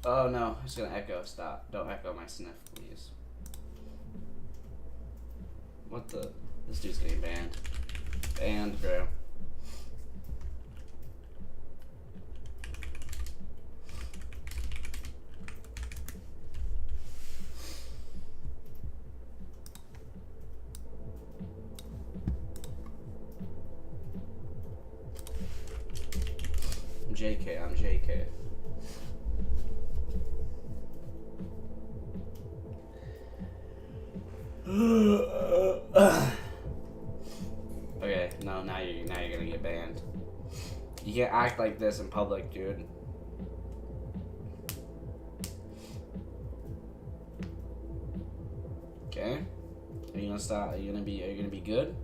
Oh no, it's gonna echo. Stop. Don't echo my sniff, please. What the? This dude's getting banned. Banned, bro. I'm JK, I'm JK. Okay, no, now you're gonna get banned. You can't act like this in public, dude. Okay? Are you gonna stop? Are you gonna be good?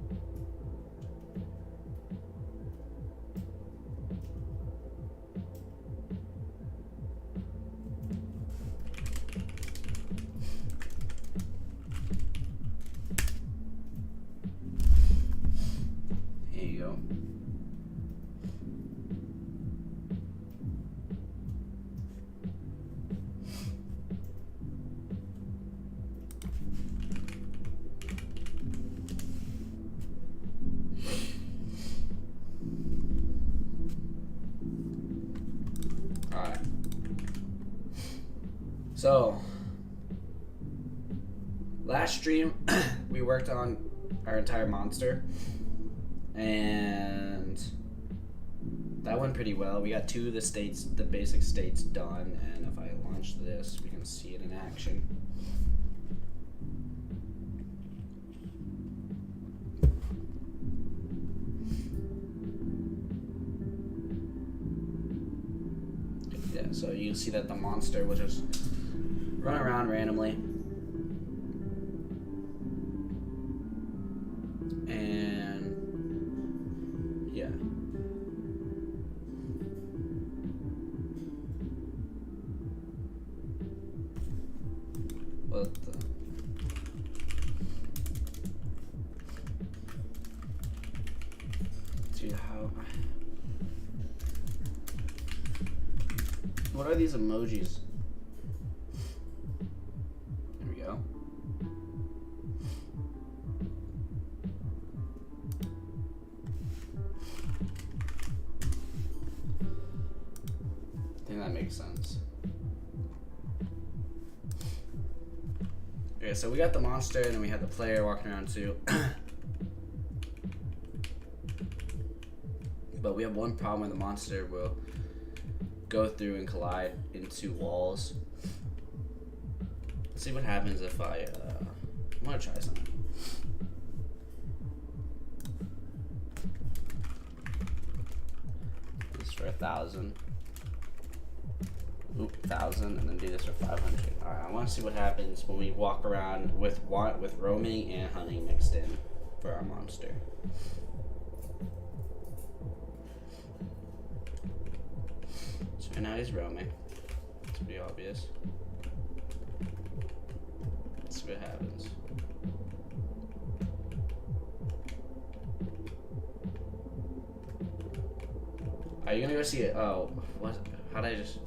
Here you go. Alright. So, last stream, we worked on our entire monster, and that went pretty well. We got 2 of the basic states done, and if I launch this, we can see it in action. Yeah, so you can see that the monster will just run around randomly. And yeah. What the? Dude, how? What are these emojis? There we go. I think that makes sense. Okay, so we got the monster and then we had the player walking around too. But we have one problem where the monster will go through and collide into walls. Let's see what happens if I'm gonna try something. This for 1,000. Oop, 1,000, and then do this for 500. Alright, I wanna see what happens when we walk around with roaming and hunting mixed in for our monster. So now he's roaming. It's pretty obvious. Let's see what happens. Are you gonna go see it? Oh, what? How did I just?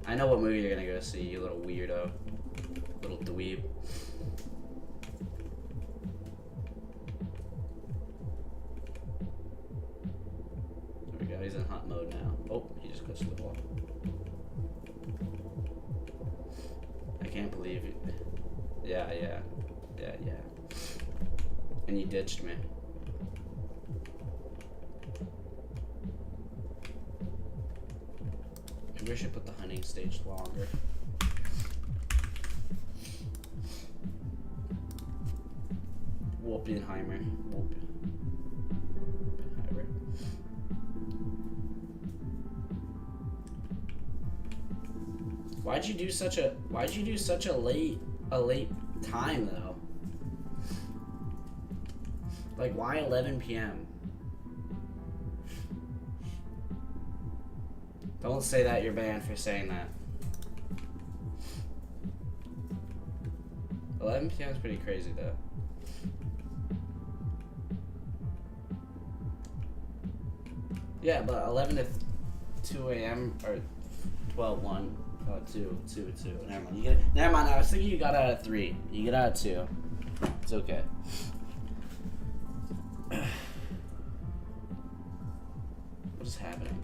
I know what movie you're gonna go see, you little weirdo. Little dweeb. There we go, he's in hunt mode now. Oh, he just goes to the wall. I can't believe it. Yeah. And you ditched me. Maybe I should put the hunting stage longer. Oppenheimer. Why'd you do such a late time though? Like why 11 p.m.? Don't say that you're banned for saying that. 11 p.m. is pretty crazy though. Yeah, but 11 to 2 a.m. or 12:1 Oh, two. Never mind. You get. Never mind. I was thinking you got out of 3. You get out of 2. It's okay. What is happening?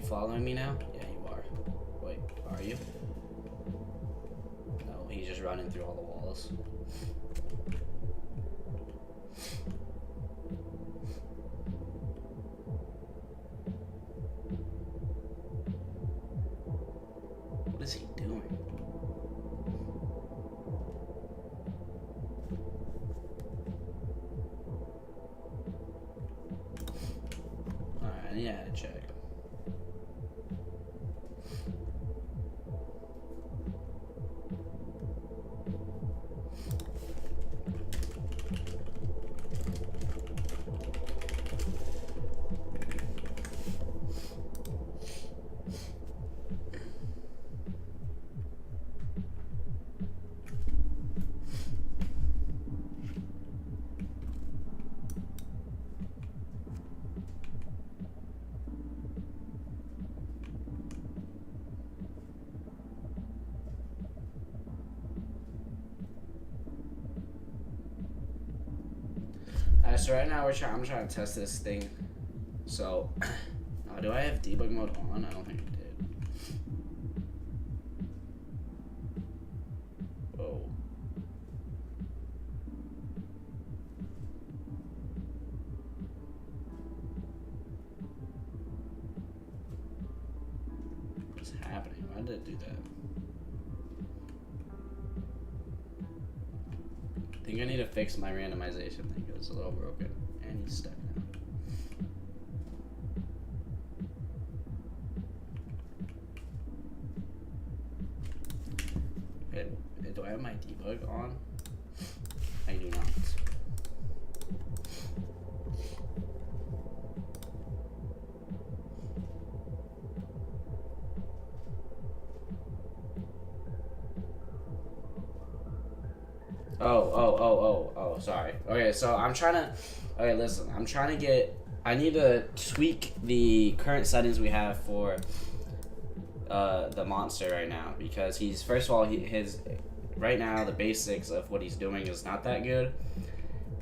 Following me now? Yeah, you are. Wait, are you? No, he's just running through all the walls. What is he doing? Alright, yeah, check. So right now I'm trying to test this thing. So, do I have debug mode on? I don't think I did. Whoa. What's happening? Why did it do that? I think I need to fix my randomization thing because it's a little broken. And he's stuck now. Okay, do I have my debug on? I do not. Oh, sorry. Okay, so I'm trying to, okay, listen, I need to tweak the current settings we have for the monster right now, because he's, first of all, right now, the basics of what he's doing is not that good,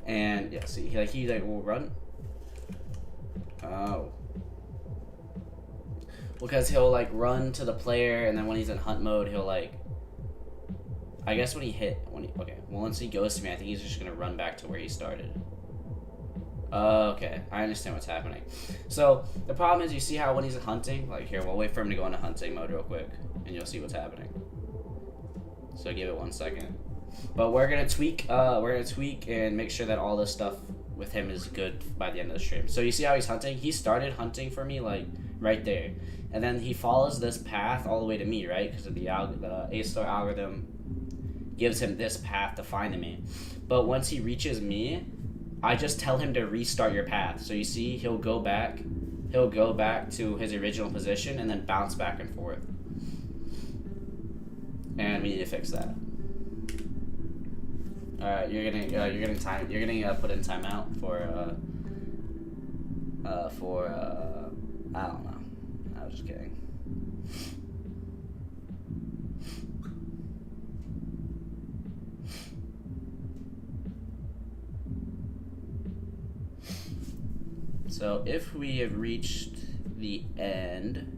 and, yeah, see, he will run, oh, because he'll, like, run to the player, and then when he's in hunt mode, he'll, like, I guess okay, well, once he goes to me, I think he's just gonna run back to where he started. Okay, I understand what's happening. So, the problem is, you see how when he's hunting, like, here, we'll wait for him to go into hunting mode real quick, and you'll see what's happening. So, give it 1 second. But we're gonna tweak and make sure that all this stuff with him is good by the end of the stream. So, you see how he's hunting? He started hunting for me, like, right there. And then he follows this path all the way to me, right? Because of the A-star algorithm gives him this path to find me. But once he reaches me, I just tell him to restart your path. So you see, he'll go back to his original position and then bounce back and forth. And we need to fix that. Alright, you're getting put in timeout for I don't know. I was just kidding. So if we have reached the end,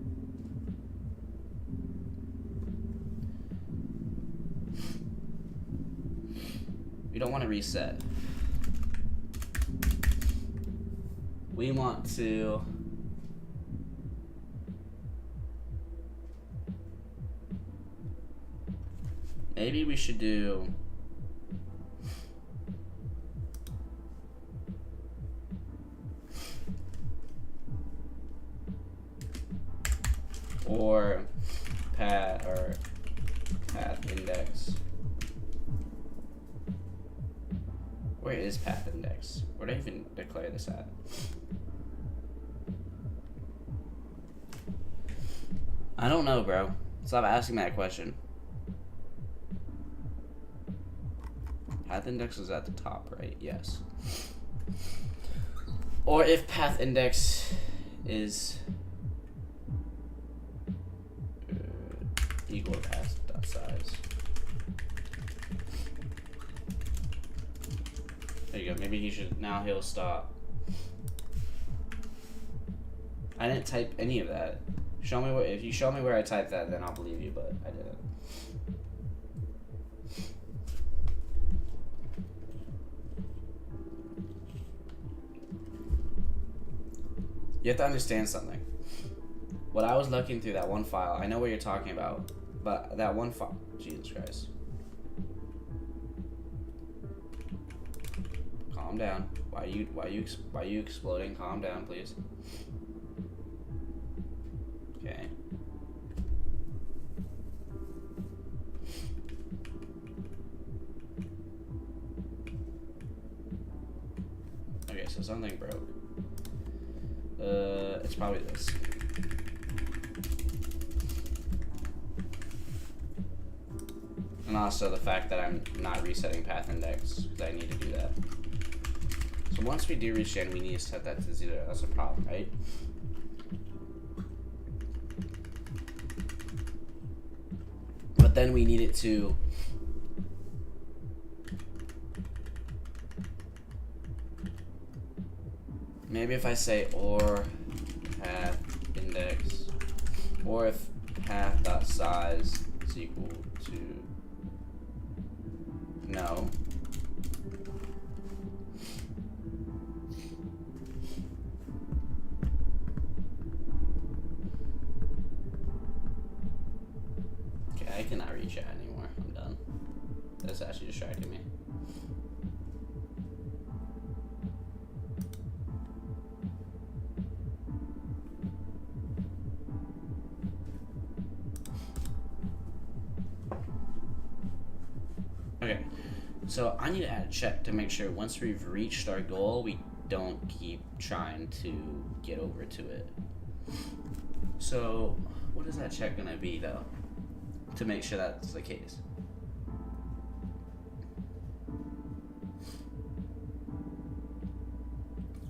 we don't want to reset. We want to maybe we should do or path index. where is path index? Where do I even declare this at? I don't know, bro. Stop asking that question. Path index is at the top, right? Yes. Or if path index is equal to path dot size. There you go. Maybe he should. Now he'll stop. I didn't type any of that. Show me what. If you show me where I typed that, then I'll believe you. But I didn't. You have to understand something. What I was looking through that one file, I know what you're talking about, but that one file, Jesus Christ. Calm down. Why you exploding? Calm down, please. Okay. Okay, so something broke. It's probably this. And also the fact that I'm not resetting path index, because I need to do that. So once we do reach the end, we need to set that to 0. That's a problem, right? But then we need it to maybe if I say or path index, or if path dot size is equal to no. Okay, I cannot reach out anymore. I'm done. That's actually distracting me. Okay, so I need to add a check to make sure once we've reached our goal, we don't keep trying to get over to it. So what is that check gonna be though, to make sure that's the case?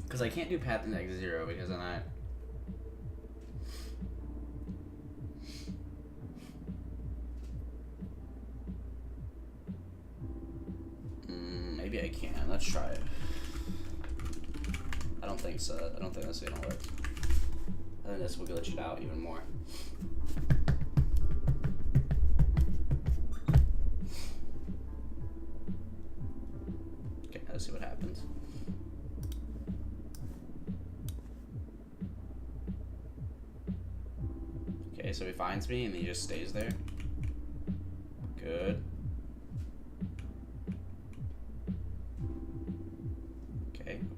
Because I can't do path index 0 because then maybe I can. Let's try it. I don't think so. I don't think that's gonna work. I think this will glitch it out even more. Okay, let's see what happens. Okay, so he finds me and he just stays there. Good.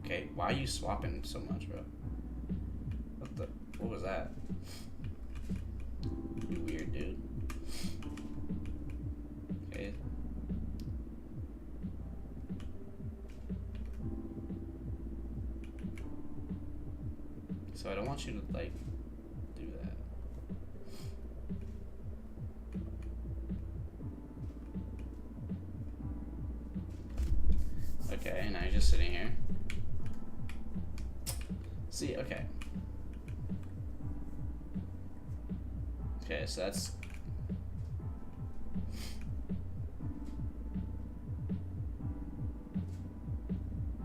Okay, why are you swapping so much, bro? What was that? You weird dude. Okay. So I don't want you to like do that. Okay, now you're just sitting here. See, okay. Okay, so that's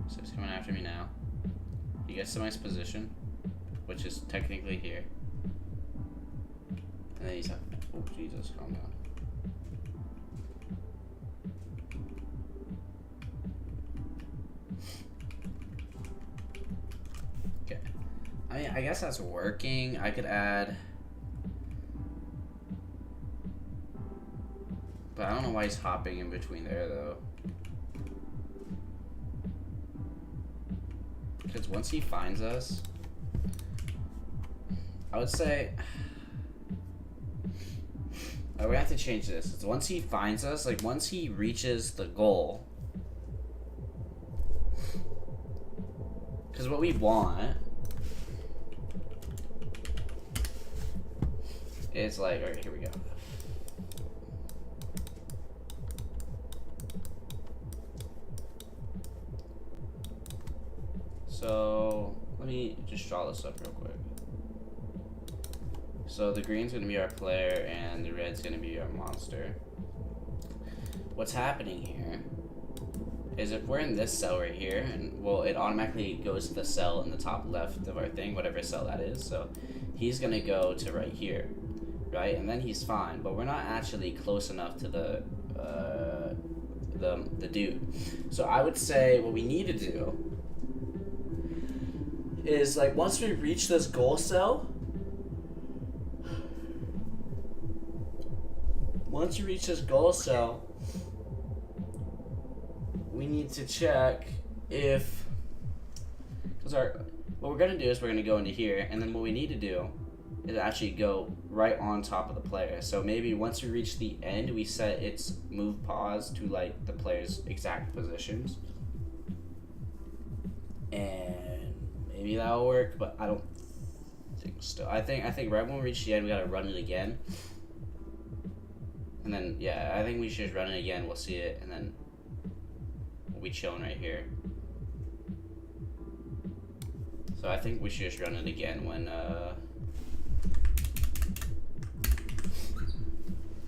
so he's coming after me now. He gets to my position, which is technically here. And then he's like, oh Jesus, calm down. Okay. I mean, I guess that's working. I could add, but I don't know why he's hopping in between there though. Because once he finds us, I would say, we have to change this. It's once he finds us, like once he reaches the goal, Because what we want is like, alright, here we go. So let me just draw this up real quick. So the green's gonna be our player and the red's gonna be our monster. What's happening here is if we're in this cell right here, and well, it automatically goes to the cell in the top left of our thing, whatever cell that is. So he's gonna go to right here, right? And then he's fine, but we're not actually close enough to the dude. So I would say what we need to do is, like, once we reach this goal cell, we need to check if, because what we're gonna do is we're gonna go into here, and then what we need to do is actually go right on top of the player. So maybe once we reach the end, we set its move pause to like the player's exact positions, and maybe that'll work. But I don't think so. I think right when we reach the end, we gotta run it again, and then yeah, I think we should just run it again. We'll see it, and then we'll be chilling right here. So I think we should just run it again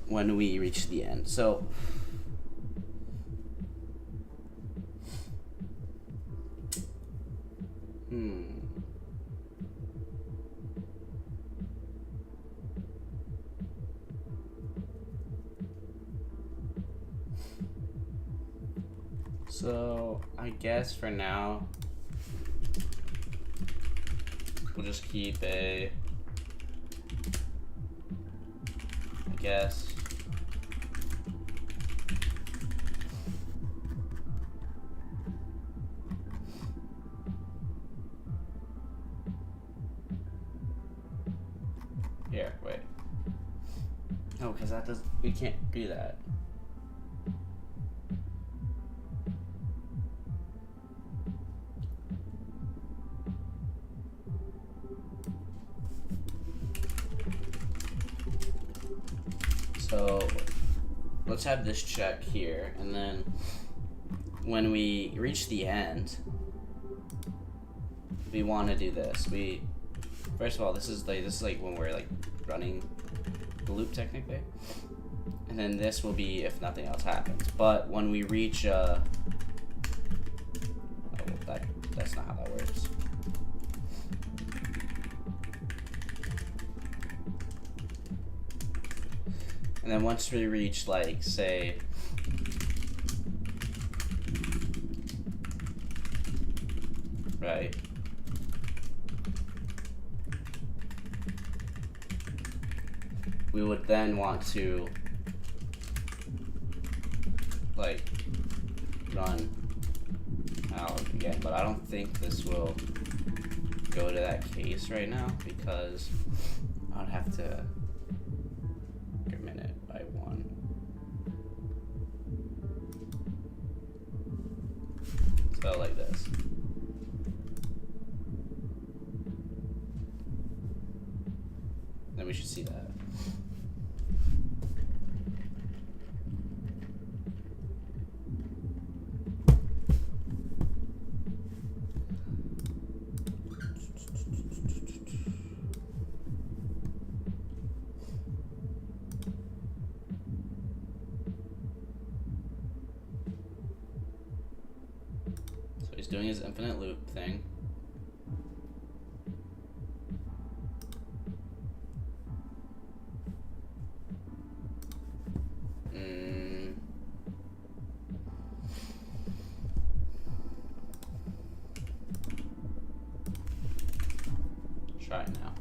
when we reach the end. So So I guess for now we'll just keep I guess here, wait. No, because we can't do that. So let's have this check here, and then when we reach the end, we want to do this. First of all, this is like when we're like running the loop technically, and then this will be if nothing else happens. But when we reach that's not how that works. And then once we reach, like, say, right, we would then want to, like, run out again. But I don't think this will go to that case right now, because I'd have to increment it by 1. So like this. Then we should see that. He's doing his infinite loop thing. Try it now.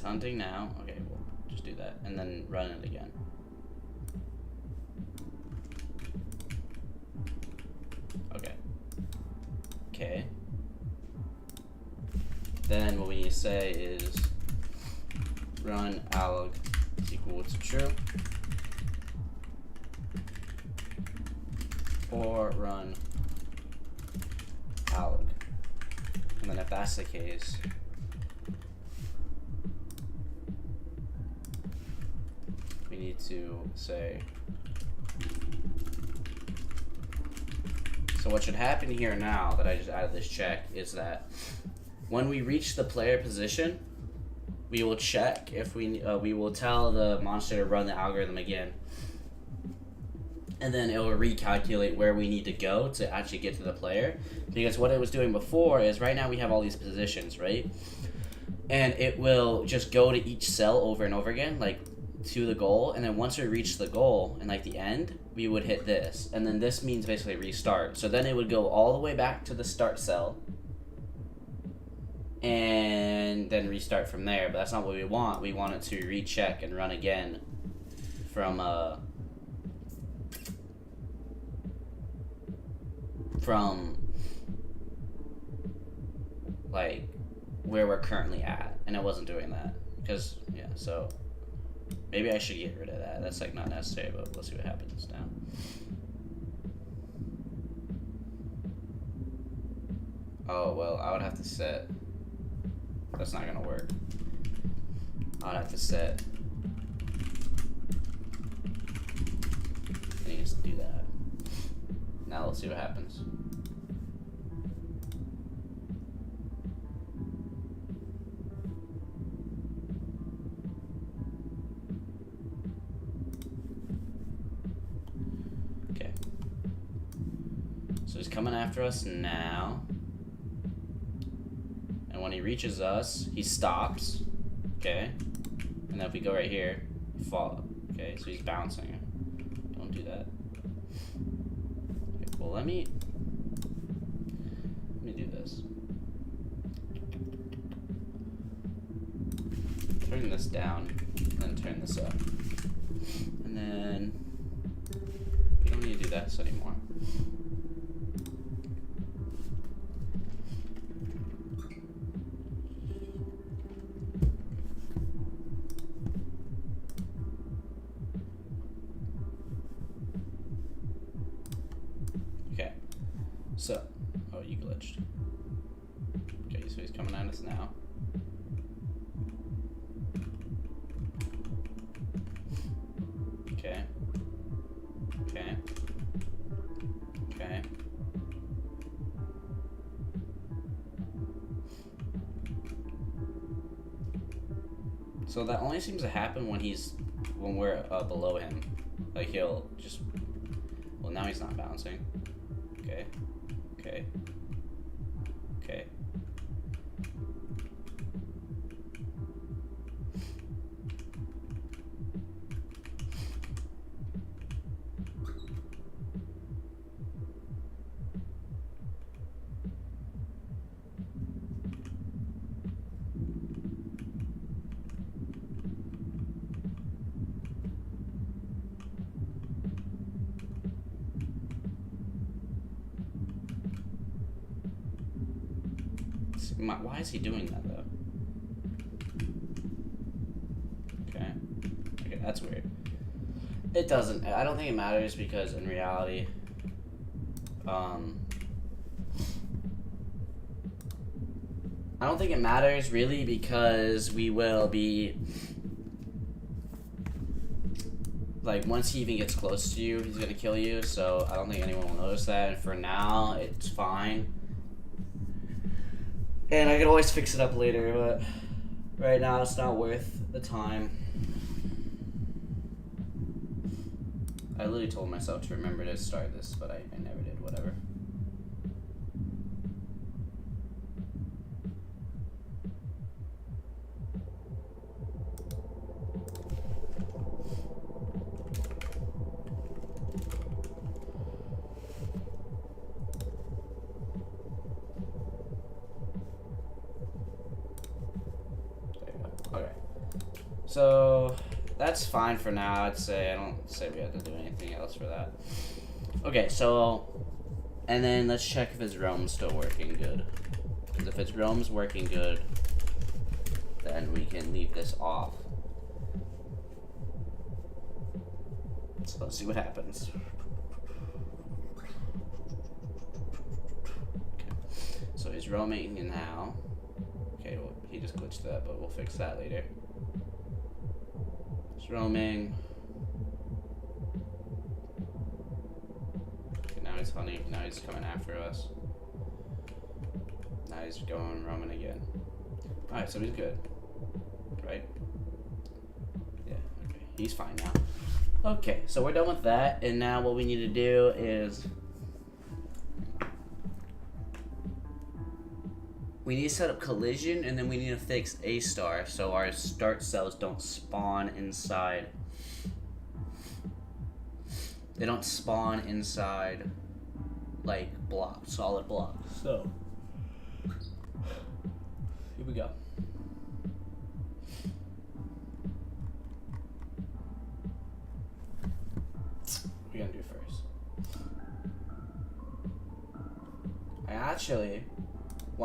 Hunting now. Okay, we'll just do that and then run it again. Okay. Okay. then what we need to say is run alg is equal to true, or run alg. And then if that's the case, we need to say, so what should happen here now that I just added this check is that when we reach the player position, we will check if we will tell the monster to run the algorithm again, and then it will recalculate where we need to go to actually get to the player. Because what it was doing before is, right now we have all these positions, right? And it will just go to each cell over and over again, like to the goal, and then once we reach the goal and like the end, we would hit this, and then this means basically restart. So then it would go all the way back to the start cell and then restart from there. But that's not what we want. We want it to recheck and run again from like where we're currently at, and it wasn't doing that because so maybe I should get rid of that. That's like not necessary, but we'll see what happens now. Oh well, I would have to set, that's not gonna work. I would have to set, I need to do that. Now let's see what happens. Okay. So he's coming after us now. And when he reaches us, he stops. Okay. And then if we go right here, fall. Okay, so he's bouncing. Don't do that. Well, let me do this. Turn this down, and then turn this up. And then we don't need to do this anymore. So, oh, you glitched. Okay, so he's coming at us now. Okay. Okay. Okay. So that only seems to happen when we're below him. Like he'll just, well, now he's not bouncing. Okay. Okay. Okay. Why is he doing that though? Okay. Okay, that's weird. It doesn't. I don't think it matters because in reality, I don't think it matters really because we will be like once he even gets close to you, he's gonna kill you. So I don't think anyone will notice that. And for now, it's fine. And I can always fix it up later, but right now it's not worth the time. I literally told myself to remember to start this, but I never did, whatever. So that's fine for now. I don't say we have to do anything else for that. Okay, so and then let's check if his roam's still working good. Because if its roam's working good, then we can leave this off. So let's see what happens. Okay. So he's roaming now. Okay, well, he just glitched that, but we'll fix that later. He's roaming. Okay, now he's hunting. Now he's coming after us. Now he's going roaming again. Alright, so he's good. Right? Yeah, okay. He's fine now. Okay, so we're done with that, and now what we need to do is we need to set up collision, and then we need to fix A star so our start cells don't spawn inside. They don't spawn inside like blocks, solid blocks. So here we go. What are we gonna do first?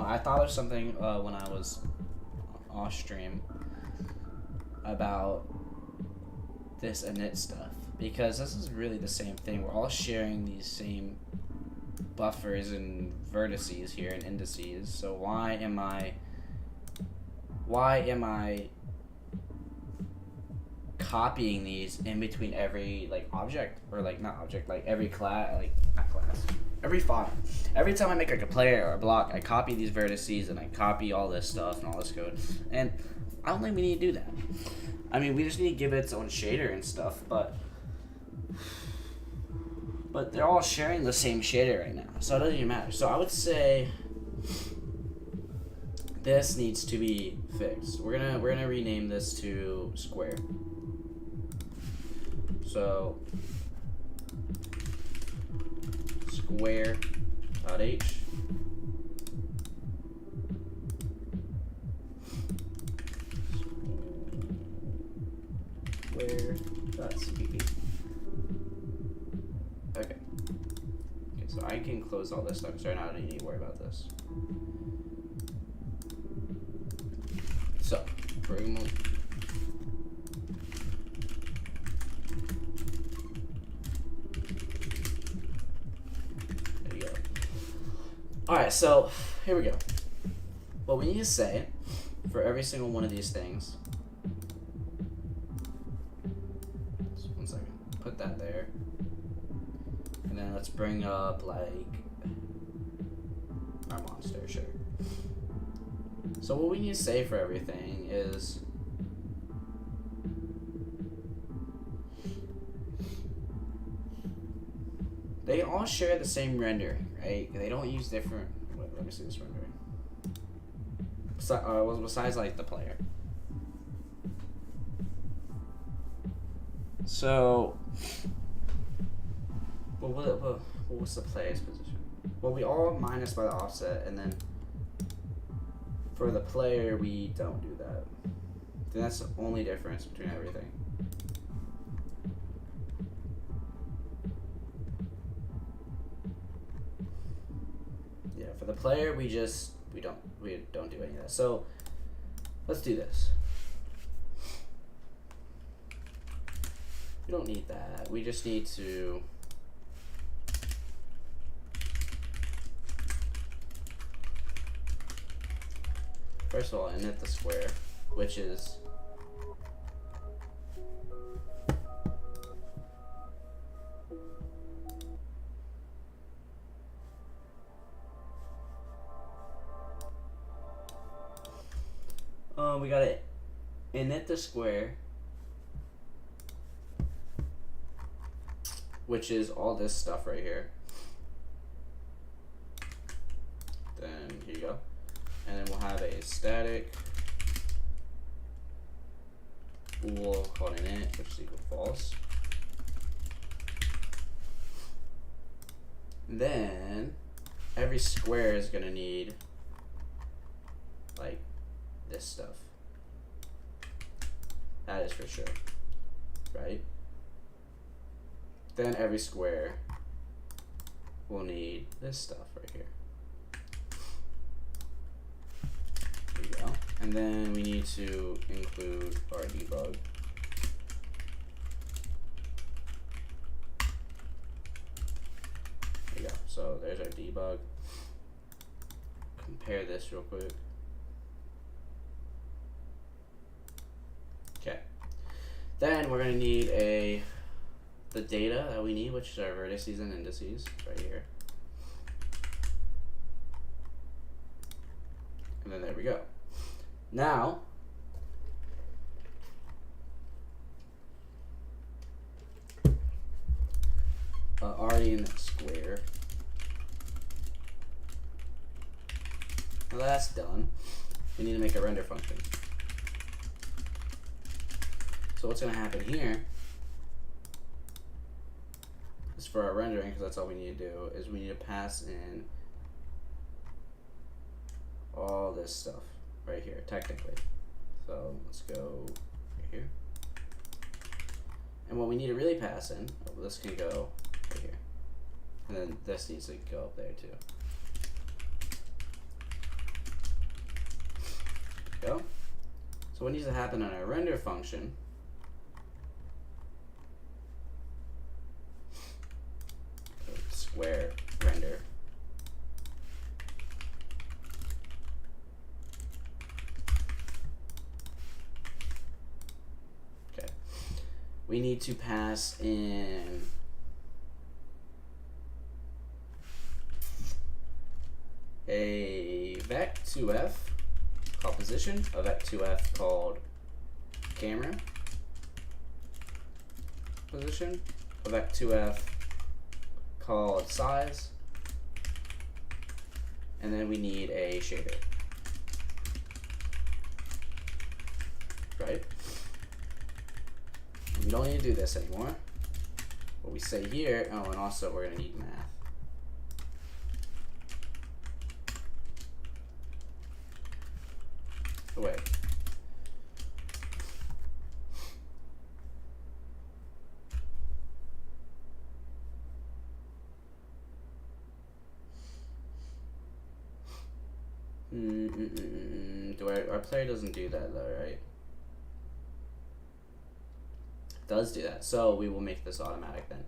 I thought of something when I was off stream about this init stuff, because this is really the same thing. We're all sharing these same buffers and vertices here and indices. So why am I copying these in between every like object, or like not object, like every class, like not class, every file? Every time I make like a player or a block, I copy these vertices and I copy all this stuff and all this code, and I don't think we need to do that. I mean, we just need to give it its own shader and stuff, but they're all sharing the same shader right now, so it doesn't even matter. So I would say this needs to be fixed. We're gonna rename this to square. So square.h square.cpp. Okay, so I can close all this stuff, so now I don't need to worry about this. So there you go. Alright, so here we go. What we need to say for every single one of these things, just one second, put that there, and then let's bring up like our monster, sure. So what we need to say for everything is they all share the same rendering, right? They don't use different. Wait, let me see this rendering. Besides like the player. So, what's the player's position? Well, we all minus by the offset, and then for the player, we don't do that. Then that's the only difference between everything. Yeah, for the player, we don't do any of that. So let's do this. We don't need that. We just need to first of all init the square, which is we gotta init the square, which is all this stuff right here. Then here you go. And then we'll have a static bool called init, which is equal to false. Then every square is gonna need like this stuff. That is for sure, right? Then every square will need this stuff right here. we go. And then we need to include our debug. There we go. So there's our debug. Compare this real quick. Okay. Then we're going to need the data that we need, which is our vertices and indices right here. And then there we go. Now, already in that square. Now that's done. We need to make a render function. So what's going to happen here is for our rendering, because that's all we need to do, is we need to pass in all this stuff right here, technically. So let's go right here. And what we need to really pass in, this can go right here. And then this needs to go up there too. Go. So what needs to happen on our render function square render we need to pass in a vec2f called position, a vec2f called camera position, a vec2f called size, and then we need a shader, right? We don't need to do this anymore. What we say here, oh, and also we're going to need math. Oh, wait. Our player doesn't do that though, right? Does do that, so we will make this automatic then.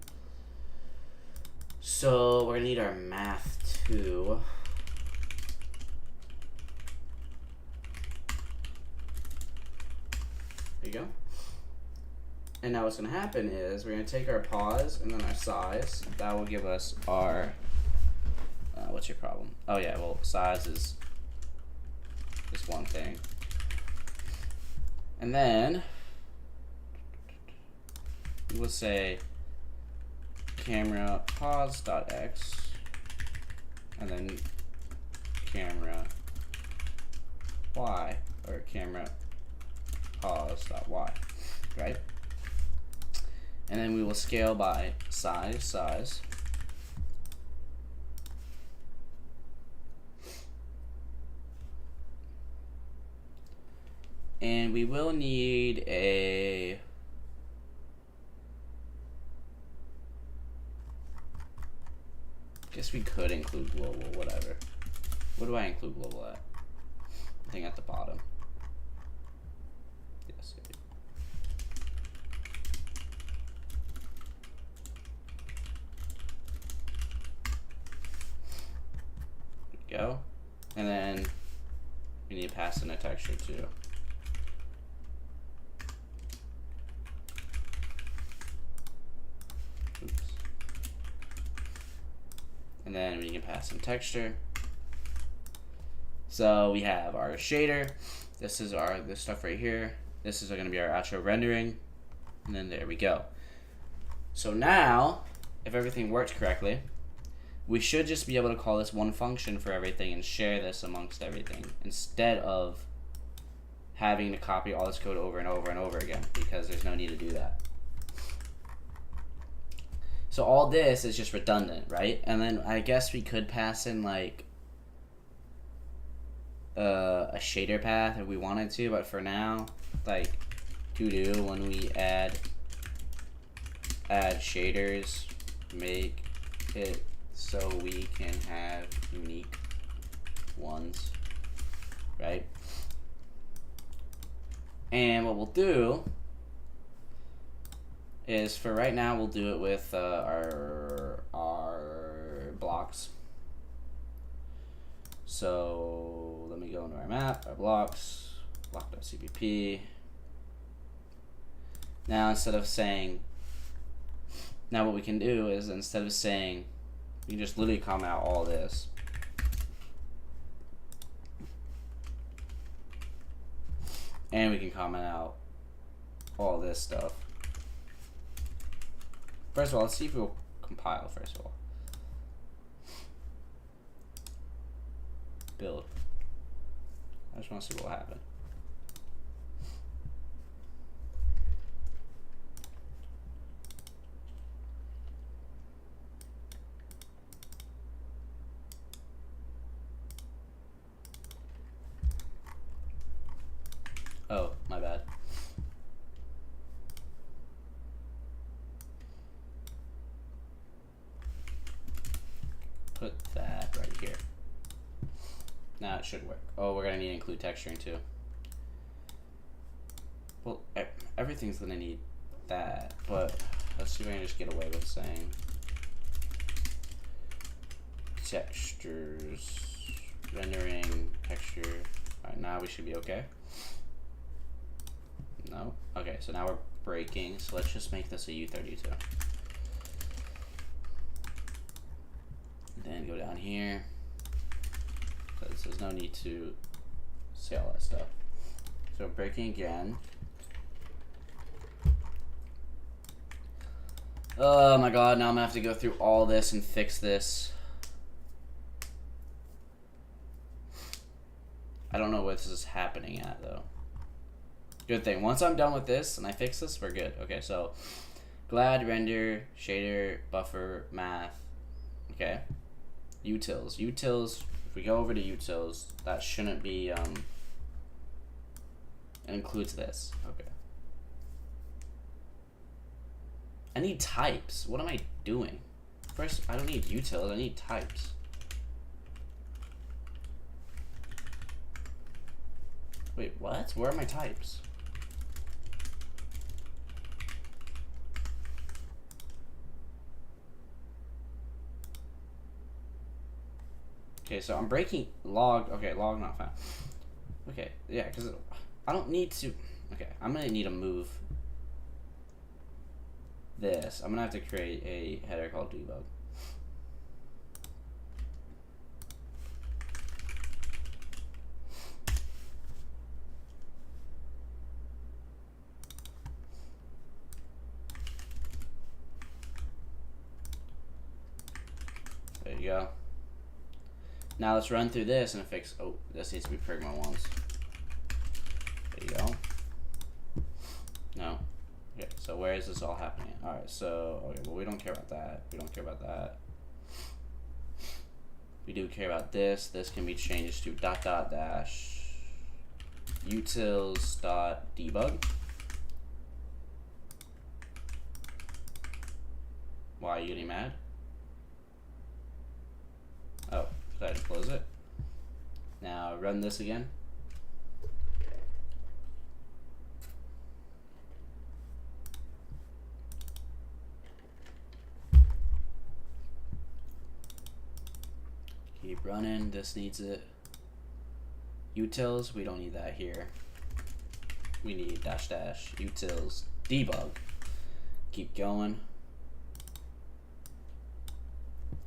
So we're gonna need our math too. There you go. And now what's gonna happen is we're gonna take our pause and then our size. That will give us our what's your problem? Oh yeah, well size is just one thing. And then we will say camera pause.x and then camera y, or camera pause.y, right? And then we will scale by size. And we will need a guess we could include global, whatever. What do I include global at? I think at the bottom. Yes. There we go. And then we need to pass in a texture too. And then we can pass some texture. So we have our shader. This is this stuff right here. This is going to be our actual rendering. And then there we go. So now, if everything works correctly, we should just be able to call this one function for everything and share this amongst everything instead of having to copy all this code over and over and over again, because there's no need to do that. So all this is just redundant, right? And then I guess we could pass in like a shader path if we wanted to, but for now, like when we add shaders, make it so we can have unique ones, right? And what we'll do is, for right now, we'll do it with our blocks. So let me go into our map, our blocks, block.cpp. Now instead of saying, now what we can do is, instead of saying, we can just literally comment out all this. And we can comment out all this stuff. First of all, let's see if we'll compile first of all. Build. I just want to see what will happen. Oh, my bad. Put that right here. Now it should work. Oh, we're gonna need to include texturing too. Well, everything's gonna need that, but let's see if we can just get away with saying textures, rendering, texture. Alright, now we should be okay. No? Okay, so now we're breaking, so let's just make this a U32. Then go down here. Because there's no need to say all that stuff. So breaking again. Oh my god, now I'm gonna have to go through all this and fix this. I don't know what this is happening at though. Good thing. Once I'm done with this and I fix this, we're good. Okay, so glad, render, shader, buffer, math. Okay. Utils. Utils, if we go over to utils, that shouldn't be, it includes this. Okay. I need types. What am I doing? First, I don't need utils, I need types. Wait, what? Where are my types? Okay, so I'm breaking log. Okay, log not found. Okay, yeah, because I don't need to. Okay, I'm gonna need to move this. I'm gonna have to create a header called debug. There you go. Now let's run through this and fix. Oh, this needs to be pragma once. There you go. No. Okay, so where is this all happening? Alright, so okay, well we don't care about that. We don't care about that. We do care about this. This can be changed to ..dash utils.debug. Why are you getting mad? Oh. I just close it. Now run this again. Keep running. This needs it. Utils, we don't need that here. We need .. utils debug. Keep going.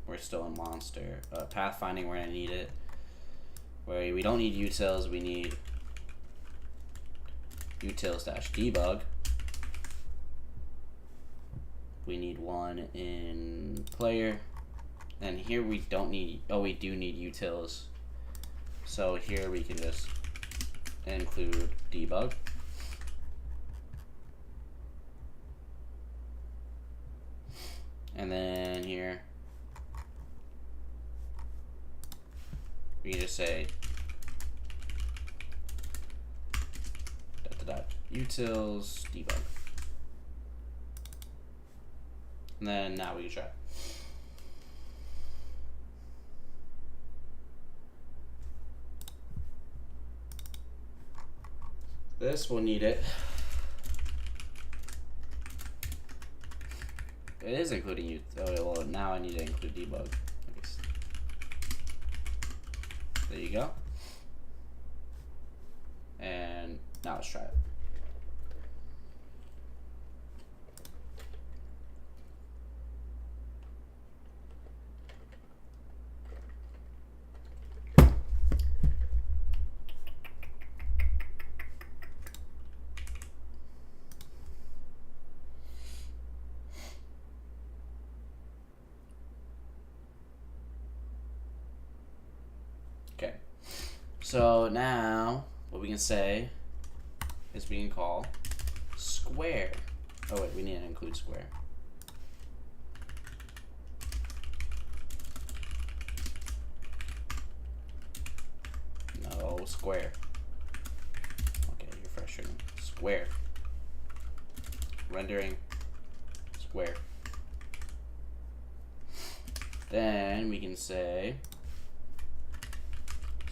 We're still in monster. Pathfinding, we're gonna need it. Where we don't need utils, we need utils -debug. We need one in player. And here we don't need, oh, we do need utils. So here we can just include debug. And then here, we can just say utils debug. And then now we can try. This will need it. It is including you. Oh, well, now I need to include debug. There you go. And now let's try it. Okay. So now what we can say is we can call square. Oh wait, we need to include square. No, square. Okay, you're frustrating. Square. Rendering square. Then we can say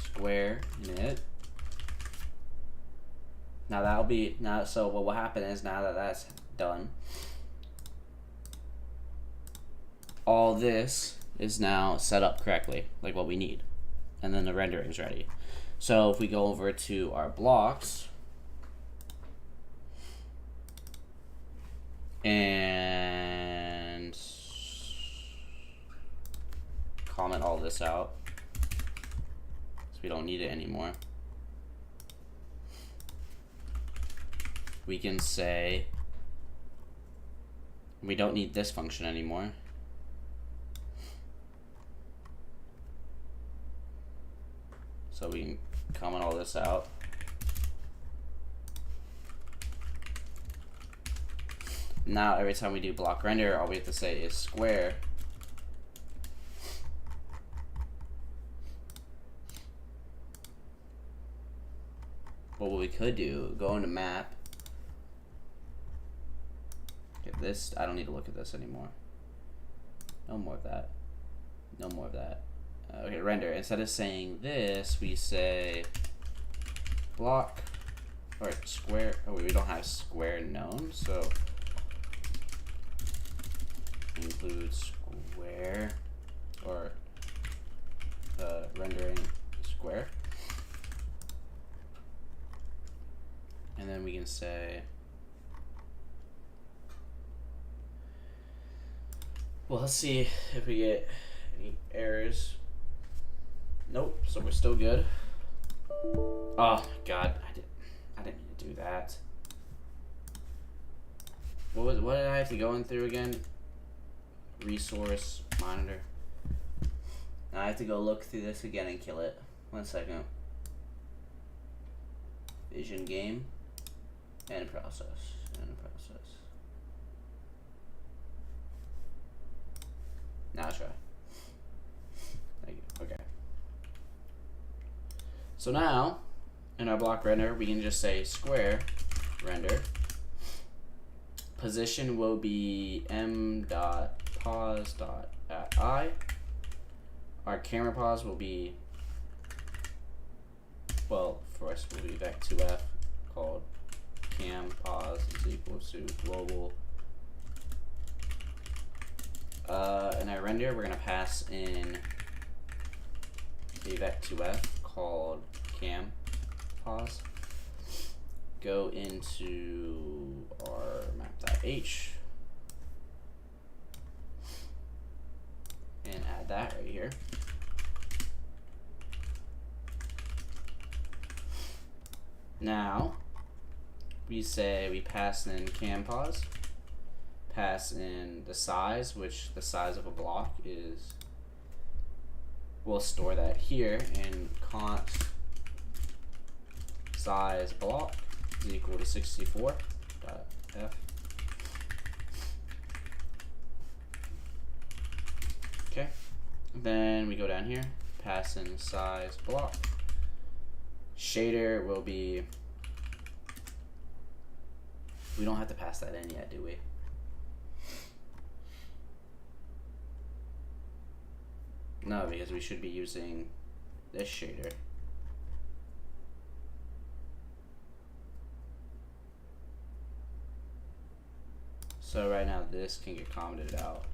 square init. Now that'll be so what will happen is now that that's done, all this is now set up correctly, like what we need, and then the rendering is ready. So if we go over to our blocks and comment all this out, so we don't need it anymore. We can say we don't need this function anymore. So we can comment all this out. Now every time we do block render, all we have to say is square. But what we could do, go into map. Okay, this, I don't need to look at this anymore. No more of that. No more of that. Okay, render. Instead of saying this, we say block or square. Oh, we don't have square known, so include square or rendering square. And then we can say, well, let's see if we get any errors. Nope, so we're still good. Oh my god, I didn't mean to do that. What did I have to go in through again? Resource monitor. Now I have to go look through this again and kill it. 1 second. Vision game. End process. End process. Now try. Thank you. Okay. So now, in our block render, we can just say square render. Position will be m.pause.@i. Our camera pause will be, well, for us will be vec2f called cam pause is equal to global. In our render, we're gonna pass in a vec2f called cam pause. Go into our map.h and add that right here. Now we say we pass in cam pause, pass in the size, which the size of a block is, we'll store that here in const size block is equal to 64.f. Okay, then we go down here, pass in size block. Shader will be, we don't have to pass that in yet, do we? No, because we should be using this shader. So right now this can get commented out.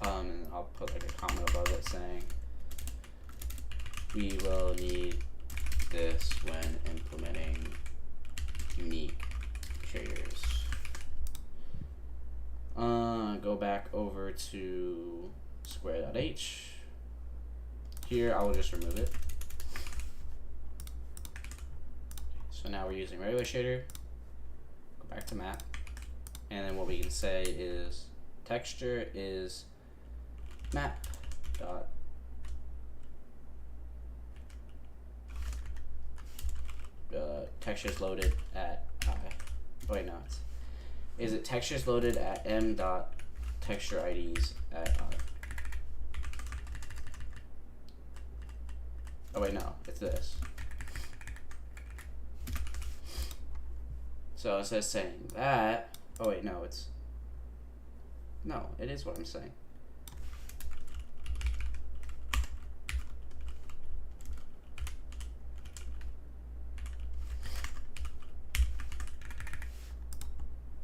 And I'll put like a comment above it saying we will need this when implementing unique traders. Go back over to square.h. Here I will just remove it. So now we're using regular shader. Go back to map, and then what we can say is texture is map dot textures loaded at I. Oh wait, no, is it textures loaded at m dot texture IDs at I? Oh wait, no, it's this. So instead of saying that, oh wait, no, it's, no, it is what I'm saying.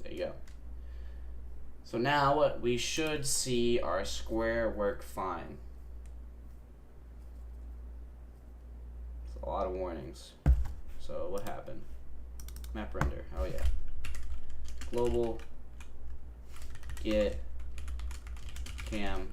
There you go. So now what we should see our square work fine. It's a lot of warnings. So what happened? Map render. Oh yeah. Global get cam.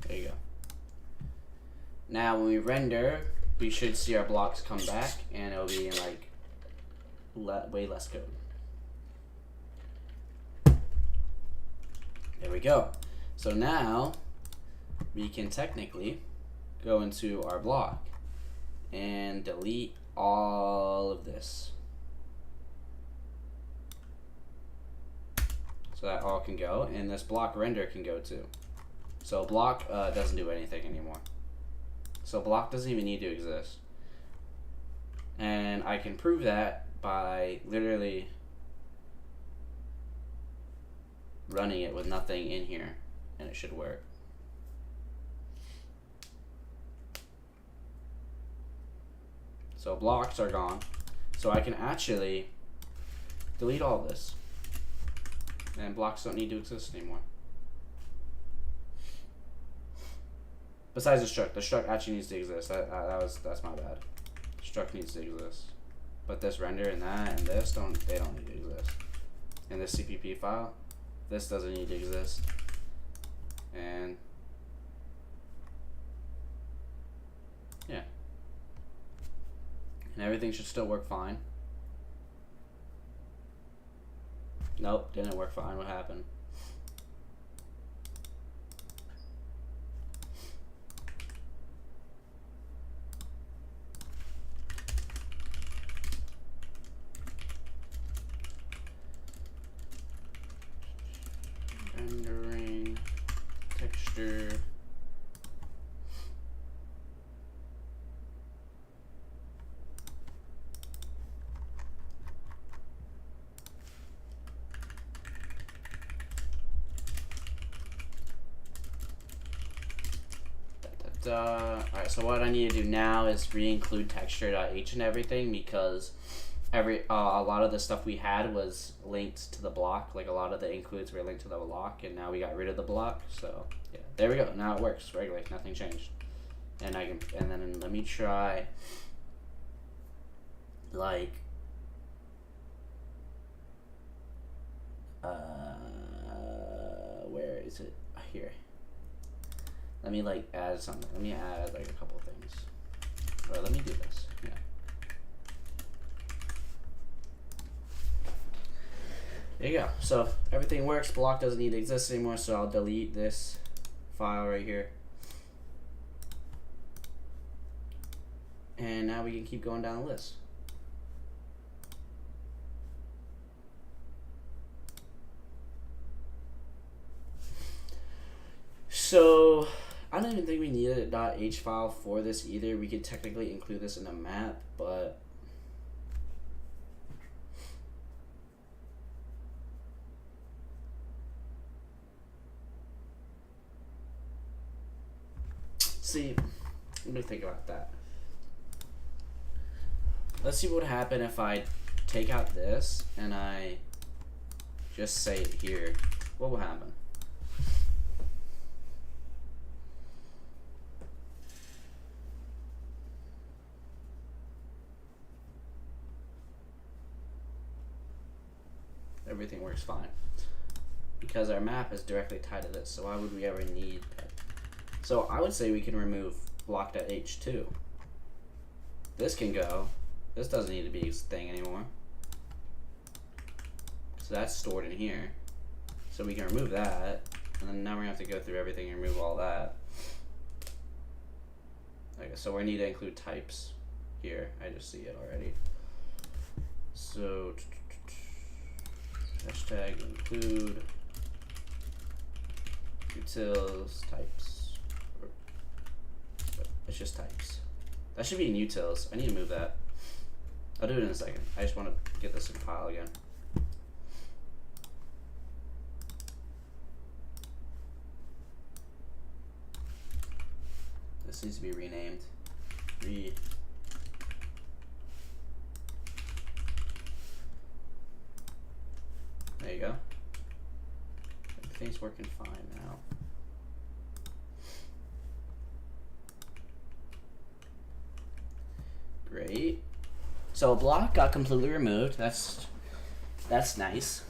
There you go. Now when we render, we should see our blocks come back, and it'll be in like way less code. There we go. So now we can technically go into our block and delete all of this. So that all can go, and this block render can go too. So block doesn't do anything anymore. So block doesn't even need to exist. And I can prove that by literally running it with nothing in here, and it should work. So blocks are gone. So I can actually delete all this. And blocks don't need to exist anymore. Besides the struct actually needs to exist. That's my bad. Struct needs to exist, but this render and that and this don't need to exist. And this CPP file, this doesn't need to exist. And yeah, and everything should still work fine. Nope, didn't work fine. What happened? Rendering texture. Alright, so what I need to do now is re-include texture.h and everything, because a lot of the stuff we had was linked to the block. Like a lot of the includes were linked to the block, and now we got rid of the block. So yeah, there we go. Now it works regularly. Nothing changed. And then let me try like where is it? Here. Let me like add something. Let me add like a couple things. Or let me do this. Yeah. There you go. So everything works. Block doesn't need to exist anymore. So I'll delete this file right here. And now we can keep going down the list. So I don't even think we need a .h file for this either. We could technically include this in a map, but see, let me think about that. Let's see what would happen if I take out this and I just say it here. What will happen? Everything works fine because our map is directly tied to this, so why would we ever need pet? So I would say we can remove block.h too. This can go. This doesn't need to be a thing anymore. So that's stored in here. So we can remove that, and then now we're gonna have to go through everything and remove all that. Okay, so we need to include types here. I just see it already. So hashtag include utils types. It's just types. That should be in utils. I need to move that. I'll do it in a second. I just want to get this in file again. This needs to be renamed. There you go. Everything's working fine now. Great. So a block got completely removed. That's nice.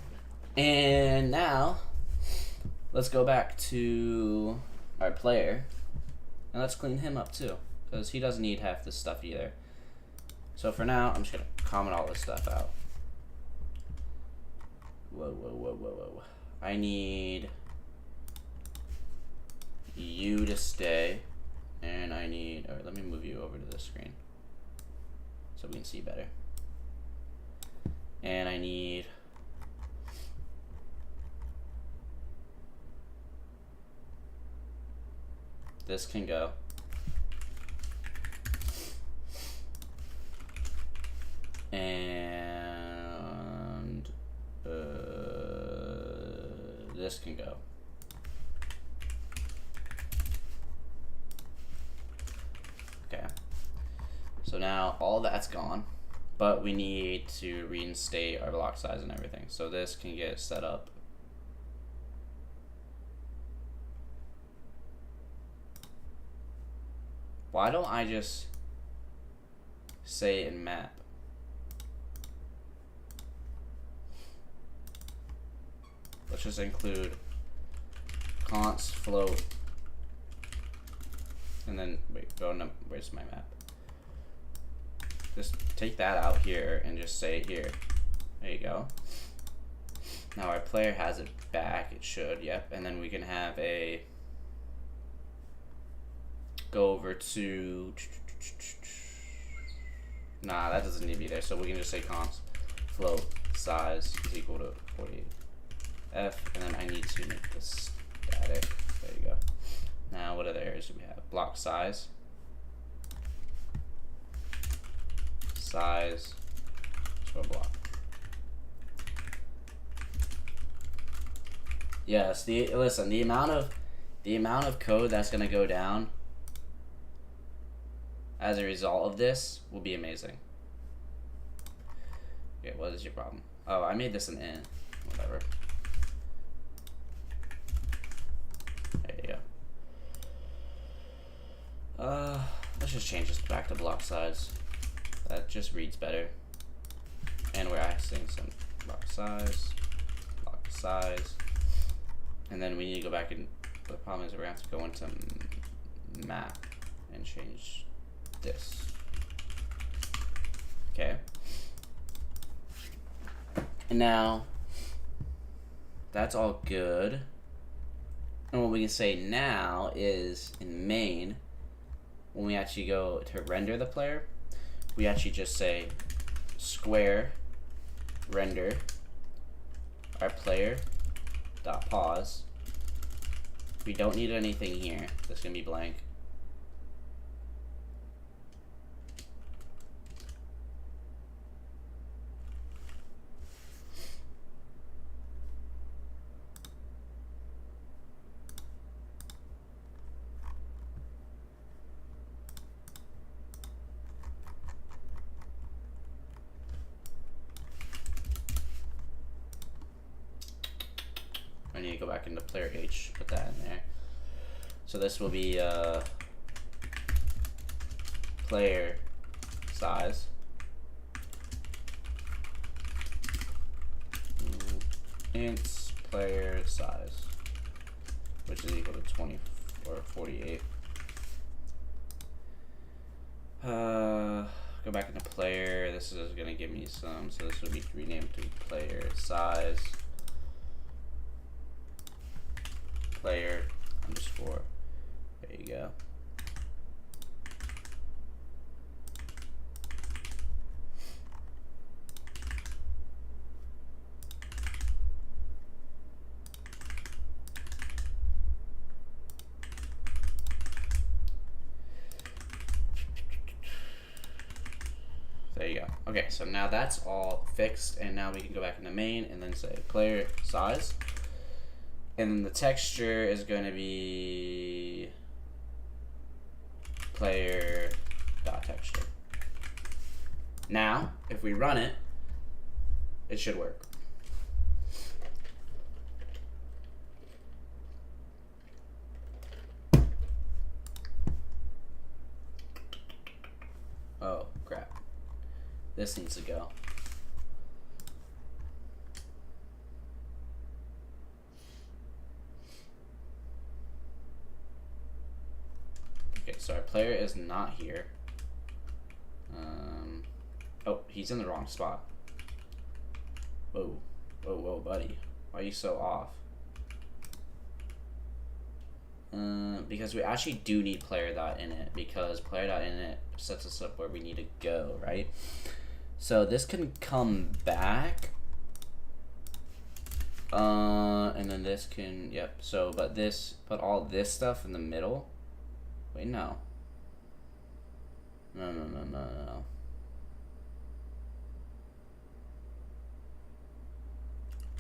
And now let's go back to our player and let's clean him up too, because he doesn't need half this stuff either. So for now, I'm just gonna comment all this stuff out. Whoa. I need you to stay, and I need, alright, let me move you over to this screen so we can see better. And I need this can go. And this can go. Okay. So now all that's gone, but we need to reinstate our block size and everything. So this can get set up. Why don't I just say in map? Let's just include const float, and then wait, where's my map? Just take that out here and just say it here. There you go. Now our player has it back. It should, yep. And then we can have a go over to. Nah, that doesn't need to be there. So we can just say const float size is equal to 48. F, and then I need to make this static. There you go. Now, what other areas do we have? Block size. Size. So block. Yes. Listen. The amount of code that's gonna go down as a result of this will be amazing. Okay. What is your problem? Oh, I made this an in. Whatever. Let's just change this back to block size. That just reads better. And we're adding some block size. And then we need to go back and, the problem is we're gonna have to go into map and change this. Okay. And now, that's all good. And what we can say now is in main, when we actually go to render the player, we actually just say square render our player dot pause We don't need anything here. This can be blank. I need to go back into player H, put that in there. So this will be player size. Int player size, which is equal to 20 or 48. Go back into player. This is gonna give me some, so this will be renamed to player size. Player underscore. There you go. There you go. Okay, so now that's all fixed, and now we can go back into main and then say player size. And then the texture is going to be player dot texture. Now, if we run it, it should work. Oh, crap. This needs to go. Okay, so our player is not here. Oh, he's in the wrong spot. Whoa, whoa, whoa, buddy. Why are you so off? Because we actually do need player.init, because player.init sets us up where we need to go, right? So this can come back. And then this can, yep, so, but all this stuff in the middle. Wait, no. No.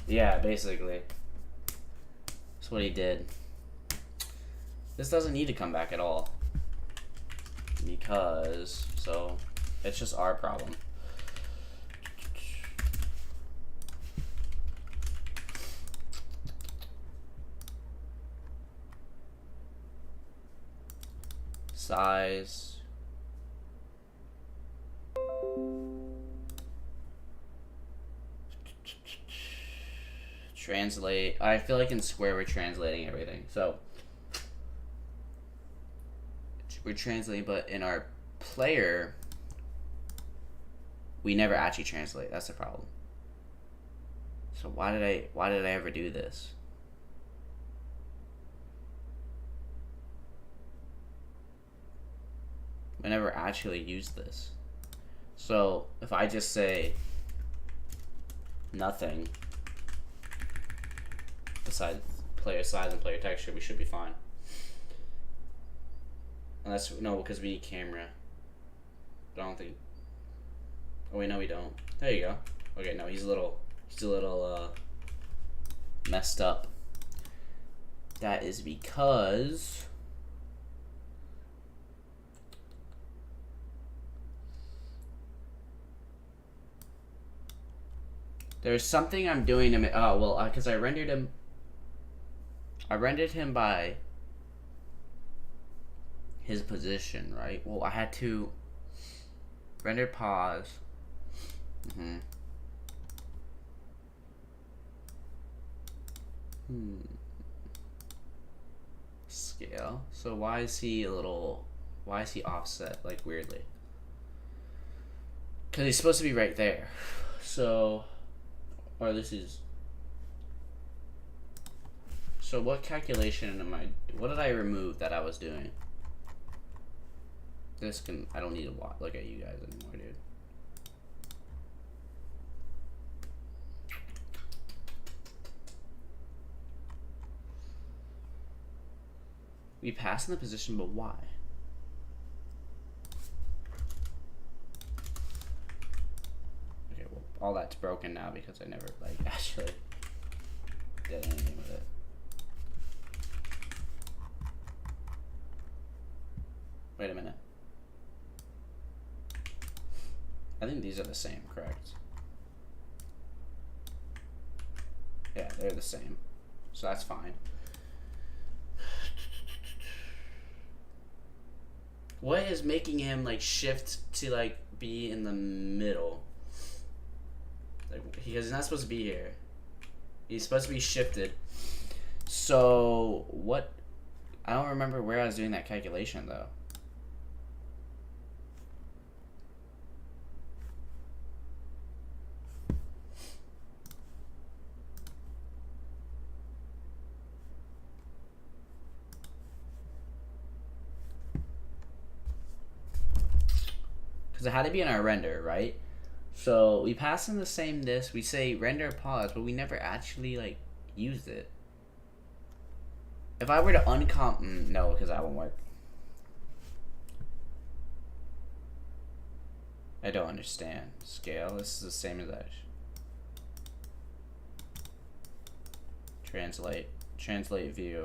Yeah, basically. That's what he did. This doesn't need to come back at all. Because, so, it's just our problem. Size. Translate. I feel like in Square we're translating everything. So we're translating, but in our player we never actually translate. That's the problem. So why did I ever do this? I never actually used this. So if I just say nothing besides player size and player texture, we should be fine. Unless, no, because we need camera. But I don't think. Oh wait, no, we don't. There you go. Okay, no, he's a little messed up. That is because there's something I'm doing to oh well, because I rendered him by his position, right? Well, I had to render pause. Scale. So why is he offset like weirdly? Because he's supposed to be right there. So, or this is. So what calculation what did I remove that I was doing? I don't need to look at you guys anymore, dude. We pass in the position, but why? Okay, well, all that's broken now because I never, like, actually did anything with it. Wait a minute. I think these are the same, correct? Yeah, they're the same. So that's fine. What is making him like shift to like be in the middle? Like, because he's not supposed to be here. He's supposed to be shifted. So what? I don't remember where I was doing that calculation though. Because it had to be in our render, right? So we pass in the same this. We say render pause, but we never actually like used it. If I were to uncomp, no, because that won't work. I don't understand. Scale. This is the same as that. Translate. Translate view.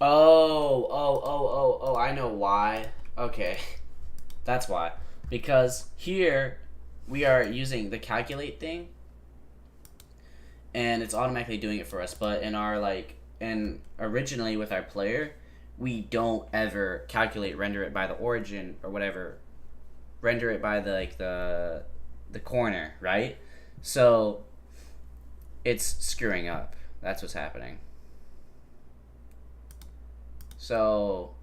Oh, I know why. Okay. That's why. Because here we are using the calculate thing and it's automatically doing it for us, but in our and originally with our player, we don't ever calculate render it by the origin or whatever. Render it by the corner, right? So it's screwing up. That's what's happening. So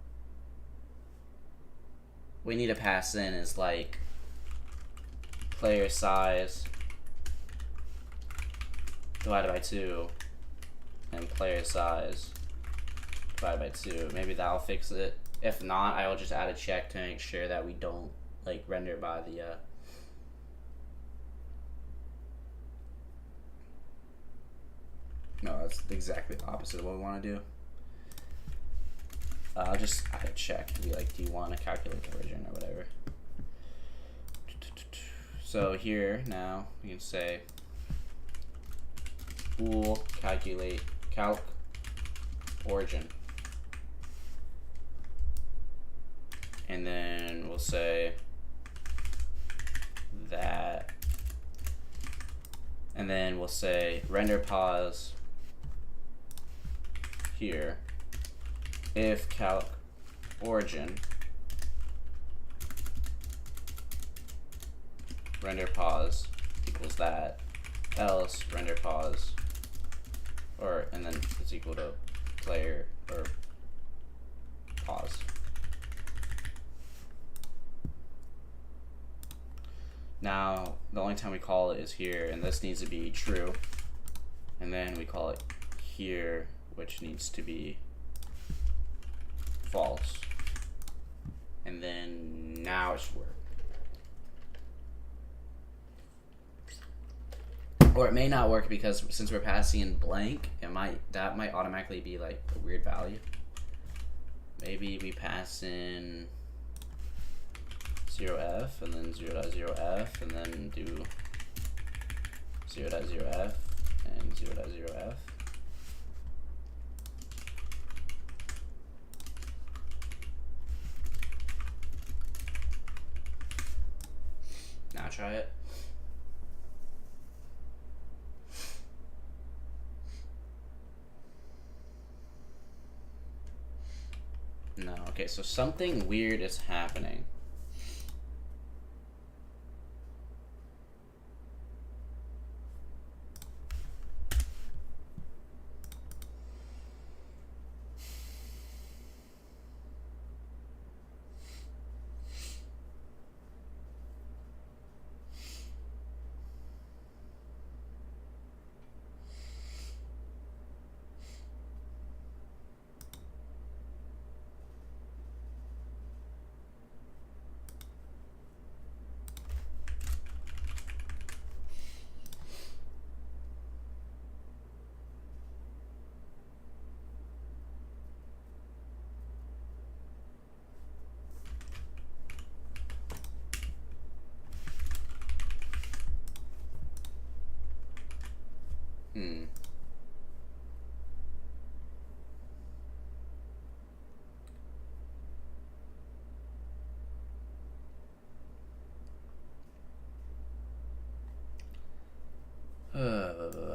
we need to pass in is like player size divided by 2 and player size divided by 2. Maybe that'll fix it. If not, I will just add a check to make sure that we don't like render by the no, that's exactly the opposite of what we want to do. I'll just add a check to be like, do you want to calculate the origin or whatever? So here now we can say bool calculate calc origin, and then we'll say that, and then we'll say render pause here if calc origin render pause equals that, else render pause, or and then it's equal to player or pause. Now the only time we call it is here, and this needs to be true, and then we call it here, which needs to be false, and then now it should work. Or it may not work because since we're passing in blank, that might automatically be like a weird value. Maybe we pass in 0f and then 0.0f and then do 0.0f and 0.0f. Now try it. No, okay, so something weird is happening.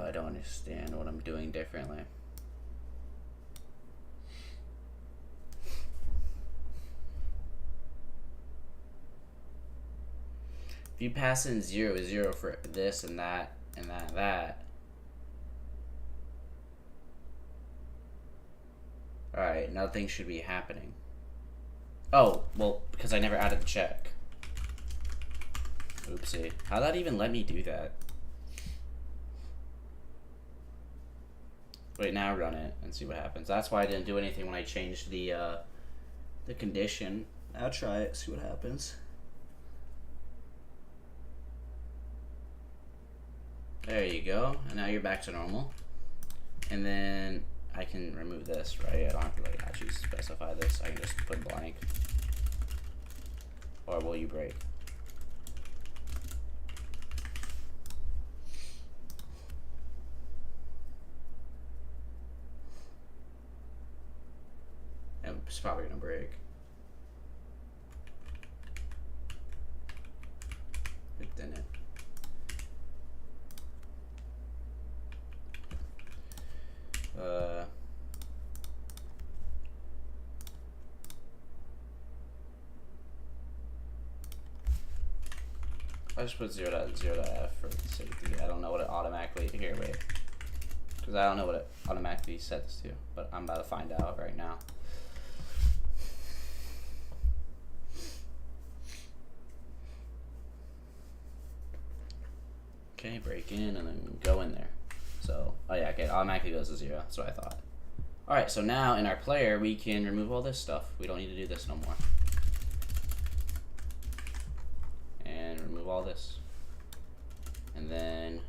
I don't understand what I'm doing differently. If you pass in 0, 0 for this and that and that and that. Alright, nothing should be happening. Oh, well, because I never added the check. Oopsie. How'd that even let me do that? Wait, now run it and see what happens. That's why I didn't do anything when I changed the condition. I'll try it, see what happens. There you go, and now you're back to normal. And then I can remove this, right? I don't have to like actually specify this. I can just put blank. Or will you break? And it's probably gonna break. It didn't. I just put 0.0.f for safety. I don't know what it automatically, here, wait. Because I don't know what it automatically sets to, but I'm about to find out right now. Okay, break in and then go in there. So, oh yeah, okay, it automatically goes to 0. That's what I thought. Alright, so now in our player, we can remove all this stuff. We don't need to do this no more. And remove all this. And then,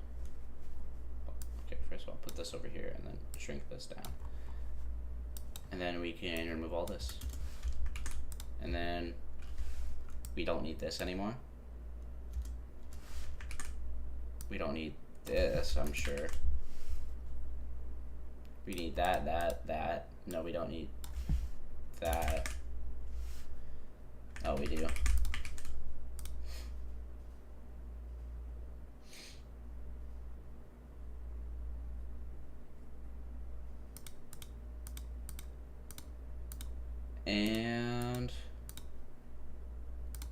okay, first of all, put this over here and then shrink this down. And then we can remove all this. And then we don't need this anymore. We don't need this, I'm sure. We need that, that. No, we don't need that. Oh, we do. And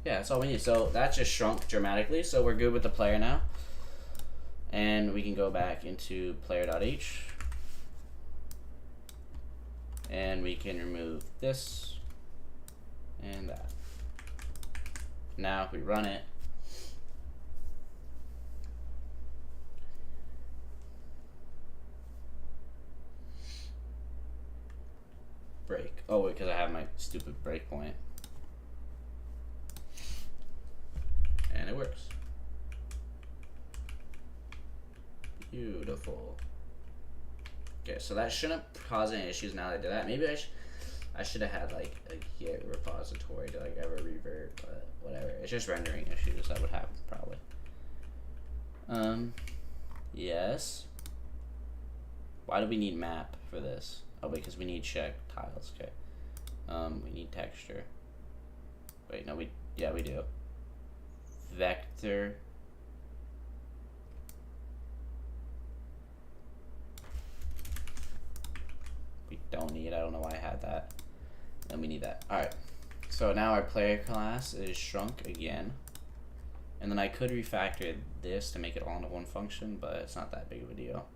yeah, that's all we need. So that just shrunk dramatically. So we're good with the player now. And we can go back into player.h. And we can remove this and that. Now if we run it, break. Oh, wait, because I have my stupid breakpoint. And it works. Beautiful. Okay, so that shouldn't cause any issues now that I did that. Maybe I should have had like a git repository to like ever revert, but whatever. It's just rendering issues that would happen probably. Yes. Why do we need map for this? Oh, because we need check tiles. Okay. We need texture. Wait, no, we do. Vector. We don't need. I don't know why I had that. Then we need that. All right. So now our player class is shrunk again. And then I could refactor this to make it all into one function, but it's not that big of a deal.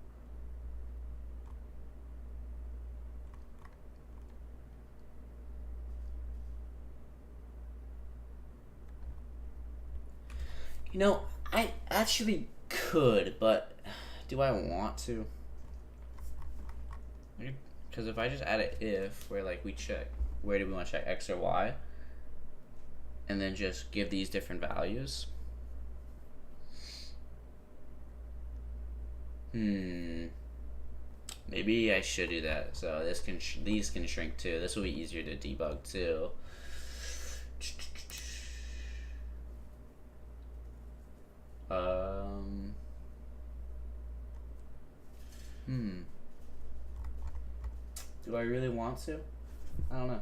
You know, I actually could, but do I want to? Because if I just add an if where like we check, where do we want to check, X or Y? And then just give these different values. Maybe I should do that. So this can these can shrink too. This will be easier to debug too. Do I really want to? I don't know.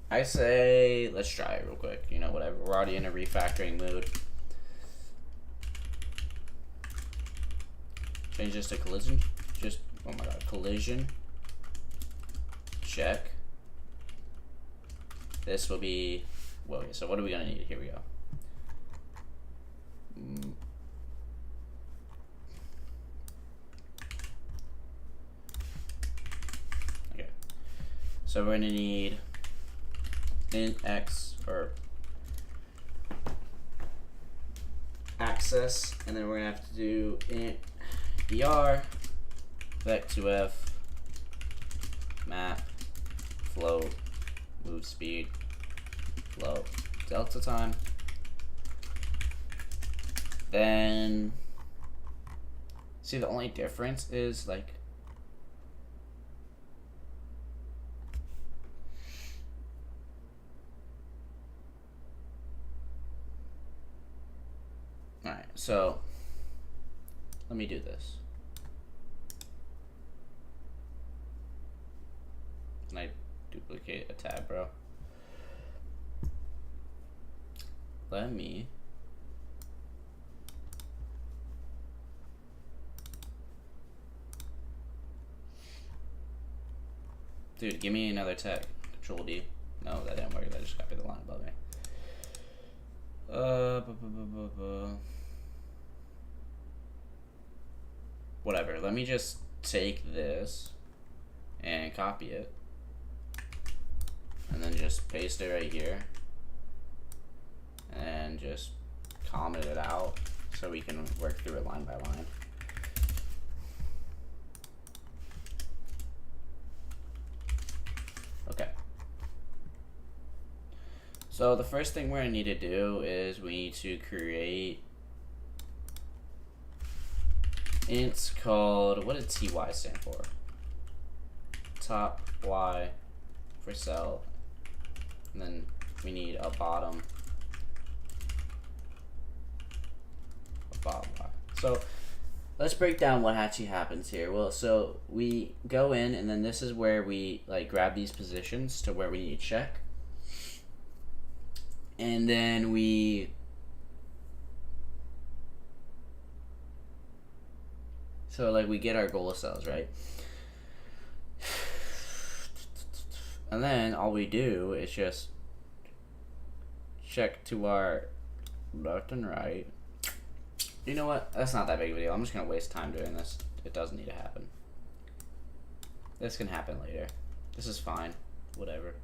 I say let's try it real quick. You know, whatever. We're already in a refactoring mood. Change this to collision. Just, oh my god, collision. Check. This will be, well, okay, so what are we gonna need? Here we go. Okay. So we're gonna need int x or access, and then we're gonna have to do int br vec2f map float move speed float delta time. Then see, the only difference is like alright, so let me do this. Can I duplicate a tab, bro? Let me dude, give me another tab. Control D. No, that didn't work. That just copied the line above me. Whatever. Let me just take this and copy it, and then just paste it right here, and just comment it out so we can work through it line by line. Okay. So the first thing we're gonna need to do is we need to create ints called, what did ty stand for? Top y for cell, and then we need a bottom y. So let's break down what actually happens here. Well, so we go in, and then this is where we like grab these positions to where we need to check, and then we we get our goal cells, right? And then all we do is just check to our left and right. You know what? That's not that big of a deal. I'm just going to waste time doing this. It doesn't need to happen. This can happen later. This is fine. Whatever.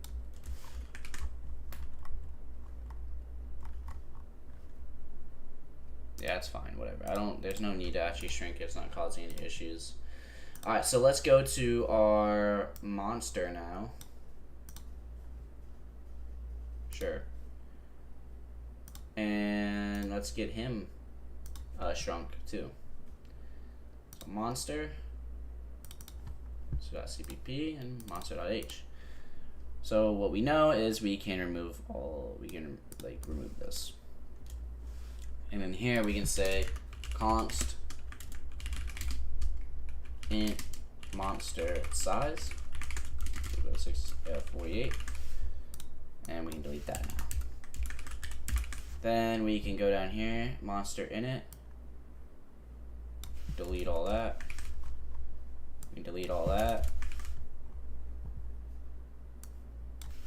Yeah, it's fine. Whatever. There's no need to actually shrink it. It's not causing any issues. Alright, so let's go to our monster now. Sure. And let's get him shrunk too. So monster. So got CPP and monster.h. So what we know is we can remove remove this. And then here we can say const int monster size 48, and we can delete that now. Then we can go down here, monster init, delete all that. We can delete all that.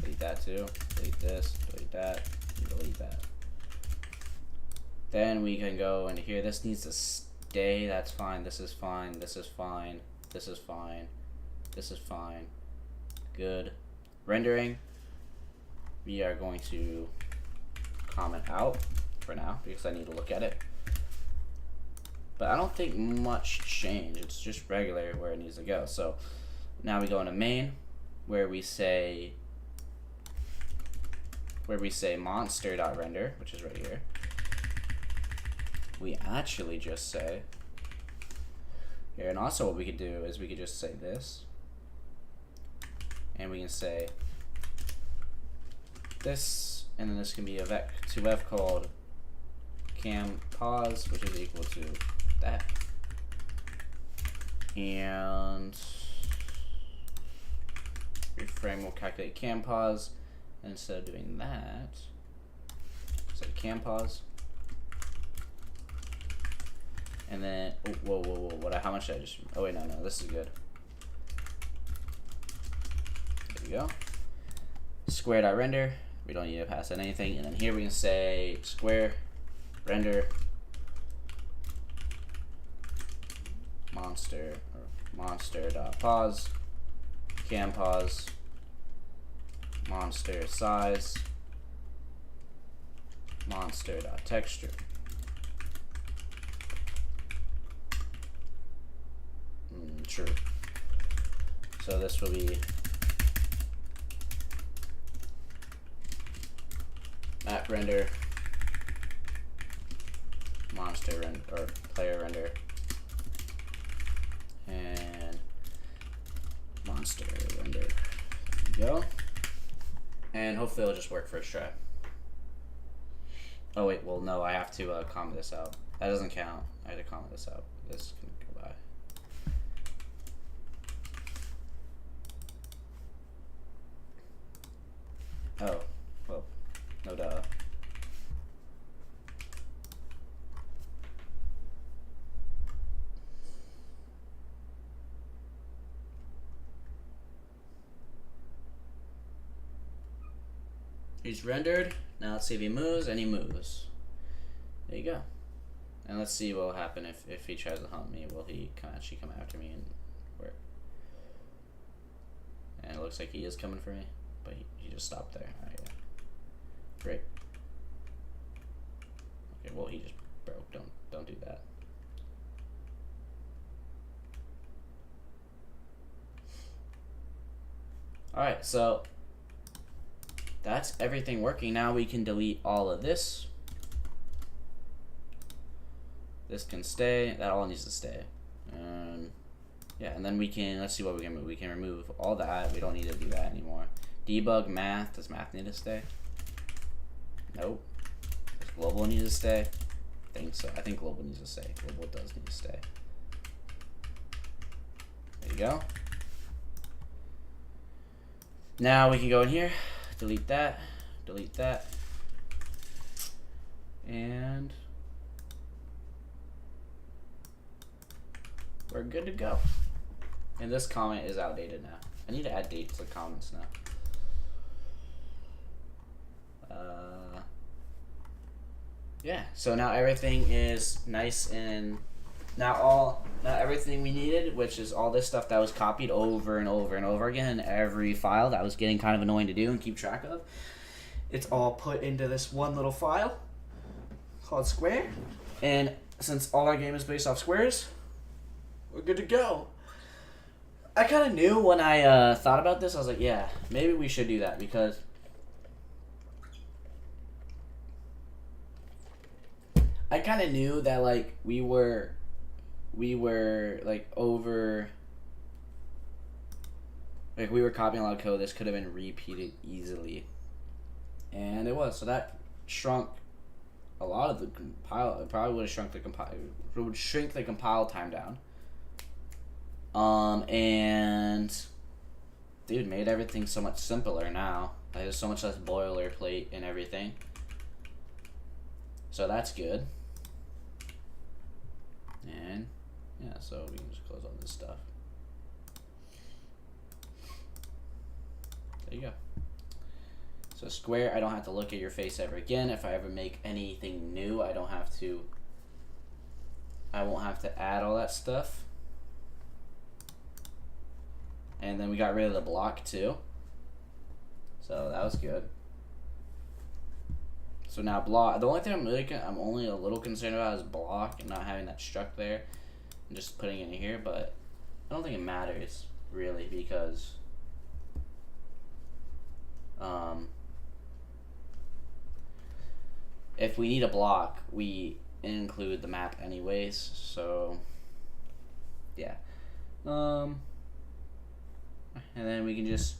Delete that too. Delete this. Delete that. And delete that. Then we can go into here. This needs to stay. That's fine. This is fine. This is fine. This is fine. This is fine. Good. Rendering. We are going to comment out for now because I need to look at it. But I don't think much changed. It's just regular where it needs to go. So now we go into main, where we say monster.render, which is right here. We actually just say here, and also what we could do is we could just say this and we can say this, and then this can be a vec2f called cam pause, which is equal to that. And reframe will calculate cam pause, and instead of doing that, say cam pause. And then, oh, whoa, how much did I just, oh wait, no, this is good. There we go. Square.render, we don't need to pass in anything. And then here we can say square render monster.pause, cam pause, monster size, monster.texture. True. So this will be map render, monster render, or player render, and monster render. There we go. And hopefully it'll just work first try. Oh wait, well no, I have to comment this out. That doesn't count. I have to comment this out. This can go by. Oh, well, no duh. He's rendered. Now let's see if he moves, and he moves. There you go. And let's see what will happen if he tries to hunt me. Will he actually come after me and work? And it looks like he is coming for me, but he just stopped there. Alright, yeah. Great. Okay, well he just broke. Don't do that. Alright, so that's everything working. Now we can delete all of this. This can stay. That all needs to stay. Yeah, and then we can, let's see what we can move. We can remove all that. We don't need to do that anymore. Debug math. Does math need to stay? Nope. Does global need to stay? I think so. I think global needs to stay. Global does need to stay. There you go. Now we can go in here, delete that, and we're good to go. And this comment is outdated now. I need to add dates to comments now. Yeah, so now everything is nice, and now everything we needed, which is all this stuff that was copied over and over and over again in every file that was getting kind of annoying to do and keep track of. It's all put into this one little file called Square, and since all our game is based off squares, we're good to go. I kind of knew when I thought about this, I was like, yeah, maybe we should do that, because I kind of knew that like we were like over, like we were copying a lot of code. This could have been repeated easily, and it was. So that shrunk a lot of the compile. It probably would have shrunk the compile. It would shrink the compile time down. And dude, made everything so much simpler now. Like, there's so much less boilerplate and everything. So that's good. And yeah, so we can just close all this stuff. There you go. So Square, I don't have to look at your face ever again. If I ever make anything new, I won't have to add all that stuff. And then we got rid of the block too. So that was good. So now block, the only thing I'm only a little concerned about is block and not having that struct there and just putting it in here, but I don't think it matters really, because if we need a block, we include the map anyways, so yeah. And then we can just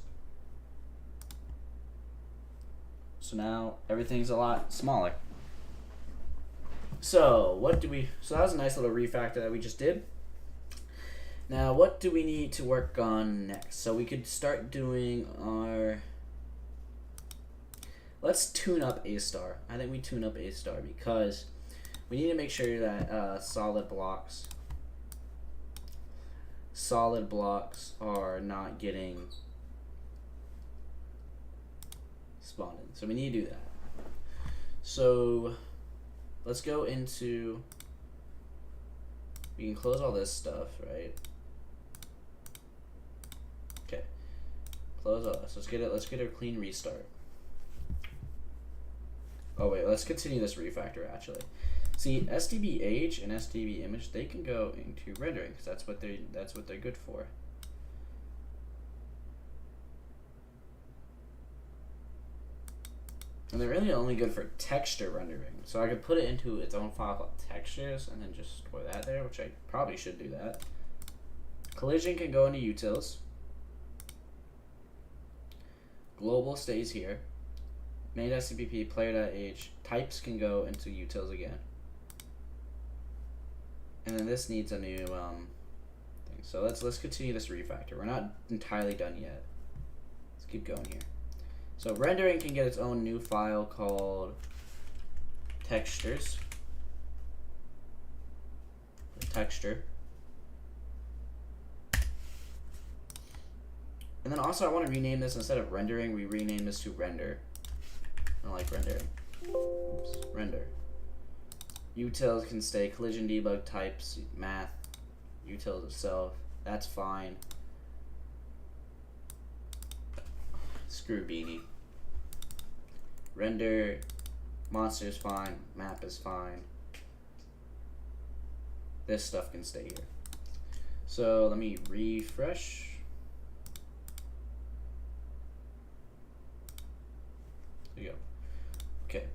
So now everything's a lot smaller. So so that was a nice little refactor that we just did. Now what do we need to work on next? So we could start doing let's tune up A star. I think we tune up A star because we need to make sure that solid blocks are not getting spawned in. So we need to do that. So let's go into, we can close all this stuff, right? Okay, close all this. Let's get a clean restart. Oh wait, let's continue this refactor actually. See, SDBH and SDBimage, they can go into rendering because that's what they're good for. And they're really only good for texture rendering. So I could put it into its own file called textures and then just store that there, which I probably should do that. Collision can go into utils. Global stays here. Main.cpp, player.h, types can go into utils again. And then this needs a new thing. So let's continue this refactor. We're not entirely done yet. Let's keep going here. So rendering can get its own new file called textures. Texture. And then also I want to rename this, instead of rendering, we rename this to render. I don't like rendering. Oops. Render. Utils can stay. Collision debug, types, math, utils itself. That's fine. Screw beanie. Render, monster is fine. Map is fine. This stuff can stay here. So let me refresh. There you go. Okay.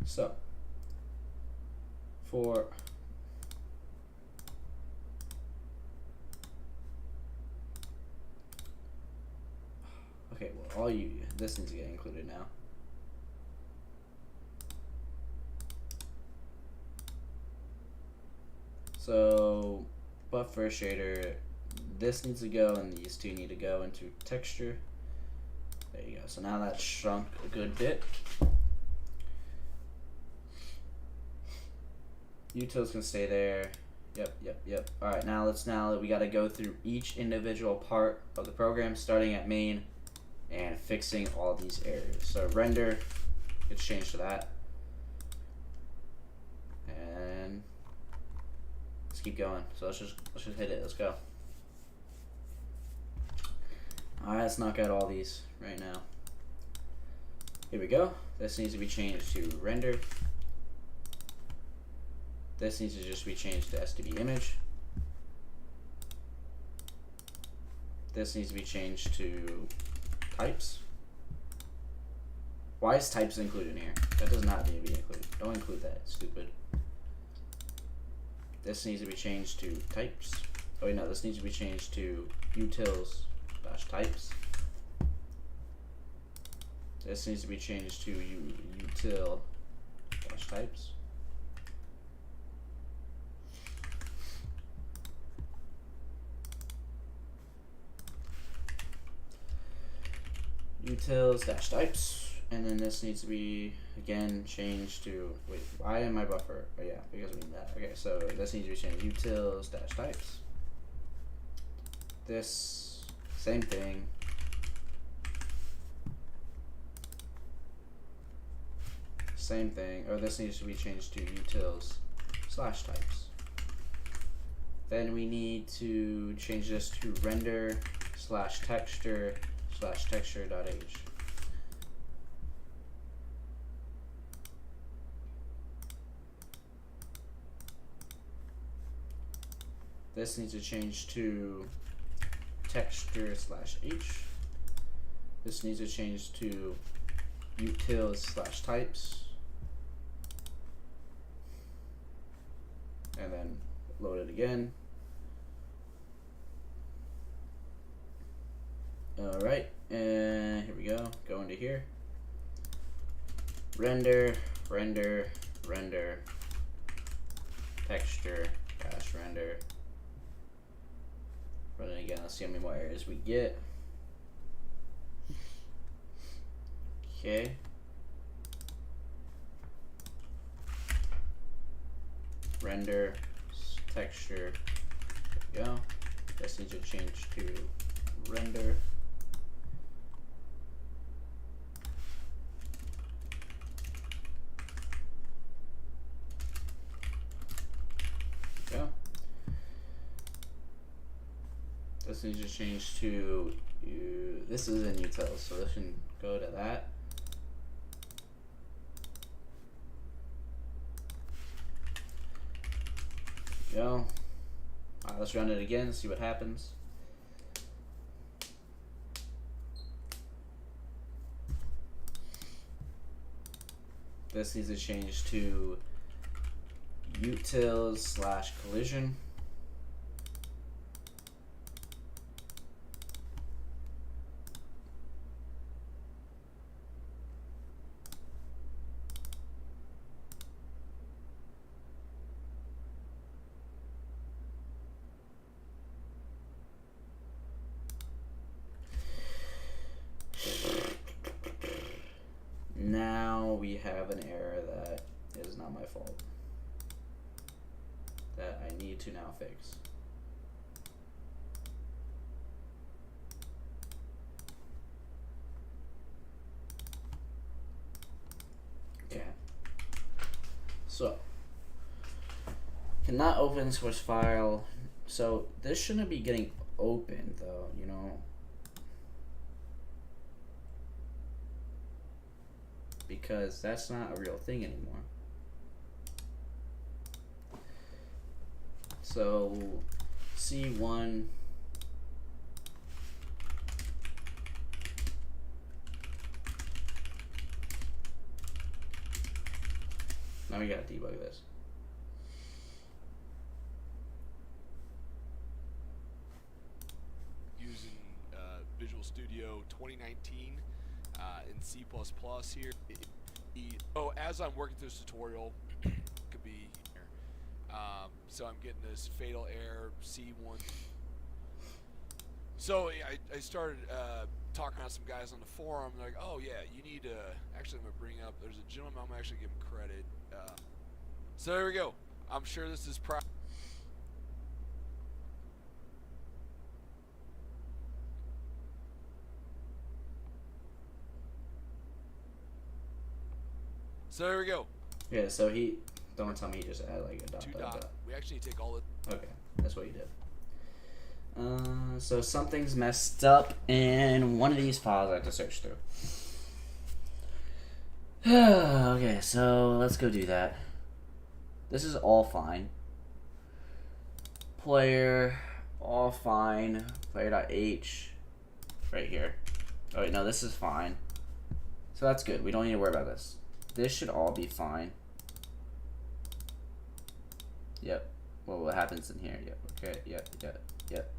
So for okay, well, this needs to get included now. So buffer shader, this needs to go, and these two need to go into texture. There you go. So now that's shrunk a good bit. Utils can stay there. Yep. All right, now we got to go through each individual part of the program, starting at main and fixing all these errors. So render gets changed to that, and let's keep going. So let's just hit it. Let's go. All right, let's knock out all these right now. Here we go. This needs to be changed to render. This needs to just be changed to SDBimage. This needs to be changed to types. Why is types included in here? That does not need to be included. Don't include that, stupid. This needs to be changed to types. Oh wait, no, this needs to be changed to utils-types. This needs to be changed to util-types. Utils-types, and then this needs to be again changed to, wait, why am I buffer? Oh yeah, because we need that. Okay, so this needs to be changed utils-types. This same thing. Same thing, or this needs to be changed to utils/types. Then we need to change this to render/texture/texture.h. This needs to change to texture/h. This needs to change to utils/types. And then load it again. Alright, And here we go. Go into here. Render, render, render. Texture, dash render. Run it again. Let's see how many more errors we get. Okay. Render, texture. There we go. This needs to change to render. Go. This needs to change to this is in utils, so this can go to that. Go. Alright, let's run it again, see what happens. This needs to change to utils / collision. Now we have an error that is not my fault, that I need to now fix. Okay. So, cannot open source file. So this shouldn't be getting opened though, you know. Because that's not a real thing anymore. So C1 now we gotta debug this. Using Visual Studio 2019 in C++ here. Oh, as I'm working through this tutorial, could be here. So I'm getting this fatal error C1. So I started talking to some guys on the forum. They're like, oh yeah, you need to, actually I'm going to bring up, there's a gentleman, I'm going to actually give him credit. So there we go. I'm sure this is So there we go. Yeah, so he, don't tell me he just added like a dot, dot. We actually take all the... Okay, that's what he did. So something's messed up in one of these files I have to search through. Okay, so let's go do that. This is all fine. Player, all fine. Player.h, right here. Oh wait, no, this is fine. So that's good. We don't need to worry about this. This should all be fine. Yep. Well, what happens in here? Yep. Okay. Yep. Yep. Yep.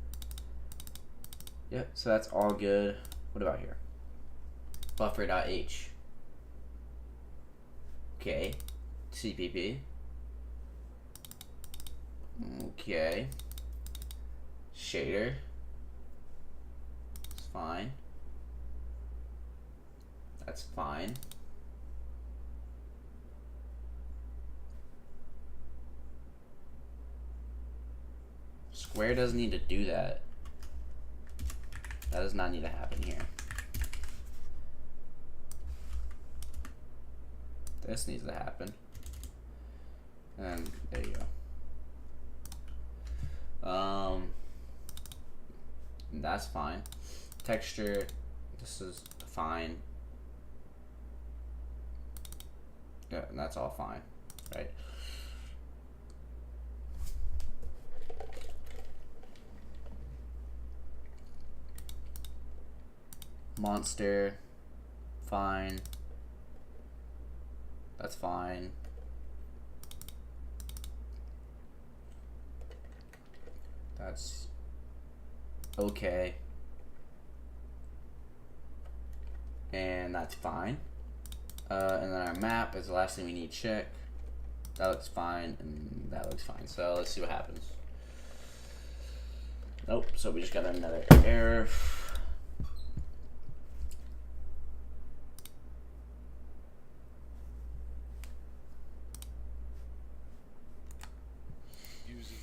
Yep. So that's all good. What about here? Buffer.h. Okay. CPP. Okay. Shader. It's fine. That's fine. Square doesn't need to do that. That does not need to happen here. This needs to happen. And there you go. That's fine. Texture, this is fine. Yeah, and that's all fine, right? Monster, fine. That's fine. That's okay. and that's fine. And then our map is the last thing we need to check. That looks fine, and that looks fine. So let's see what happens. Nope, so we just got another error. Using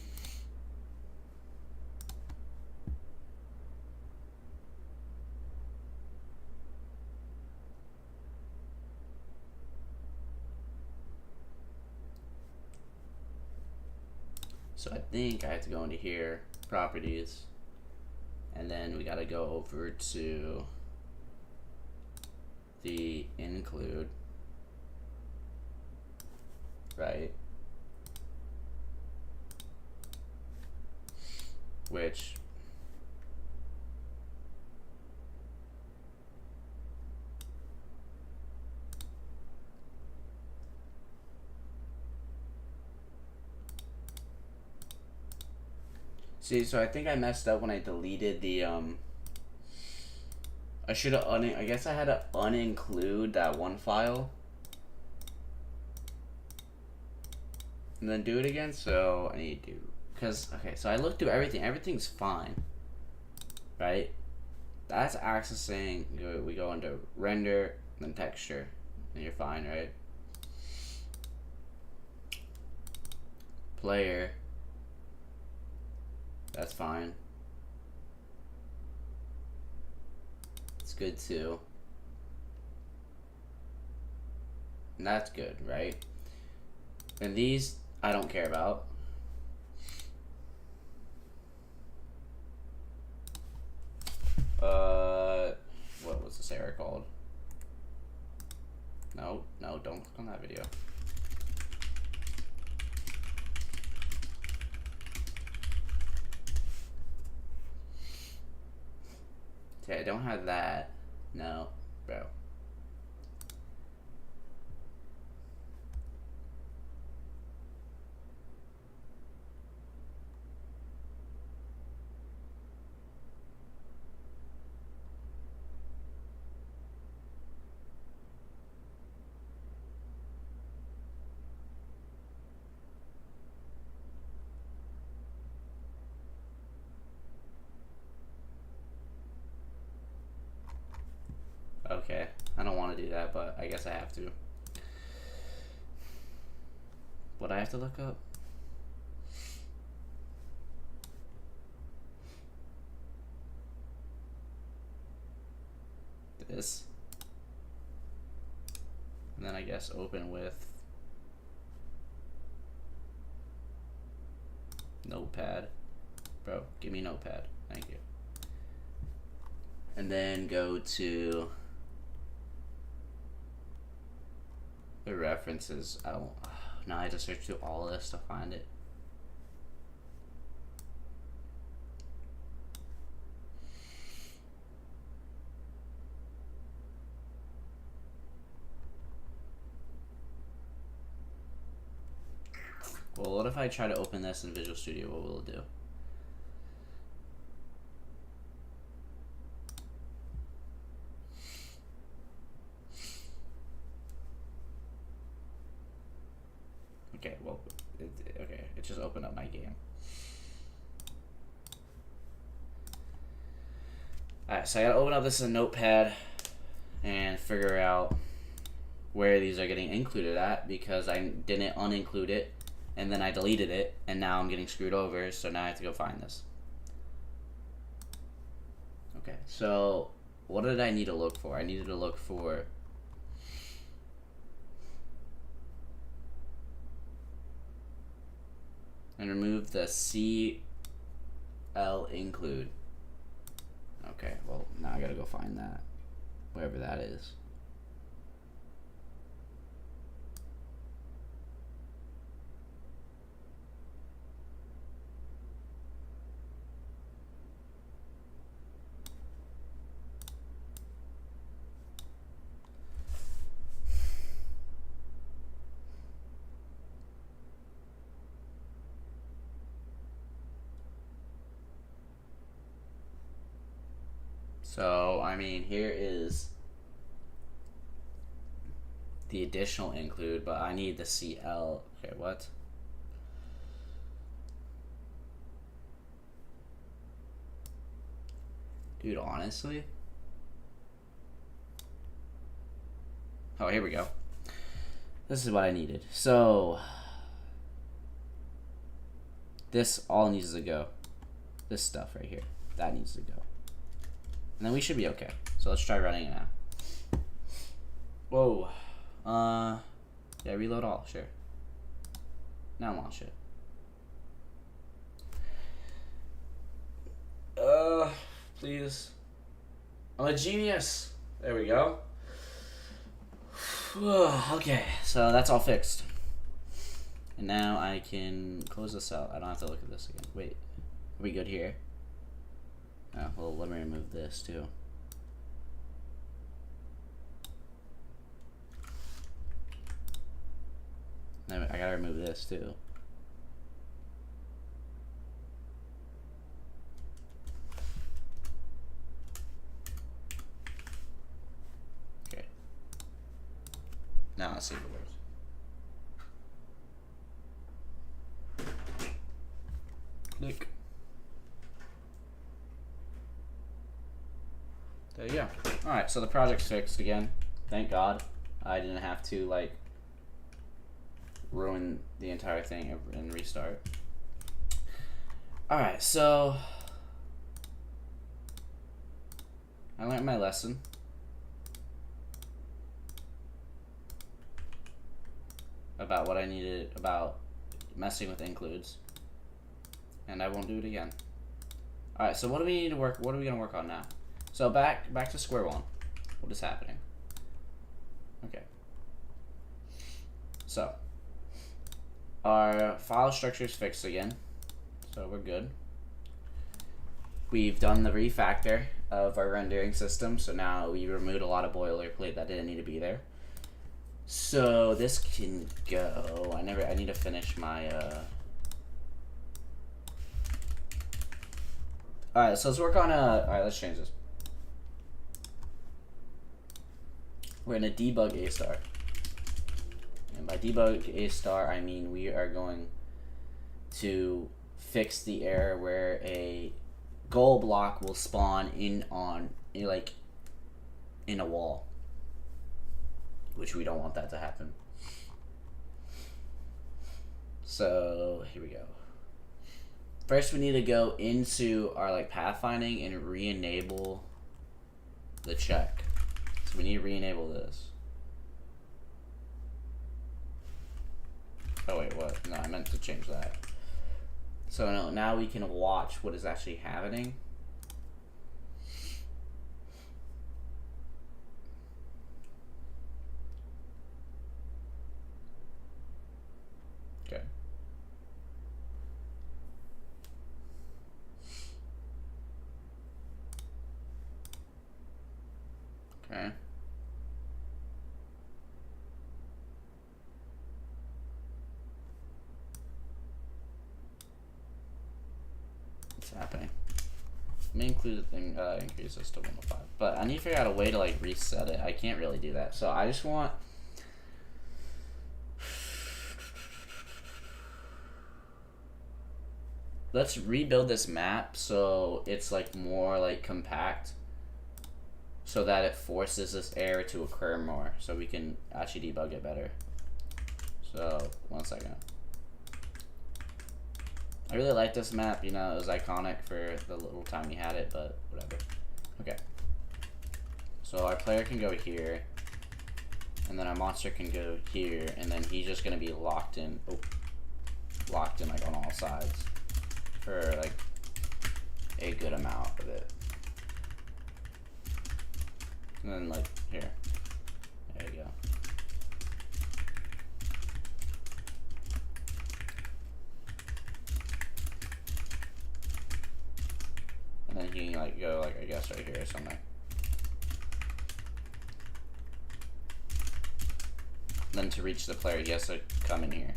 So I think I have to go into here, properties, and then we gotta go over to the include, right? Which see, so I think I messed up when I deleted the I should have I guess I had to uninclude that one file and then do it again. So I need to do, because okay, so I looked through everything. Everything's fine, right? That's accessing. We go into render, then texture, and you're fine, right? Player. That's fine. It's good too. And that's good, right? And these I don't care about. What was this error called? No, don't click on that video. Okay, I don't have that. No, bro. Okay, I don't want to do that, but I guess I have to. What I have to look up? This. And then I guess open with Notepad. Bro, give me Notepad. Thank you. And then go to the references. I don't. Now I have to search through all of this to find it. Well, what if I try to open this in Visual Studio? What will it do? Okay, well, it just opened up my game. Alright, so I gotta open up this in Notepad and figure out where these are getting included at, because I didn't uninclude it, and then I deleted it, and now I'm getting screwed over, so now I have to go find this. Okay, so what did I need to look for? I needed to look for and remove the CL include. Okay, well, now I gotta go find that, wherever that is. So, I mean, here is the additional include, but I need the CL. Okay, what? Dude, honestly? Oh, here we go. This is what I needed. So, this all needs to go. This stuff right here. That needs to go. And then we should be okay. So let's try running it now. Whoa. Yeah, reload all, sure. Now launch it. Please. I'm a genius. There we go. Okay, so that's all fixed. And now I can close this out. I don't have to look at this again. Wait, are we good here? Oh, well, let me remove this too. I gotta remove this too. Okay. Now let's see if it works. Click. There you go. Alright, so the project's fixed again. Thank God. I didn't have to, like, ruin the entire thing and restart. Alright, so I learned my lesson. About what I needed about messing with includes. And I won't do it again. Alright, so what do we need to work? What are we gonna work on now? So back to square one. What is happening? Okay. So our file structure is fixed again. So we're good. We've done the refactor of our rendering system, so now we removed a lot of boilerplate that didn't need to be there. So this can go. I need to finish my Alright, so let's work on alright, let's change this. We're gonna debug A star. And by debug A star, I mean we are going to fix the error where a goal block will spawn in a wall, which we don't want that to happen. So here we go. First, we need to go into our pathfinding and re-enable the check. So we need to re-enable this. Oh wait, what? No, I meant to change that. So no, now we can watch what is actually happening. Okay. Okay. What's happening? Let me include the thing, increase this to 105. But I need to figure out a way to reset it. I can't really do that. So I just want... Let's rebuild this map so it's more compact, so that it forces this error to occur more, so we can actually debug it better. So 1 second. I really like this map, you know, it was iconic for the little time we had it, but whatever. Okay. So our player can go here, and then our monster can go here, and then he's just gonna be locked in, on all sides for a good amount of it. And then here. There you go. And then he can go I guess right here or something. And then to reach the player he has to come in here.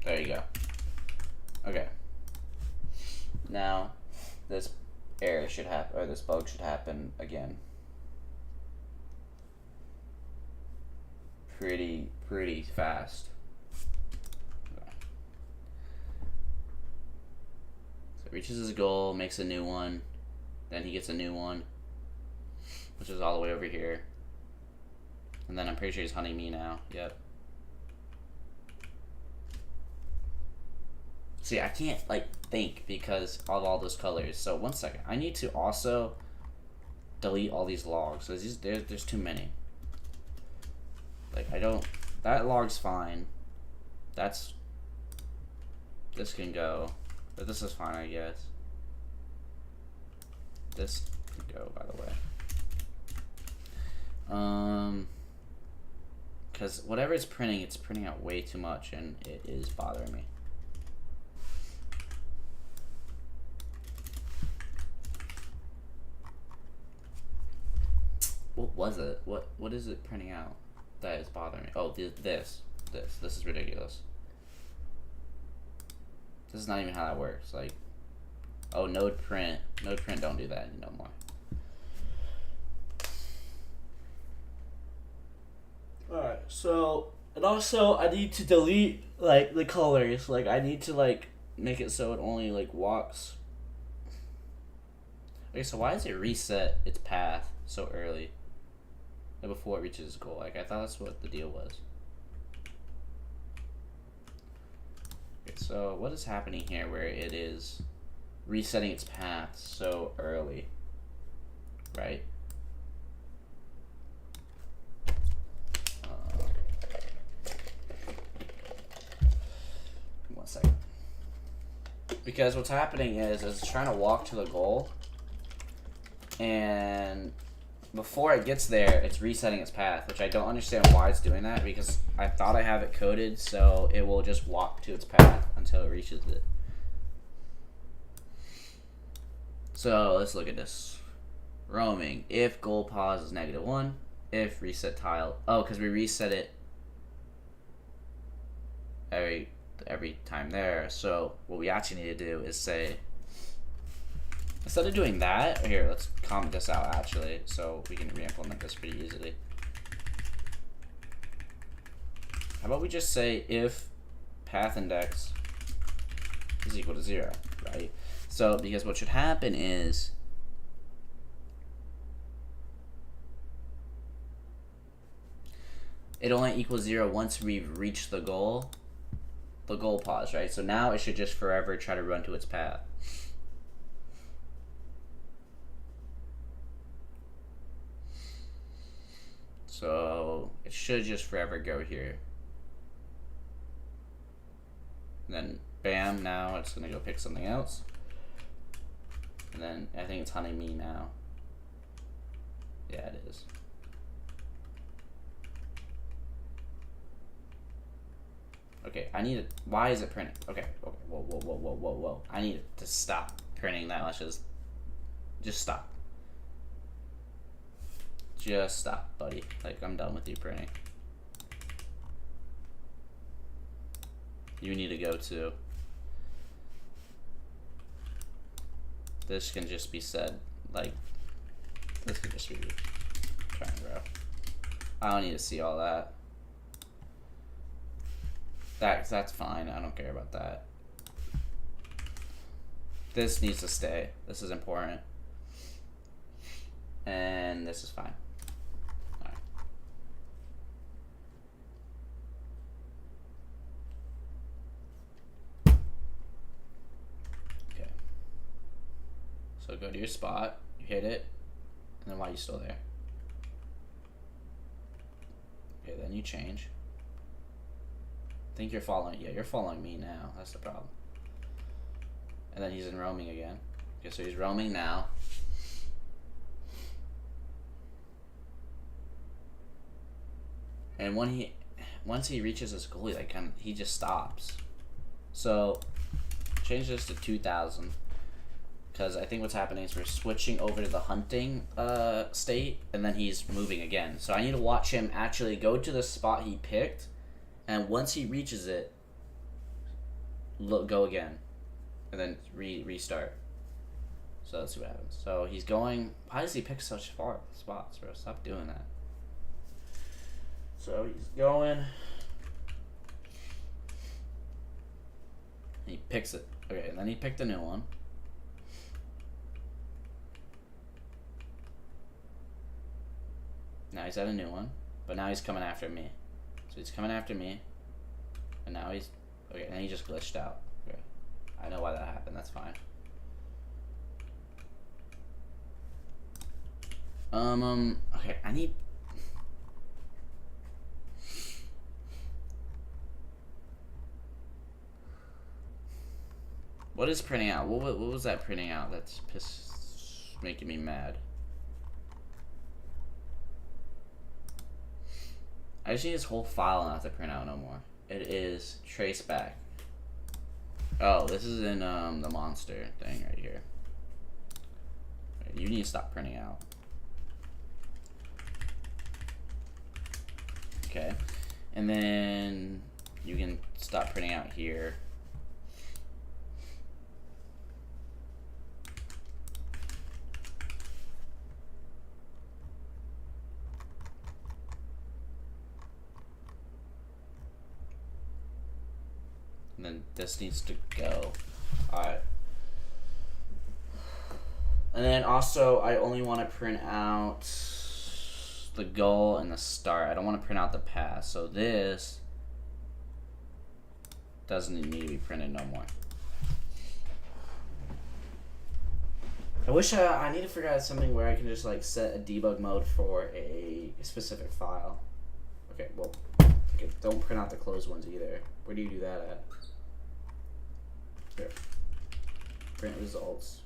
There you go. Okay. Now, this error should happen, or this bug should happen again. Pretty fast. Okay. So reaches his goal, makes a new one, then he gets a new one, which is all the way over here. And then I'm pretty sure he's hunting me now. Yep. See, I can't like think because of all those colors. So 1 second. I need to also delete all these logs. So there's too many. Like I don't. That log's fine. This can go. But this is fine, I guess. This can go, by the way. Because whatever it's printing out way too much, and it is bothering me. What was it? What is it printing out that is bothering me? Oh, this is ridiculous. This is not even how that works. Like, oh, node print, don't do that no more. Alright, so, and also I need to delete, like, the colors. Like, I need to, like, make it so it only, like, walks. Okay, so why does it reset its path so early? Like, before it reaches its goal? Like, I thought that's what the deal was. Okay, so what is happening here where it is resetting its path so early? Right? 1 second. Because what's happening is it's trying to walk to the goal, and before it gets there, it's resetting its path, which I don't understand why it's doing that, because I thought I have it coded so it will just walk to its path until it reaches it. So let's look at this. Roaming. If goal pause is -1, if reset tile. Oh, because we reset it every time there. So what we actually need to do is say, instead of doing that, here, let's comment this out actually, so we can re-implement this pretty easily. How about we just say if path index is equal to 0, right? So, because what should happen is it only equals 0 once we've reached the goal pause, right? So now it should just forever try to run to its path. So it should just forever go here. And then bam, now it's gonna go pick something else. And then I think it's hunting me now. Yeah, it is. Okay, I need it. Why is it printing? Okay, whoa. I need it to stop printing that. Let's just stop. Just stop, buddy. Like, I'm done with you printing. You need to go too. This can just be said, like, this could just be trying to grow. I don't need to see all that. That's fine. I don't care about that. This needs to stay. This is important. And this is fine. Alright. Okay. So go to your spot, you hit it, and then why are you still there? Okay, then you change. I think you're following. Yeah, you're following me now. That's the problem. And then he's in roaming again. Okay, so he's roaming now. And once he reaches his goal, he just stops. So change this to 2000, because I think what's happening is we're switching over to the hunting state, and then he's moving again. So I need to watch him actually go to the spot he picked, and once he reaches it, go again, and then restart. So let's see what happens. So he's going. Why does he pick such far spots, bro? Stop doing that. So he's going. He picks it. Okay, and then he picked a new one. Now he's at a new one, but now he's coming after me. So he's coming after me, and now he's okay. And he just glitched out. Okay, I know why that happened. That's fine. Okay, I need. What is printing out? What was that printing out? That's making me mad. I just need this whole file not to print out no more. It is trace back. Oh, this is in the monster thing right here. You need to stop printing out. Okay, and then you can stop printing out here. And then this needs to go. Alright. And then also, I only want to print out the goal and the start. I don't want to print out the pass. So this doesn't need to be printed no more. I wish I need to figure out something where I can just like set a debug mode for a specific file. Okay, well, okay, don't print out the closed ones either. Where do you do that at? Here. Print results.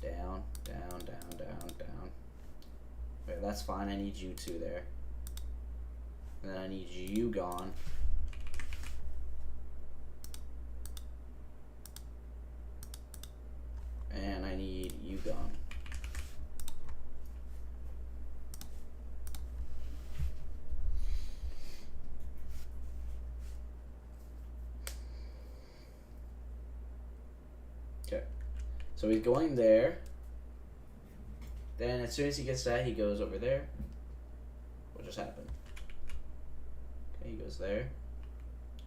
Down, down, down, down, down. Okay, that's fine. I need you two there. And then I need you gone. And I need you gone. Okay. So he's going there. Then as soon as he gets that, he goes over there. What just happened? Okay, he goes there.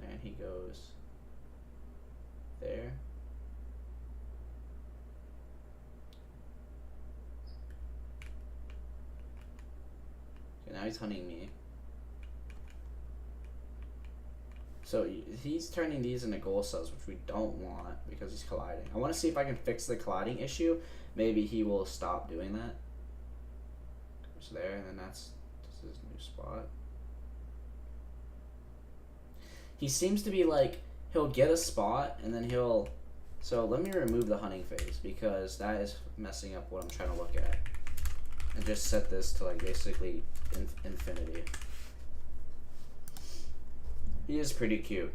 And he goes there. Okay, now he's hunting me. So he's turning these into goal cells, which we don't want because he's colliding. I want to see if I can fix the colliding issue. Maybe he will stop doing that. Goes there, and then this is his new spot. He seems to be like, he'll get a spot, and then he'll... So let me remove the hunting phase, because that is messing up what I'm trying to look at. And just set this to like basically infinity. He is pretty cute.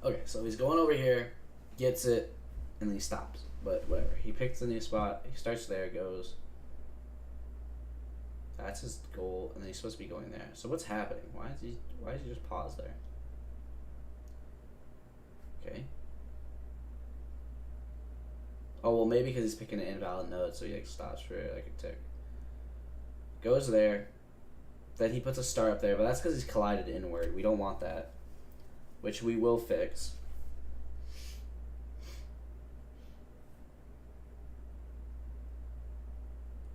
Okay, so he's going over here, gets it, and then he stops. But whatever. He picks a new spot. He starts there, goes. That's his goal, and then he's supposed to be going there. So what's happening? Why is he just pause there? Okay. Oh, well, maybe because he's picking an invalid node, so he like stops for like a tick. Goes there. Then he puts a star up there, but that's because he's collided inward. We don't want that. Which we will fix.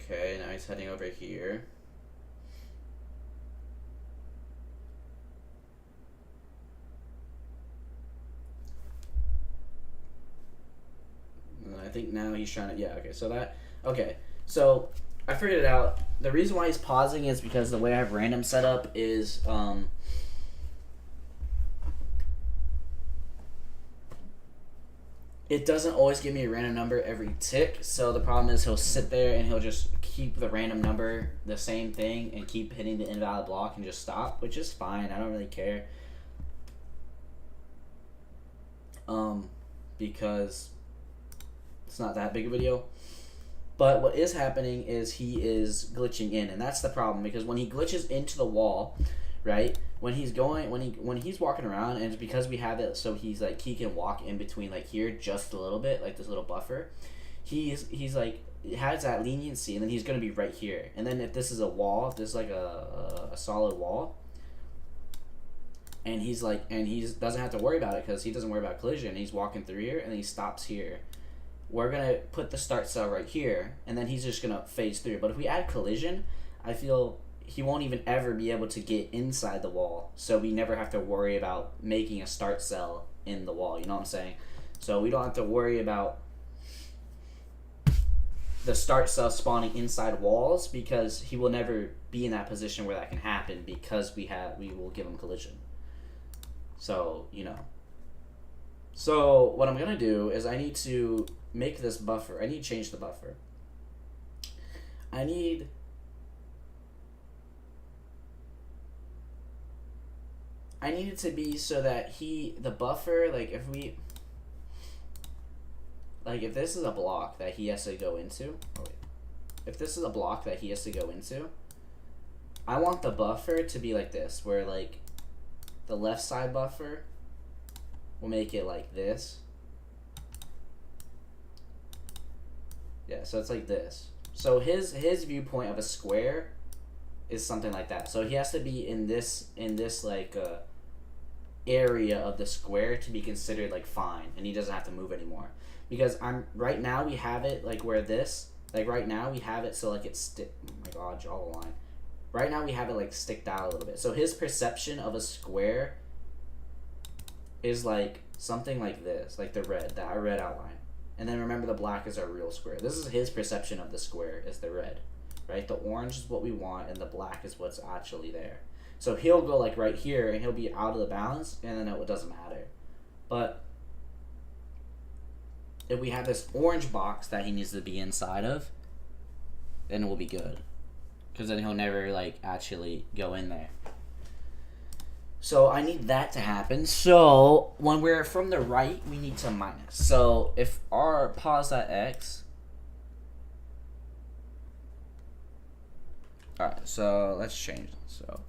Okay, now he's heading over here. And I think now he's trying to, yeah, okay, so that, okay. So, I figured it out. The reason why he's pausing is because the way I have random set up is, it doesn't always give me a random number every tick, so the problem is he'll sit there and he'll just keep the random number the same thing and keep hitting the invalid block and just stop, which is fine. I don't really care. Because it's not that big of a deal. But what is happening is he is glitching in, and that's the problem, because when he glitches into the wall, right? When he's walking around, and it's because we have it so he's like he can walk in between like here just a little bit, like this little buffer. He's like has that leniency, and then he's gonna be right here. And then if this is a wall, if this is like a solid wall, and he doesn't have to worry about it because he doesn't worry about collision. He's walking through here and he stops here. We're gonna put the start cell right here, and then he's just gonna phase through. But if we add collision, I feel he won't even ever be able to get inside the wall, so we never have to worry about making a start cell in the wall. You know what I'm saying? So we don't have to worry about the start cell spawning inside walls, because he will never be in that position where that can happen, because we will give him collision. So, you know. So what I'm gonna do is I need to make this buffer. I need to change the buffer. I need it to be so that the buffer, like if this is a block that he has to go into, if this is a block that he has to go into, I want the buffer to be like this, where like the left side buffer will make it like this. Yeah, so it's like this. So his viewpoint of a square is something like that. So he has to be in this like area of the square to be considered like fine, and he doesn't have to move anymore. Because right now we have it like where this, like right now we have it so like it's oh my god, draw the line. Right now we have it like sticked out a little bit. So his perception of a square is like something like this, like that red outline. And then remember, the black is our real square. This is his perception of the square, is the red, right? The orange is what we want, and the black is what's actually there. So he'll go like right here, and he'll be out of the balance, and then it doesn't matter. But if we have this orange box that he needs to be inside of, then we'll be good. Because then he'll never like actually go in there. So I need that to happen. So when we're from the right, we need to minus. So if our pos.x, alright, so let's change it. So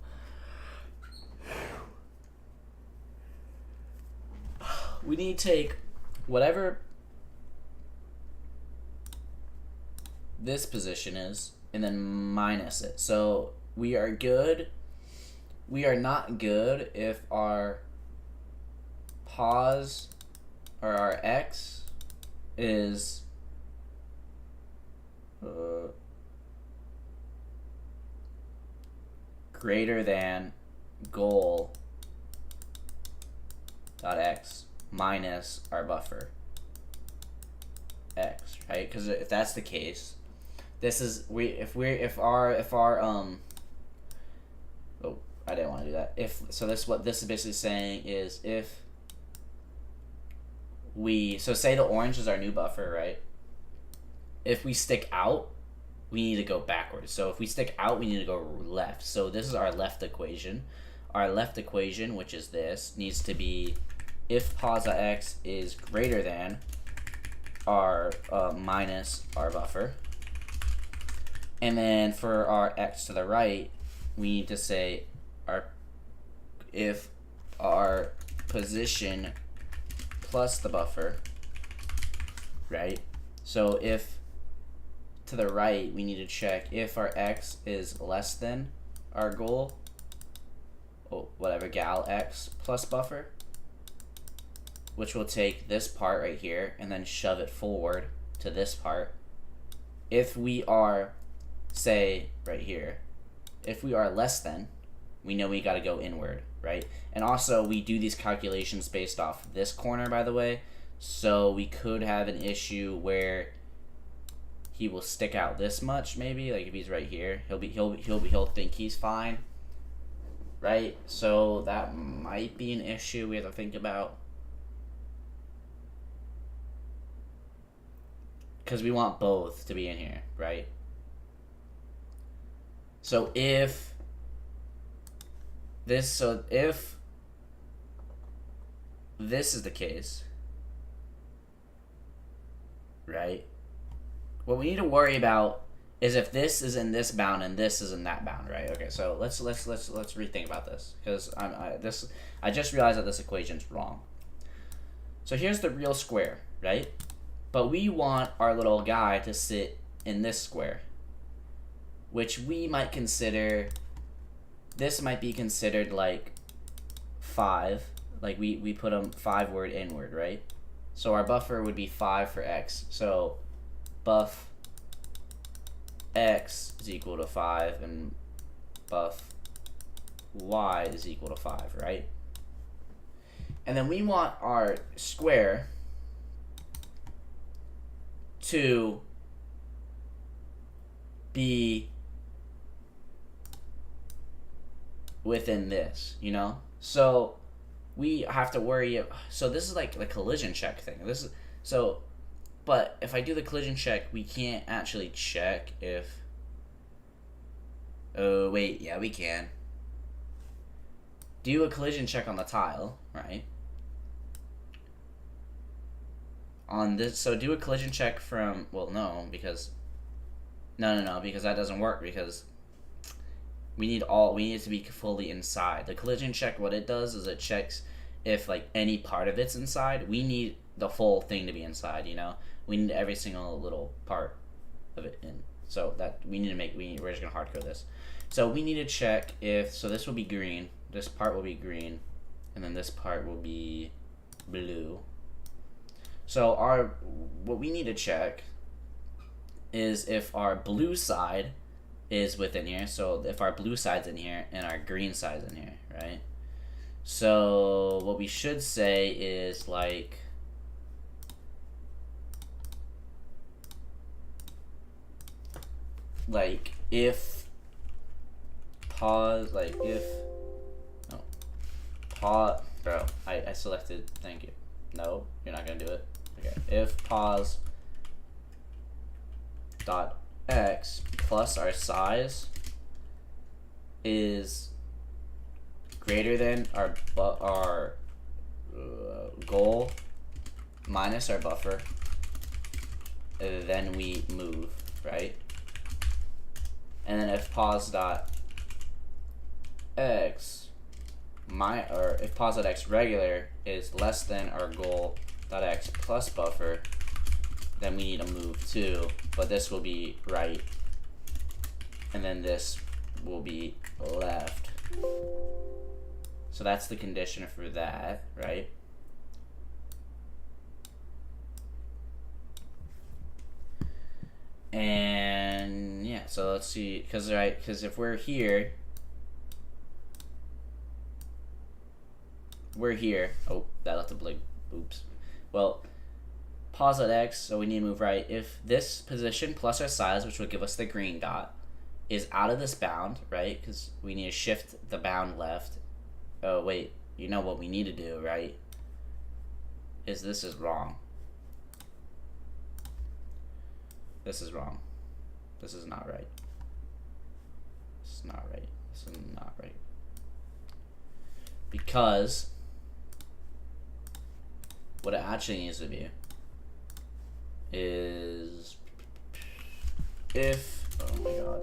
we need to take whatever this position is and then minus it. So we are good. We are not good if our pos or our x is greater than goal dot x minus our buffer x, right? Because if that's the case, this is if our oh, I didn't want to do that. What this is basically saying is say the orange is our new buffer, right? If we stick out, we need to go backwards. So if we stick out, we need to go left. So this is our left equation. Our left equation, which is this, needs to be if pos.x is greater than our minus our buffer. And then for our x to the right, we need to say if our position plus the buffer, right? So if to the right, we need to check if our x is less than our goal, gal x plus buffer, which will take this part right here and then shove it forward to this part. If we are, say, right here, if we are less than, we know we got to go inward, right? And also, we do these calculations based off this corner, by the way, so we could have an issue where he will stick out this much, maybe. Like if he's right here, he'll think he's fine, right? So that might be an issue we have to think about, because we want both to be in here, right? So if this is the case, right? what we need to worry about is if this is in this bound and this is in that bound, right? Okay, so let's rethink about this, because I just realized that this equation's wrong. So here's the real square, right? But we want our little guy to sit in this square, which we might consider, this might be considered like 5. Like we put them 5 word inward, right? So our buffer would be 5 for x. So buff x is equal to 5 and buff y is equal to 5, right? And then we want our square to be within this, you know? So we have to worry. So this is like the collision check thing. This is so, but if I do the collision check, we can't actually check if. Oh wait, yeah, we can. Do a collision check on the tile, right? On this, so do a collision check from, well, no, because no, because that doesn't work, because we need it to be fully inside. The collision check, what it does is it checks if like any part of it's inside. We need the full thing to be inside, you know? We need every single little part of it in. So that we need to make, we're just gonna hardcode this. So we need to check if, so this will be green, this part will be green, and then this part will be blue. So what we need to check is if our blue side is within here. So if our blue side's in here and our green side's in here, right? So what we should say is like if pause, like if no pause, bro, I selected, thank you. No, you're not gonna do it. Okay, if pause dot x plus our size is greater than our goal minus our buffer, then we move, right? And then if pause dot x if pause dot x regular is less than our goal dot x plus buffer, then we need to move too, but this will be right, and then this will be left. So that's the condition for that, right? And yeah, so let's see, because if we're here, oh, that left a blank, oops. Well, pause at x, so we need to move right. If this position plus our size, which would give us the green dot, is out of this bound, right? Because we need to shift the bound left. Oh wait, you know what we need to do, right? Is this is wrong. This is wrong. This is not right. This is not right. This is not right. Because what it actually needs to be is if, oh my god,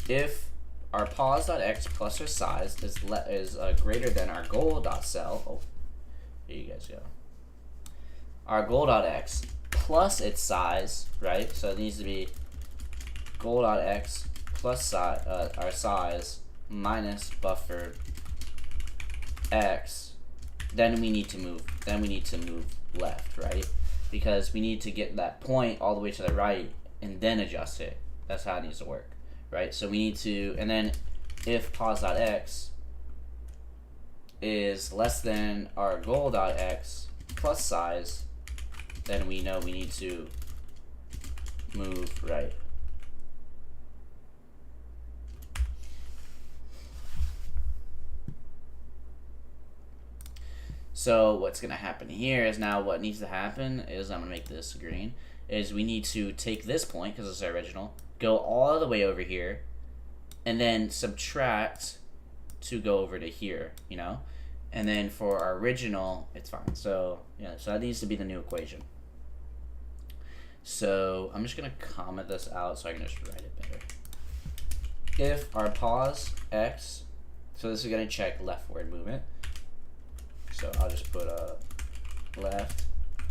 if our pause.x plus our size is greater than our goal.cell, oh, here you guys go, our goal.x plus its size, right? So it needs to be goal.x plus our size minus buffer x, then we need to move left, right? Because we need to get that point all the way to the right and then adjust it. That's how it needs to work, right? So we need to, and then if pause.x is less than our goal.x plus size, then we know we need to move right. So what's going to happen here is, now what needs to happen is, I'm going to make this green, is we need to take this point, because it's our original, go all the way over here, and then subtract to go over to here, you know? And then for our original, it's fine. So yeah, so that needs to be the new equation. So I'm just gonna comment this out so I can just write it better. If our pause x, so this is gonna check leftward movement. So I'll just put left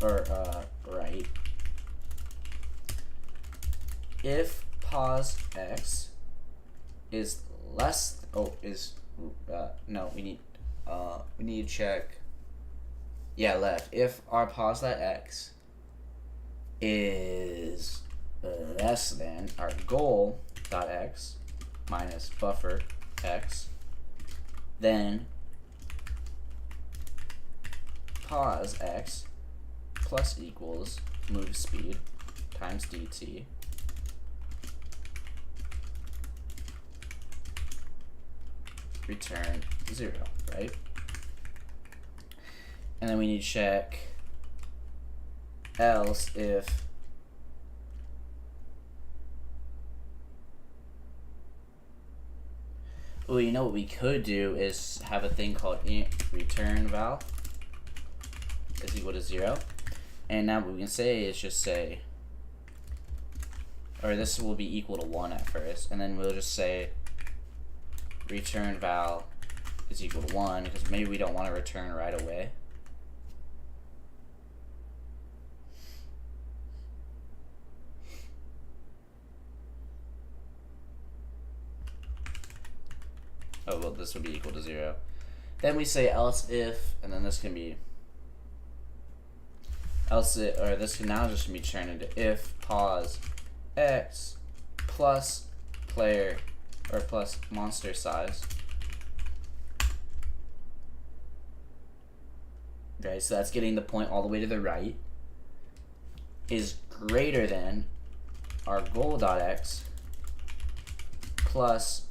or right. If pause x is less, no, we need to check. Yeah, left. If our pause x is less than our goal dot x minus buffer x, then pause x plus equals move speed times dt return 0, right? And then we need to check else if well, you know what we could do is have a thing called return val is equal to 0, and now what we can say is just say, or this will be equal to 1 at first, and then we'll just say return val is equal to 1 because maybe we don't want to return right away. Oh, well, this would be equal to 0. Then we say else if, and then this can be else it, or this can now just be turned into if pause x plus player or plus monster size. Okay, so that's getting the point all the way to the right is greater than our goal dot x plus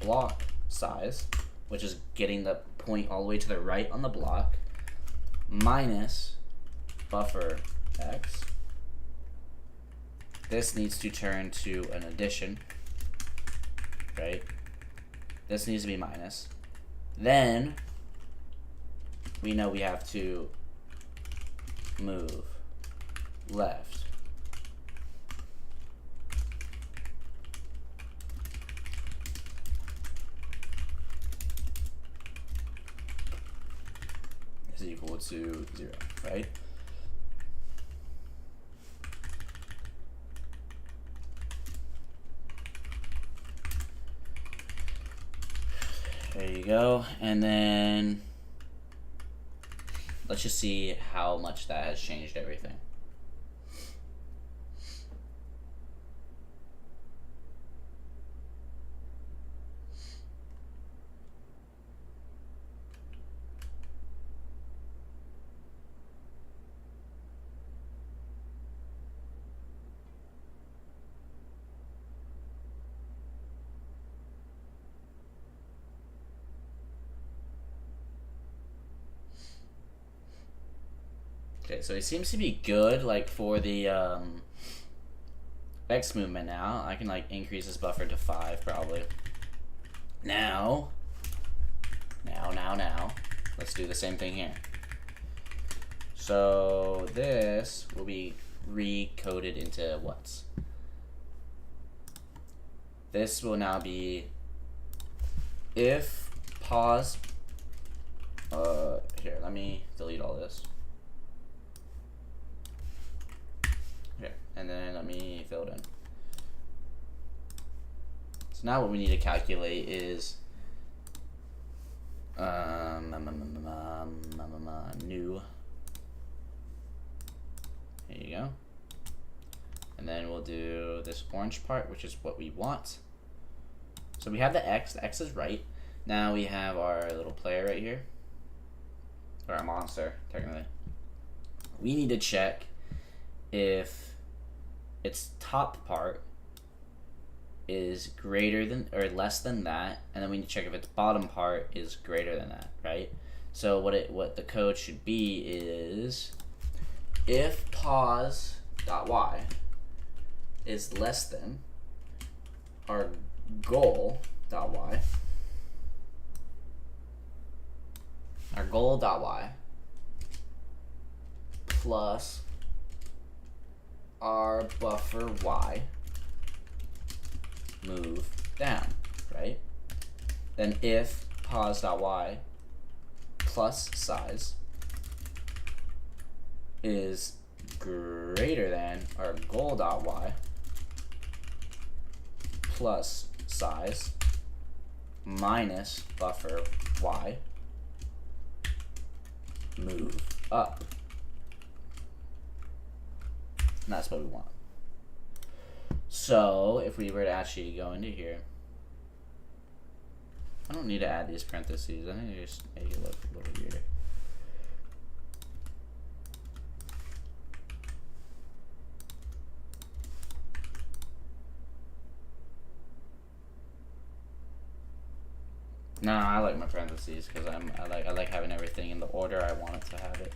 block size, which is getting the point all the way to the right on the block, minus buffer x. This needs to turn to an addition, right? This needs to be minus. Then we know we have to move left. Is equal to 0, right? There you go. And then let's just see how much that has changed everything. Okay, so it seems to be good, like, for the X movement now. I can, like, increase this buffer to 5, probably. Now, let's do the same thing here. So this will be recoded into what? This will now be if pause, here, let me delete all this. And then let me fill it in. So now what we need to calculate is new. There you go. And then we'll do this orange part, which is what we want. So we have the x is right. Now we have our little player right here, or our monster, technically. We need to check if its top part is greater than or less than that, and then we need to check if its bottom part is greater than that, right? So what the code should be is if pause dot y is less than our goal dot y our goal dot y plus our buffer y move down, right? Then if pos dot y plus size is greater than our goal dot y plus size minus buffer y move up. And that's what we want. So if we were to actually go into here, I don't need to add these parentheses. I need to just make it look a little weirder. No, I like my parentheses because I like having everything in the order I want it to have it.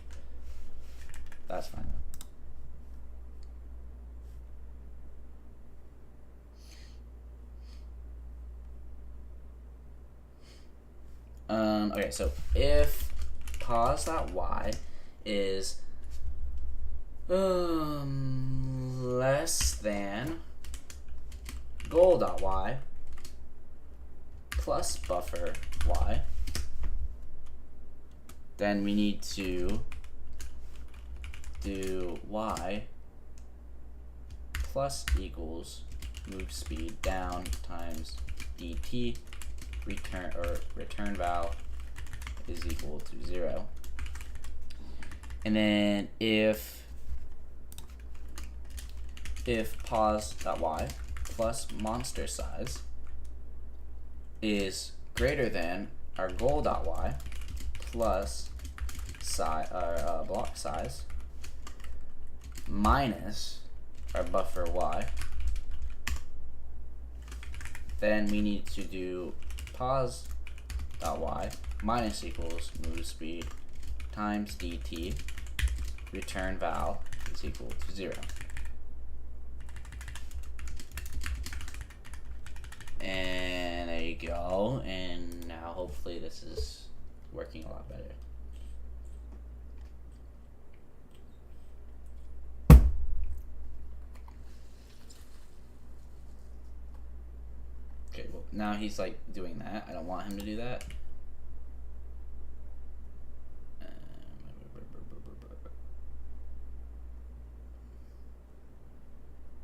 That's fine though. Okay, so if pos.y is less than goal.y plus buffer y, then we need to do y plus equals move speed down times dt return val is equal to 0. And then if pos.y plus monster size is greater than our goal.y plus block size minus our buffer y, then we need to do pos.y minus equals move speed times dt return val is equal to 0. And there you go. And now hopefully this is working a lot better. Okay, well now he's like doing that. I don't want him to do that.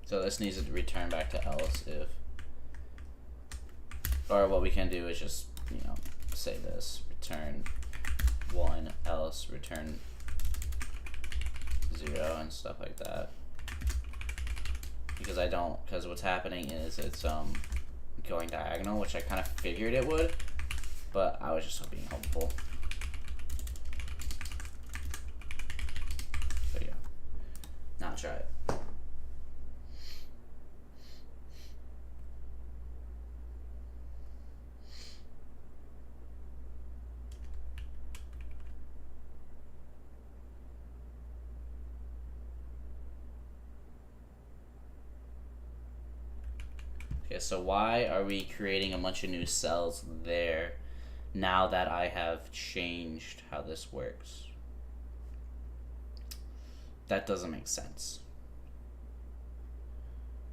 So this needs to return back to else if, or what we can do is just, you know, say this, return 1, else return 0 and stuff like that. Because because what's happening is it's going diagonal, which I kind of figured it would, but I was just being helpful. So yeah, now try it. Okay, so why are we creating a bunch of new cells there now that I have changed how this works? That doesn't make sense.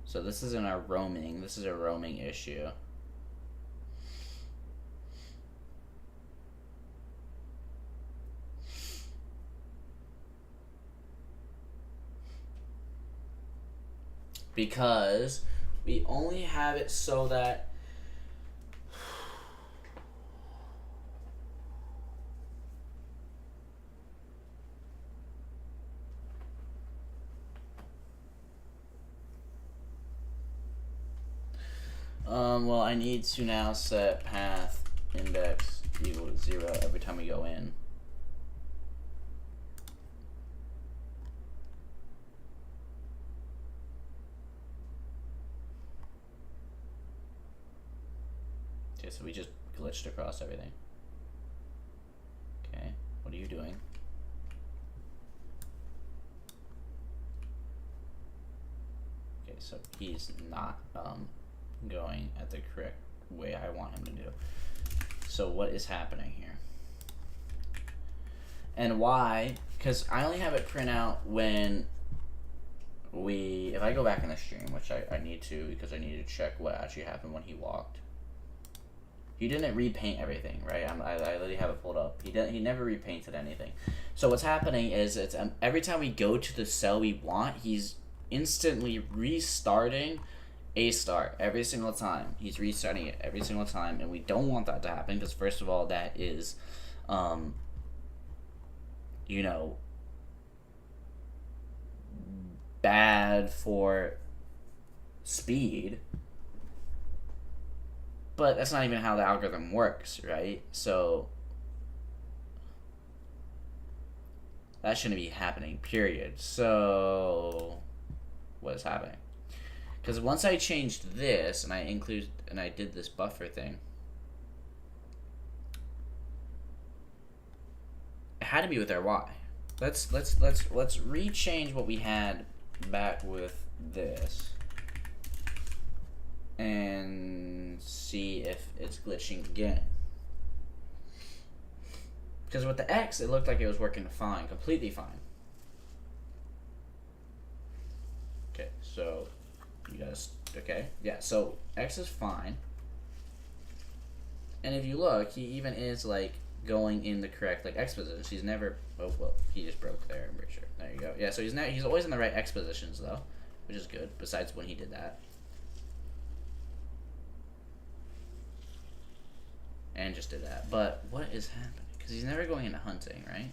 So this isn't our roaming, this is a roaming issue. Because we only have it so that well, I need to now set path index equal to 0 every time we go in. Okay, so we just glitched across everything. Okay, what are you doing? Okay, so he's not going at the correct way I want him to do. So what is happening here? And why? Because I only have it print out when if I go back in the stream, which I need to, because I need to check what actually happened when he walked. He didn't repaint everything, right? I literally have it pulled up. He never repainted anything. So what's happening is it's every time we go to the cell we want, he's instantly restarting a start every single time. He's restarting it every single time, and we don't want that to happen because first of all, that is, you know, bad for speed. But that's not even how the algorithm works, right? So that shouldn't be happening, period. So what is happening? Because once I changed this and I did this buffer thing, it had to be with our Y. Let's rechange what we had back with this and see if it's glitching again. Because with the X, it looked like it was working fine, completely fine. Okay, so you guys, okay, yeah, so X is fine. And if you look, he even is like going in the correct like X positions. He's never, oh well, he just broke there, I'm pretty sure. There you go. Yeah, so he's always in the right X positions though, which is good, besides when he did that. And just did that. But what is happening? Because he's never going into hunting, right?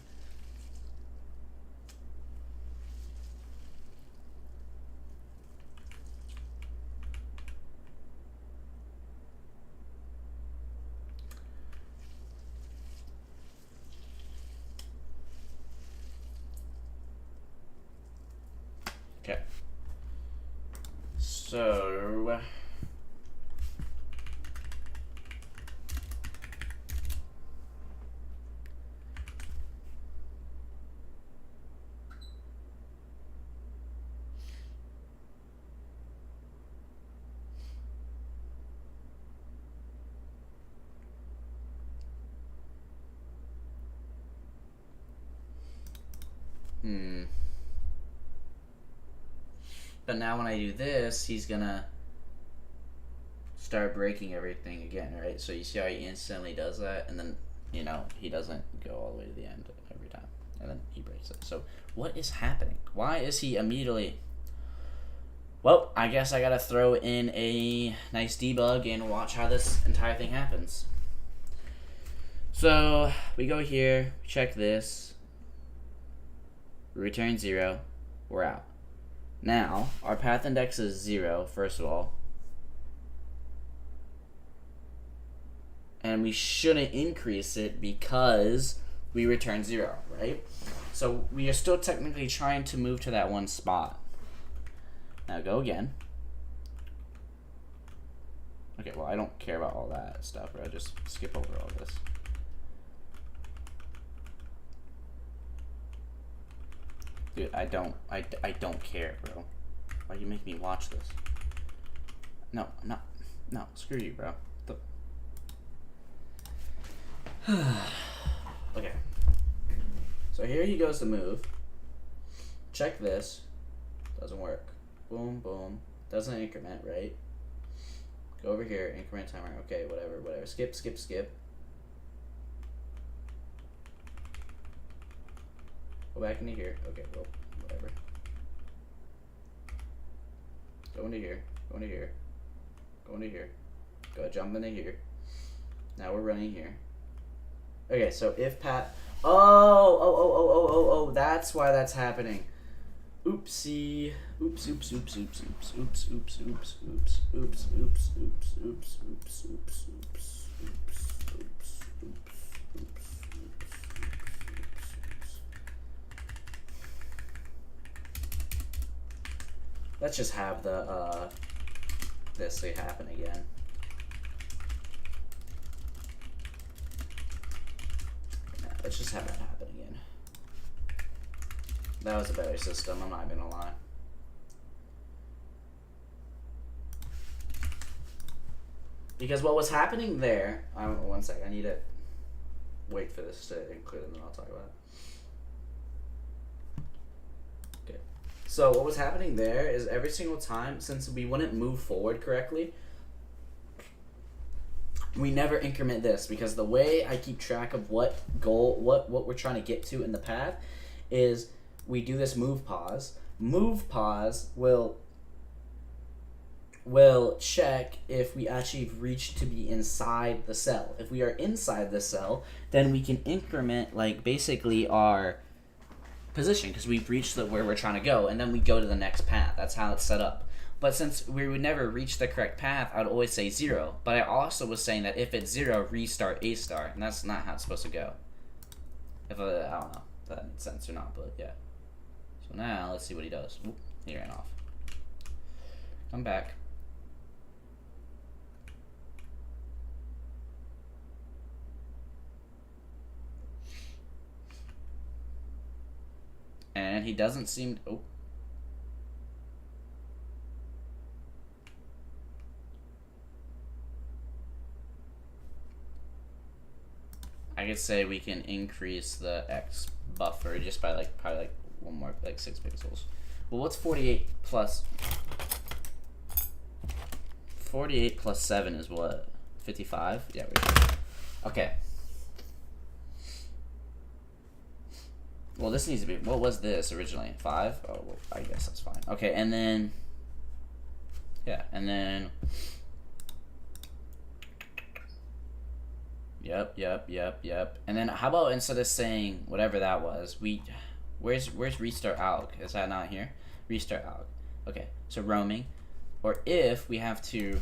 Okay. So but now when I do this, he's gonna start breaking everything again, right? So you see how he instantly does that, and then, you know, he doesn't go all the way to the end every time, and then he breaks it. So what is happening? Why is he immediately... Well, I guess I gotta throw in a nice debug and watch how this entire thing happens. So we go here, check this, return 0, we're out. Now, our path index is 0, first of all. And we shouldn't increase it because we return 0, right? So we are still technically trying to move to that one spot. Now go again. Okay, well I don't care about all that stuff, bro. Just skip over all this. Dude, I don't care, bro. Why you make me watch this? No, screw you, bro. Okay. So here he goes to move. Check this. Doesn't work. Boom, boom. Doesn't increment, right? Go over here, increment timer. Okay, whatever. Skip. Go back into here. Okay, well, whatever. Go into here. Go jump into here. Now we're running here. Okay, so if Pat... Oh, that's why that's happening. Oopsie. Oops. Let's just have the this thing happen again. Let's just have that happen again. That was a better system, I'm not gonna lie. Because what was happening there, one sec, I need it. wait for this to include and then I'll talk about it. Okay. So what was happening there is every single time, since we wouldn't move forward correctly, we never increment this, because the way I keep track of what we're trying to get to in the path is we do this move pause. Move pause will check if we actually reach to be inside the cell. If we are inside the cell, then we can increment like basically our position, because we've reached where we're trying to go, and then we go to the next path. That's how it's set up. But since we would never reach the correct path, I'd always say 0. But I also was saying that if it's 0, restart A star, and that's not how it's supposed to go. I don't know if that makes sense or not, but yeah. So now let's see what he does. Oop, he ran off. Come back. And he doesn't seem to, oh. I could say we can increase the X buffer just by like probably like one more, like 6 pixels. Well, what's 48 plus 7 is what? 55? Yeah, okay. Well, this needs to be, what was this originally? 5? Oh, well, I guess that's fine. Okay, and then, yeah, and then, yep. And then how about instead of saying whatever that was, where's restart alg? Is that not here? Restart alg. Okay, so roaming, or if we have to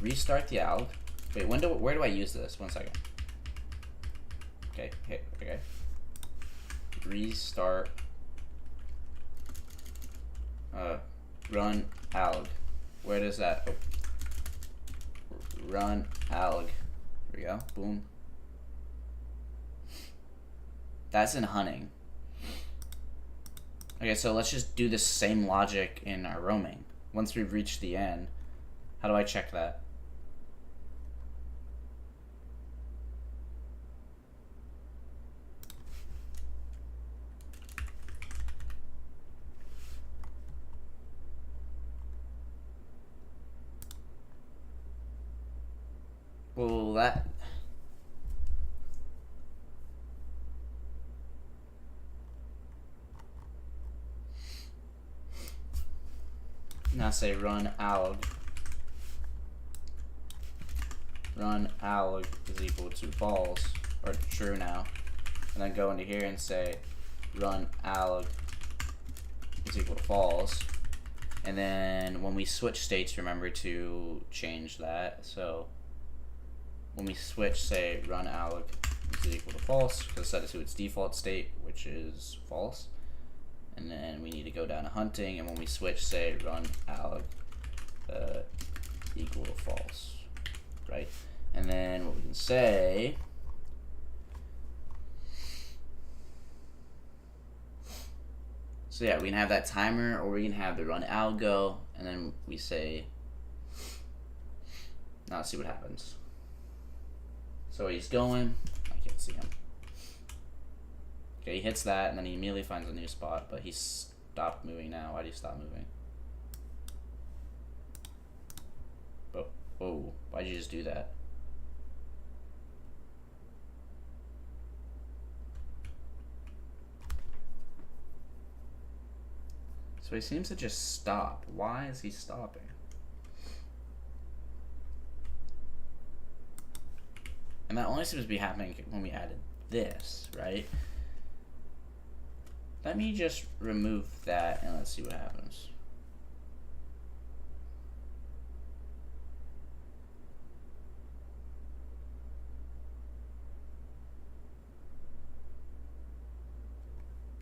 restart the alg. Wait, where do I use this? 1 second. Okay, okay. Restart run alg. Where does that? Oh. Run alg. There we go. Boom. That's in hunting. Okay, so let's just do the same logic in our roaming. Once we've reached the end, how do I check that? Well, that... Now say run alg. Run alg is equal to false, or true now. And then go into here and say run alg is equal to false. And then when we switch states, remember to change that. So when we switch, say run alg is equal to false, because set it to its default state, which is false. And then we need to go down to hunting, and when we switch, say run alg equal to false, right? And then what we can say, so yeah, we can have that timer, or we can have the run alg go, and then we say, now let's see what happens. So he's going, I can't see him. Okay, he hits that, and then he immediately finds a new spot, but he stopped moving now. Why did he stop moving? Oh, whoa, why'd you just do that? So he seems to just stop. Why is he stopping? And that only seems to be happening when we added this, right? Let me just remove that and let's see what happens.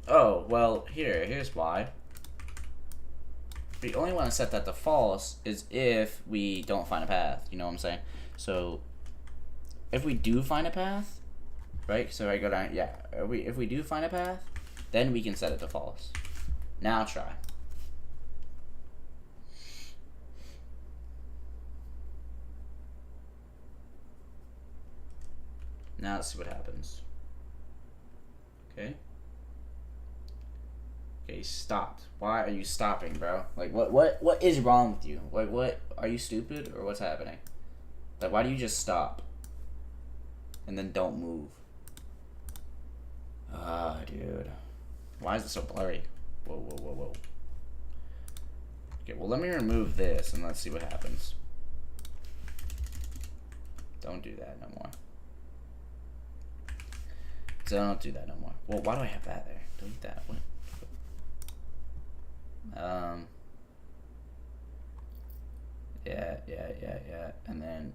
Oh, well, here's why. We only want to set that to false is if we don't find a path, you know what I'm saying? So if we do find a path, right? So I go down, yeah, if we do find a path, then we can set it to false. Now try. Now let's see what happens. Okay. Okay, he stopped. Why are you stopping, bro? Like, what is wrong with you? Like, what, are you stupid, or what's happening? Like, why do you just stop? And then don't move? Ah, dude. Why is it so blurry? Whoa, whoa, whoa, whoa. Okay, well, let me remove this, and let's see what happens. Don't do that no more. So don't do that no more. Well, why do I have that there? Delete that. What? Yeah. And then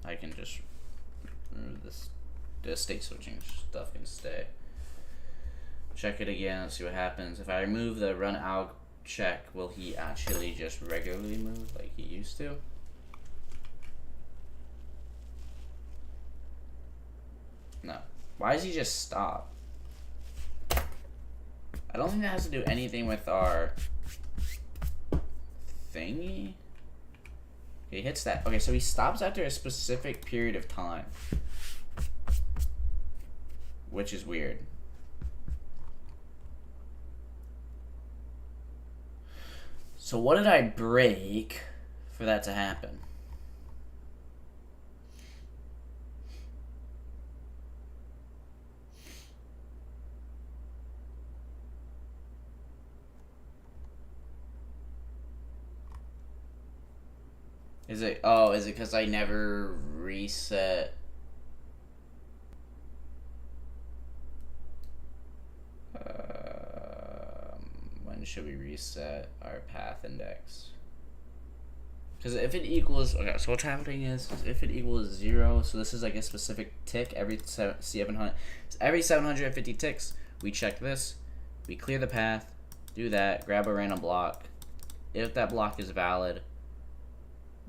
I can just remove this. The state switching stuff can stay. Check it again, see what happens. If I remove the run alg check, will he actually just regularly move like he used to? No. Why does he just stop? I don't think that has to do anything with our thingy. He hits that. Okay, so he stops after a specific period of time, which is weird. So what did I break for that to happen? Is it, oh, is it because I never reset? When should we reset our path index? Because if it equals, okay, so what's happening is if it equals 0, so this is like a specific tick every 700, every 750 ticks, we check this, we clear the path, do that, grab a random block. If that block is valid,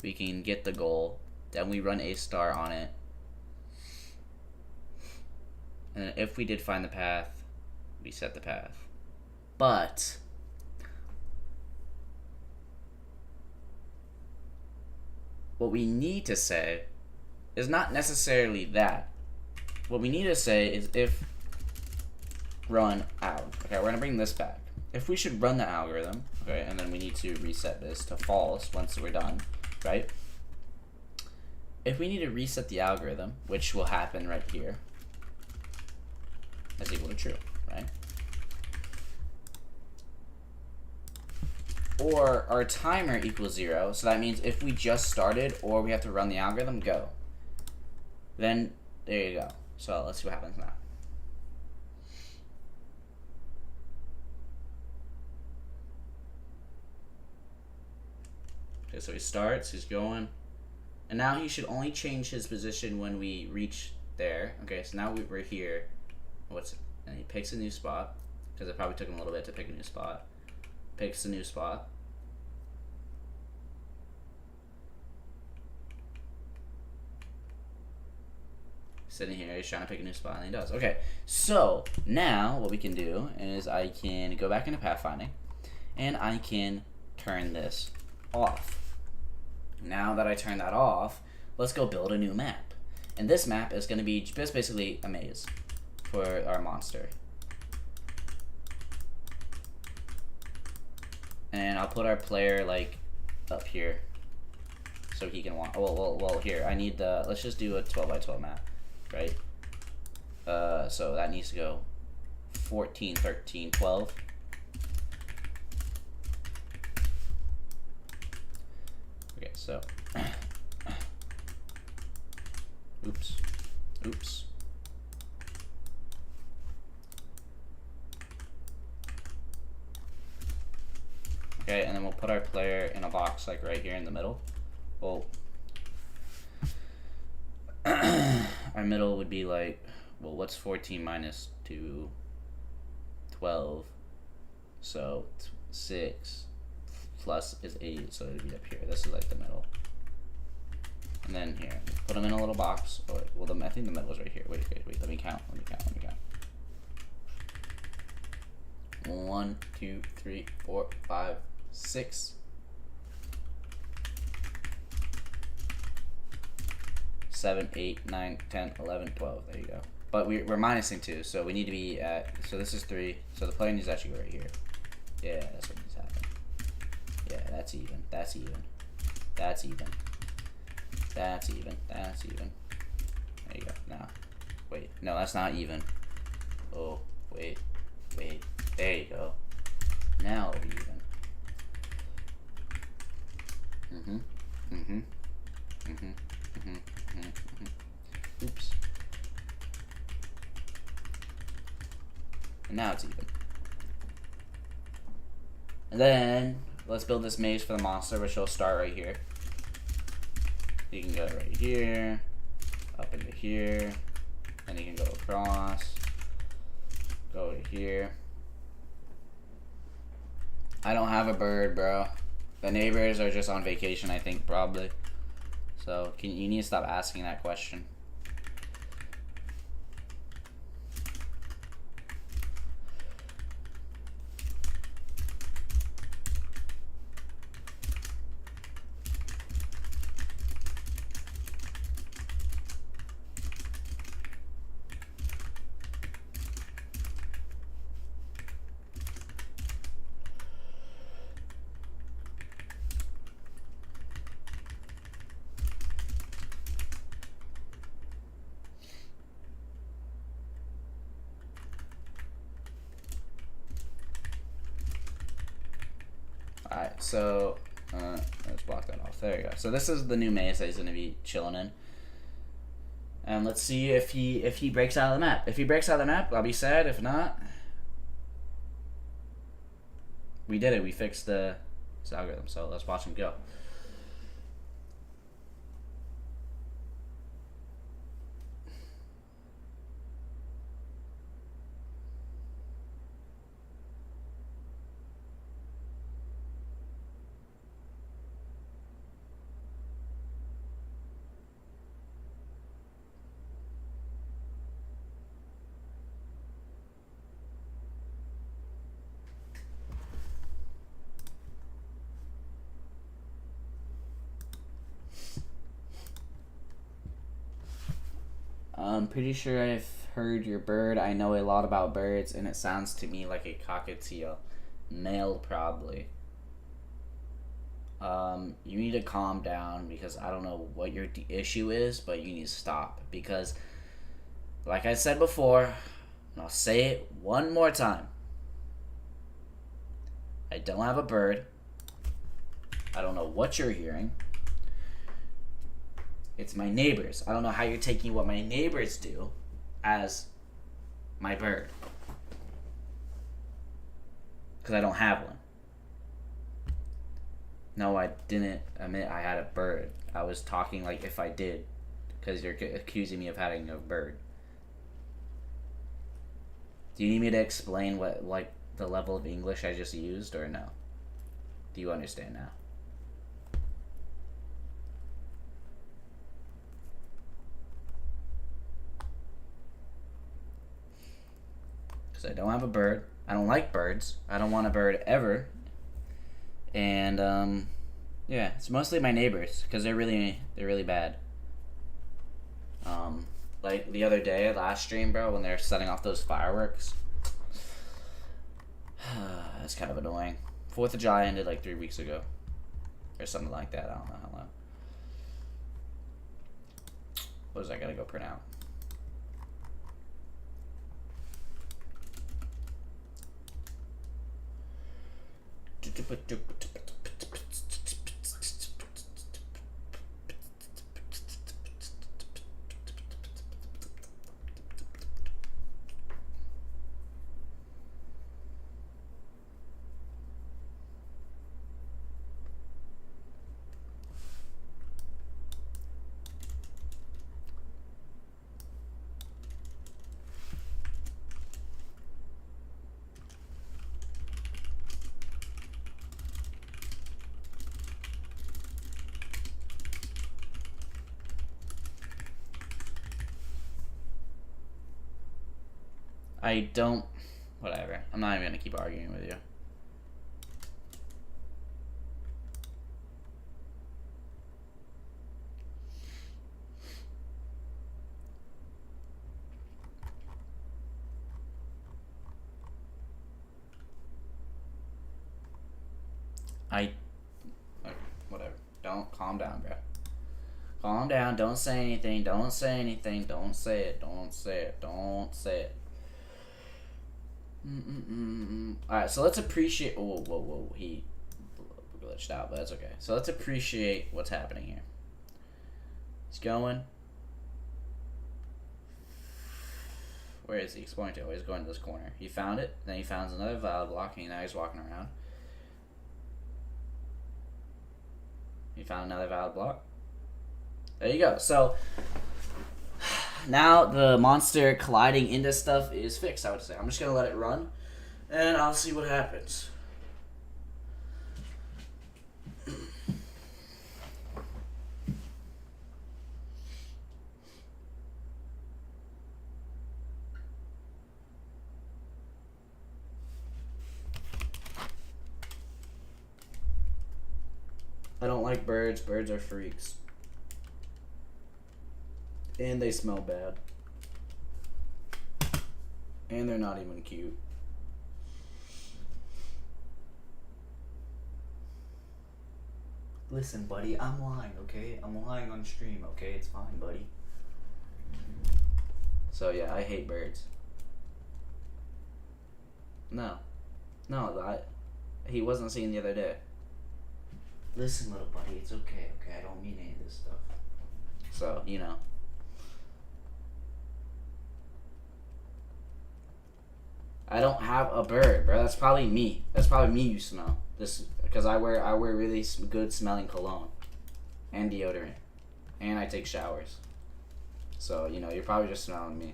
we can get the goal. Then we run a star on it. And if we did find the path, we set the path. But what we need to say is not necessarily that. What we need to say is if run out. Okay, we're gonna bring this back. If we should run the algorithm, okay, and then we need to reset this to false once we're done, right? If we need to reset the algorithm, which will happen right here, is equal to true, right? Or our timer equals 0, so that means if we just started or we have to run the algorithm, go. Then there you go. So let's see what happens now. Okay, so he starts, he's going, and now he should only change his position when we reach there. Okay, so now we're here. And he picks a new spot, because it probably took him a little bit to pick a new spot. Picks a new spot. Sitting here, he's trying to pick a new spot, and he does. Okay, so now what we can do is I can go back into pathfinding, and I can turn this off. Now that I turn that off, let's go build a new map. And this map is going to be just basically a maze for our monster. And I'll put our player like up here so he can walk. Well, here I need the. Let's just do a 12 by 12 map, right? So that needs to go 14, 13, 12. Okay, so oops. Okay, and then we'll put our player in a box like right here in the middle. Well, our middle would be like, well, what's 14 minus 2? 12. So 6 plus is 8, so it'd be up here. This is like the middle. And then here, put them in a little box. Oh, well, I think the middle is right here. Wait, let me count. 1, 2, 3, 4, 5, 6. 7, 8, 9, 10, 11, 12. There you go. But we're minusing 2, so we need to be at, so this is 3. So the player needs to actually go right here. Yeah, that's what needs to happen. Yeah, that's even. That's even. That's even. That's even. That's even. There you go. Now, wait. No, that's not even. Oh, wait. Wait. There you go. Now it'll be even. Oops. And now it's even. And then let's build this maze for the monster, which will start right here. You can go right here, up into here, and you can go across, go to here. I don't have a bird, bro. The neighbors are just on vacation, I think, probably. So you need to stop asking that question. Alright, so let's block that off. There you go. So this is the new maze that he's gonna be chilling in. And let's see if he breaks out of the map. If he breaks out of the map, I'll be sad. If not, we did it. We fixed the algorithm. So let's watch him go. I'm pretty sure I've heard your bird. I know a lot about birds, and it sounds to me like a cockatiel. Male, probably. You need to calm down, because I don't know what your issue is, but you need to stop. Because, like I said before, and I'll say it one more time, I don't have a bird. I don't know what you're hearing. It's my neighbors. I don't know how you're taking what my neighbors do as my bird. Because I don't have one. No, I didn't admit I had a bird. I was talking like if I did. Because you're accusing me of having a bird. Do you need me to explain what, like, the level of English I just used, or no? Do you understand now? I don't have a bird. I don't like birds. I don't want a bird ever. And yeah, it's mostly my neighbors, because they're really bad. Like the other day, last stream, bro, when they're setting off those fireworks. It's kind of annoying. 4th of July ended like 3 weeks ago, or something like that. I don't know how long. What is I gotta go print out? I don't... Whatever. I'm not even gonna keep arguing with you. Okay, whatever. Don't calm down, bro. Calm down. Don't say anything. Don't say anything. Don't say it. Don't say it. Don't say it. Alright, so let's appreciate. Whoa. He glitched out, but that's okay. So let's appreciate what's happening here. He's going. Where is he? He's going to. Oh, he's going to this corner. He found it. Then he found another valid block, and now he's walking around. He found another valid block. There you go. So now the monster colliding into stuff is fixed, I would say. I'm just going to let it run, and I'll see what happens. I don't like birds. Birds are freaks. And they smell bad. And they're not even cute. Listen, buddy, I'm lying, okay? I'm lying on stream, okay? It's fine, buddy. So, yeah, I hate birds. No, he wasn't seen the other day. Listen, little buddy, it's okay, okay? I don't mean any of this stuff. So, you know. I don't have a bird, bro. That's probably me. That's probably me you smell. This because I wear really good smelling cologne and deodorant. And I take showers. So, you know, you're probably just smelling me.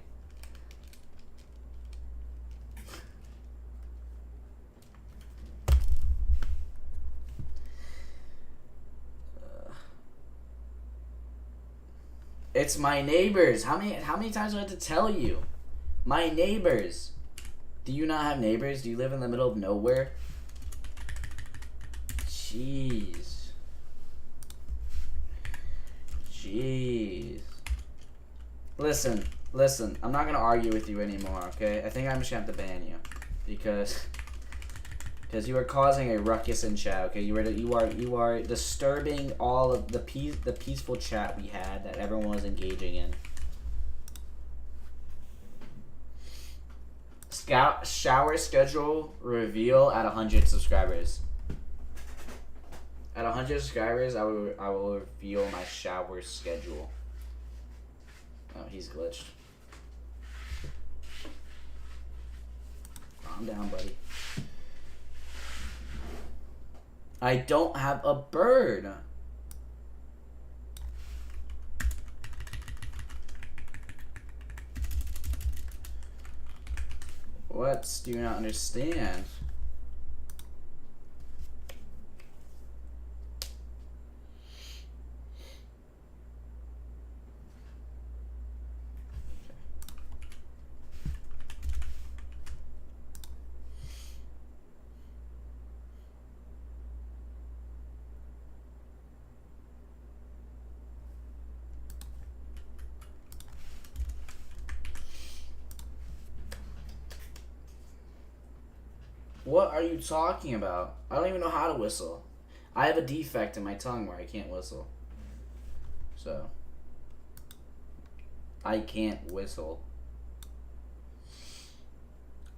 It's my neighbors. How many times do I have to tell you? My neighbors. Do you not have neighbors? Do you live in the middle of nowhere? Jeez. Listen. I'm not gonna argue with you anymore, okay? I think I'm just gonna have to ban you because you are causing a ruckus in chat. Okay, you are disturbing all of the peaceful chat we had that everyone was engaging in. Shower schedule reveal at 100 subscribers. At 100 subscribers, I will reveal my shower schedule. Oh, he's glitched. Calm down, buddy. I don't have a bird. What do you not understand? What are you talking about? I don't even know how to whistle. I have a defect in my tongue where I can't whistle. So, I can't whistle.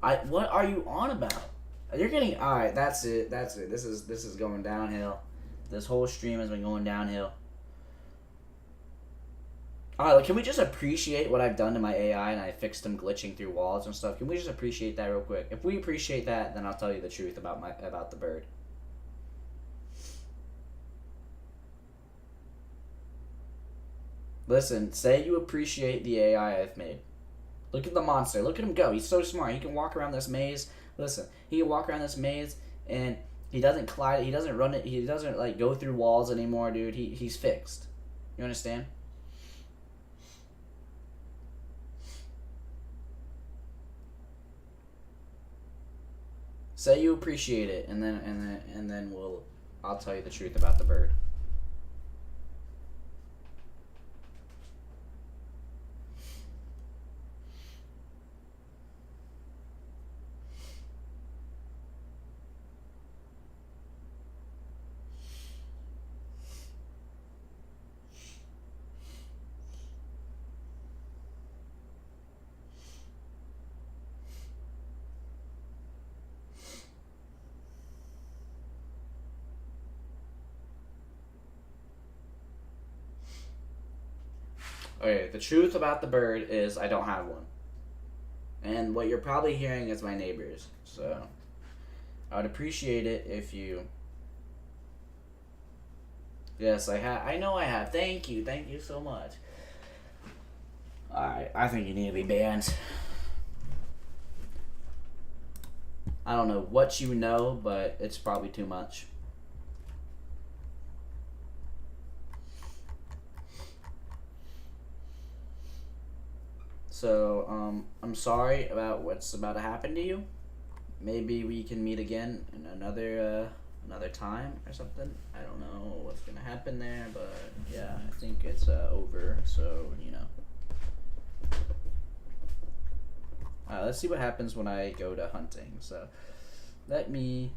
What are you on about? You're getting alright. That's it. This is going downhill. This whole stream has been going downhill. Alright, can we just appreciate what I've done to my AI and I fixed him glitching through walls and stuff? Can we just appreciate that real quick? If we appreciate that, then I'll tell you the truth about the bird. Listen, say you appreciate the AI I've made. Look at the monster. Look at him go. He's so smart. He can walk around this maze. Listen, he can walk around this maze and he doesn't collide. He doesn't run it. He doesn't like go through walls anymore, dude. He's fixed. You understand? Say you appreciate it, and then I'll tell you the truth about the bird. Okay, the truth about the bird is I don't have one. And what you're probably hearing is my neighbors. So I would appreciate it if you... Yes, I have. I know I have. Thank you. Thank you so much. Alright, I think you need to be banned. I don't know what you know, but it's probably too much. So, I'm sorry about what's about to happen to you. Maybe we can meet again in another time or something. I don't know what's gonna happen there, but yeah, I think it's over. So you know. Let's see what happens when I go to hunting. So let me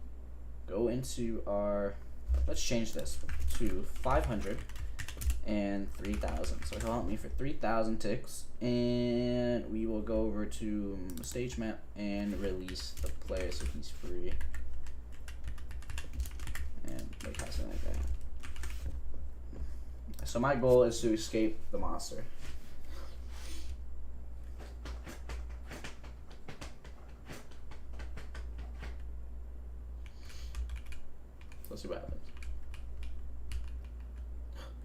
go into our. Let's change this to 500 and 3,000. So it'll help me for 3,000 ticks, and we will go over to stage map and release the player so he's free. And like something like that. So my goal is to escape the monster. Let's see what happens.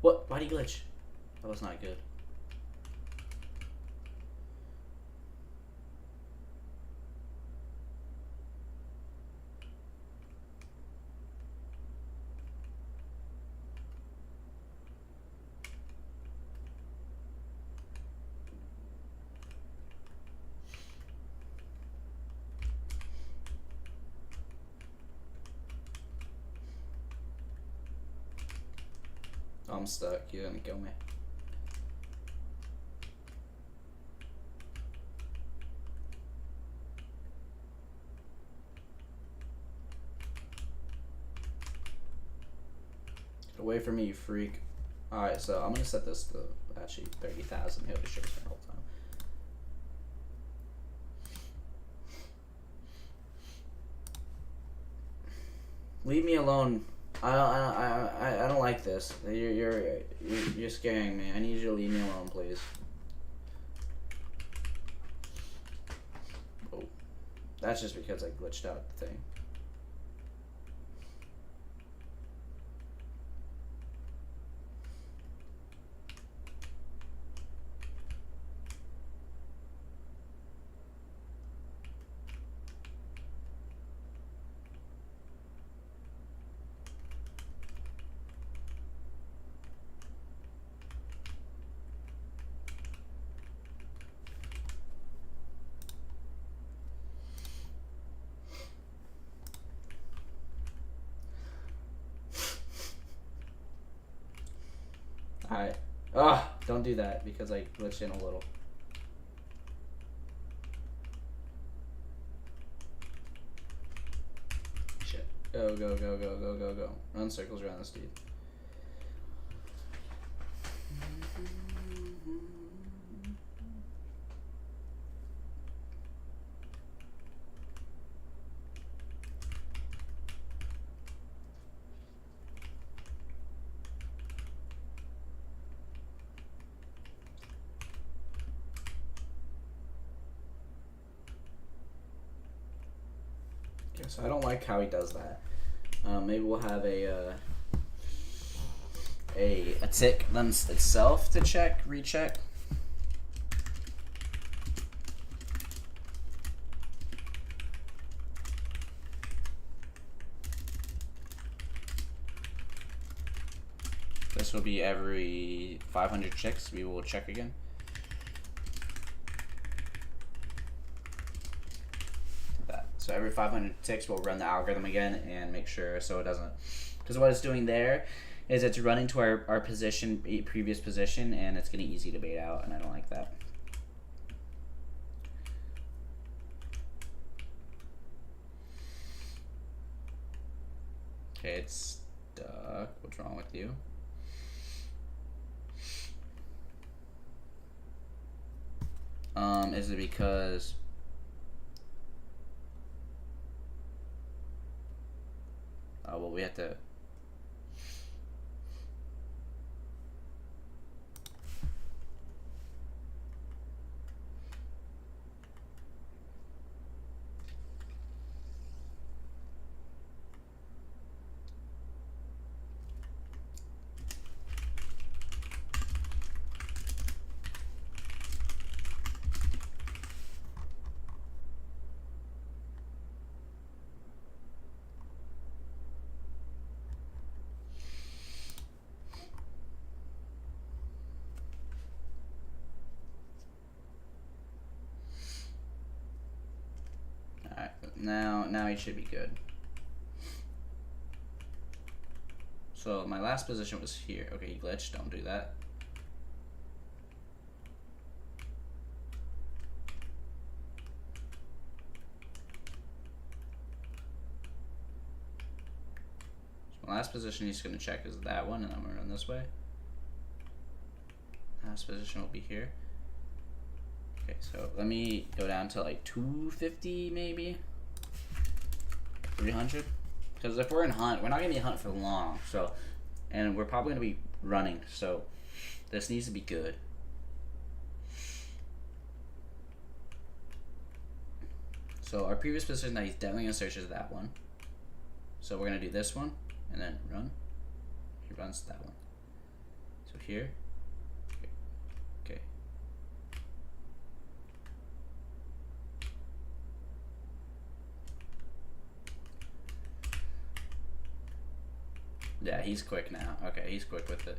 What? Why'd he glitch? That was not good. I'm stuck. You're gonna kill me. Get away from me, you freak. Alright, so I'm gonna set this to actually 30,000. He'll be sure the whole time. Leave me alone. I don't like this. You're scaring me. I need you to leave me alone, please. Oh, that's just because I glitched out the thing. Alright. Ugh, don't do that because I glitched in a little. Shit. Go, go, go, go, go, go, go. Run circles around this dude. So I don't like how he does that. Maybe we'll have a tick itself to check, recheck. This will be every 500 checks. We will check again. So every 500 ticks, we'll run the algorithm again and make sure so it doesn't, because what it's doing there is it's running to our position, previous position, and it's getting easy to bait out, and I don't like that. Okay, it's stuck. What's wrong with you? Is it because... Oh, well, we have to... Now he should be good. So my last position was here. Okay, he glitched. Don't do that. So my last position he's going to check is that one, and I'm going to run this way. Last position will be here. Okay, so let me go down to like 250 maybe. 300. Because if we're in hunt, we're not going to be in hunt for long. So, and we're probably going to be running. So this needs to be good. So our previous position that he's definitely going to search is that one. So we're going to do this one and then run. He runs that one. So here. Okay. Yeah, he's quick now. Okay, he's quick with it.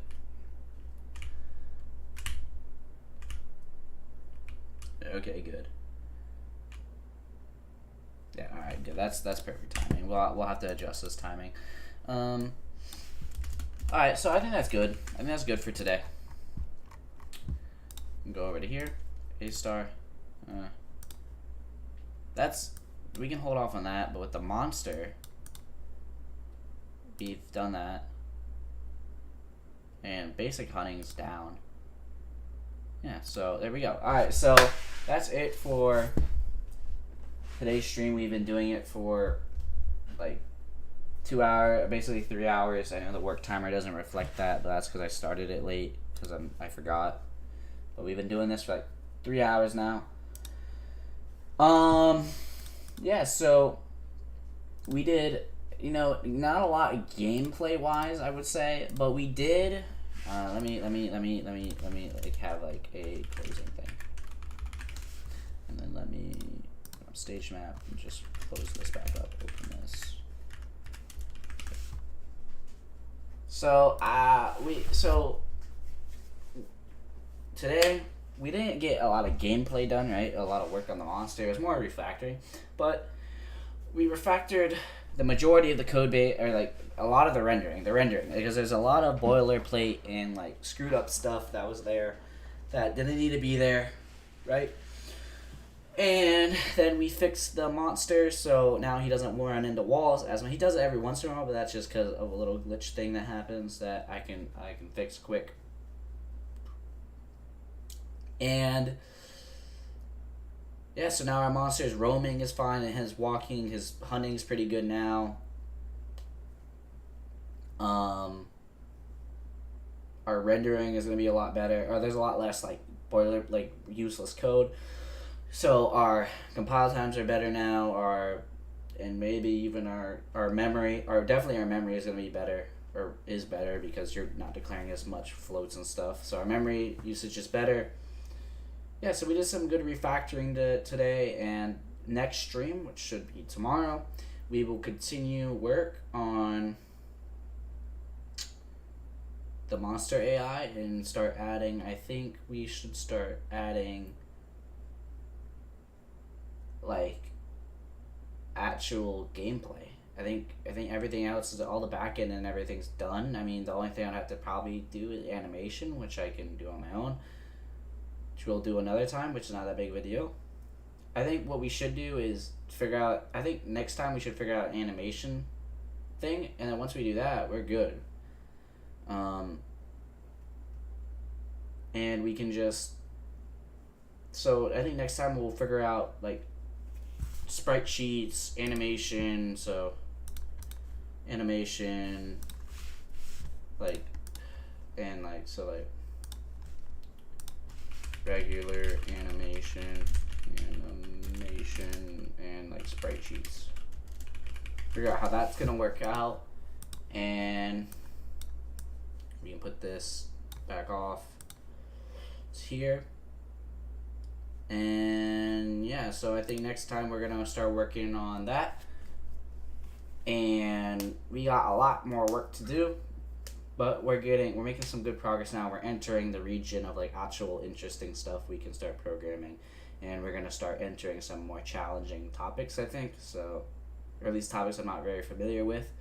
Okay, good. Yeah, all right, good. That's perfect timing. We'll have to adjust this timing. All right, so I think that's good. I think that's good for today. Go over to here, A star. We can hold off on that, but with the monster, we've done that, and basic hunting's down. Yeah, so there we go. All right, so that's it for today's stream. We've been doing it for like 2 hours, basically 3 hours. I know the work timer doesn't reflect that, but that's because I started it late because I forgot. But we've been doing this for like 3 hours now. Yeah, so we did, you know, not a lot of gameplay wise, I would say, but we did. Let me like have like a closing thing, and then let me stage map and just close this back up. Open this. So today we didn't get a lot of gameplay done, right? A lot of work on the monster. It was more refactoring, but we refactored the majority of the code base, or like a lot of the rendering, because there's a lot of boilerplate and like screwed up stuff that was there that didn't need to be there, right? And then we fixed the monster, so now he doesn't run into walls as much. He does it every once in a while, but that's just because of a little glitch thing that happens that I can fix quick. And yeah, so now our monster's roaming is fine, and his walking, his hunting's pretty good now. Our rendering is gonna be a lot better, or there's a lot less like useless code. So our compile times are better now, and maybe even our memory, or definitely our memory is gonna be better, or is better, because you're not declaring as much floats and stuff. So our memory usage is better. Yeah, so we did some good refactoring today, and next stream, which should be tomorrow, we will continue work on the monster AI and start adding, I think we should start adding like actual gameplay. I think everything else is, all the backend and everything's done. I mean, the only thing I'd have to probably do is animation, which I can do on my own, which we'll do another time, which is not that big of a deal. I think what we should do is figure out, I think next time we should figure out an animation thing, and then once we do that, we're good. And we can just, so I think next time we'll figure out like sprite sheets, animation, so animation, like, and like, so like regular animation, and like sprite sheets. Figure out how that's gonna work out, and we can put this back off. It's here. And yeah, so I think next time we're gonna start working on that, and we got a lot more work to do, but we're making some good progress now. We're entering the region of like actual interesting stuff we can start programming, and we're gonna start entering some more challenging topics, I think. So, or at least topics I'm not very familiar with.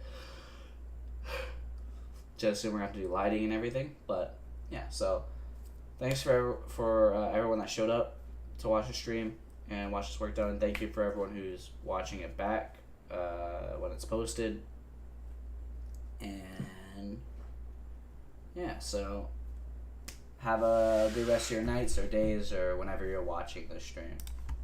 Just assume we're gonna have to do lighting and everything, but yeah. So, thanks for everyone that showed up to watch the stream and watch this work done. And thank you for everyone who's watching it back when it's posted. And yeah, so have a good rest of your nights or days or whenever you're watching this stream.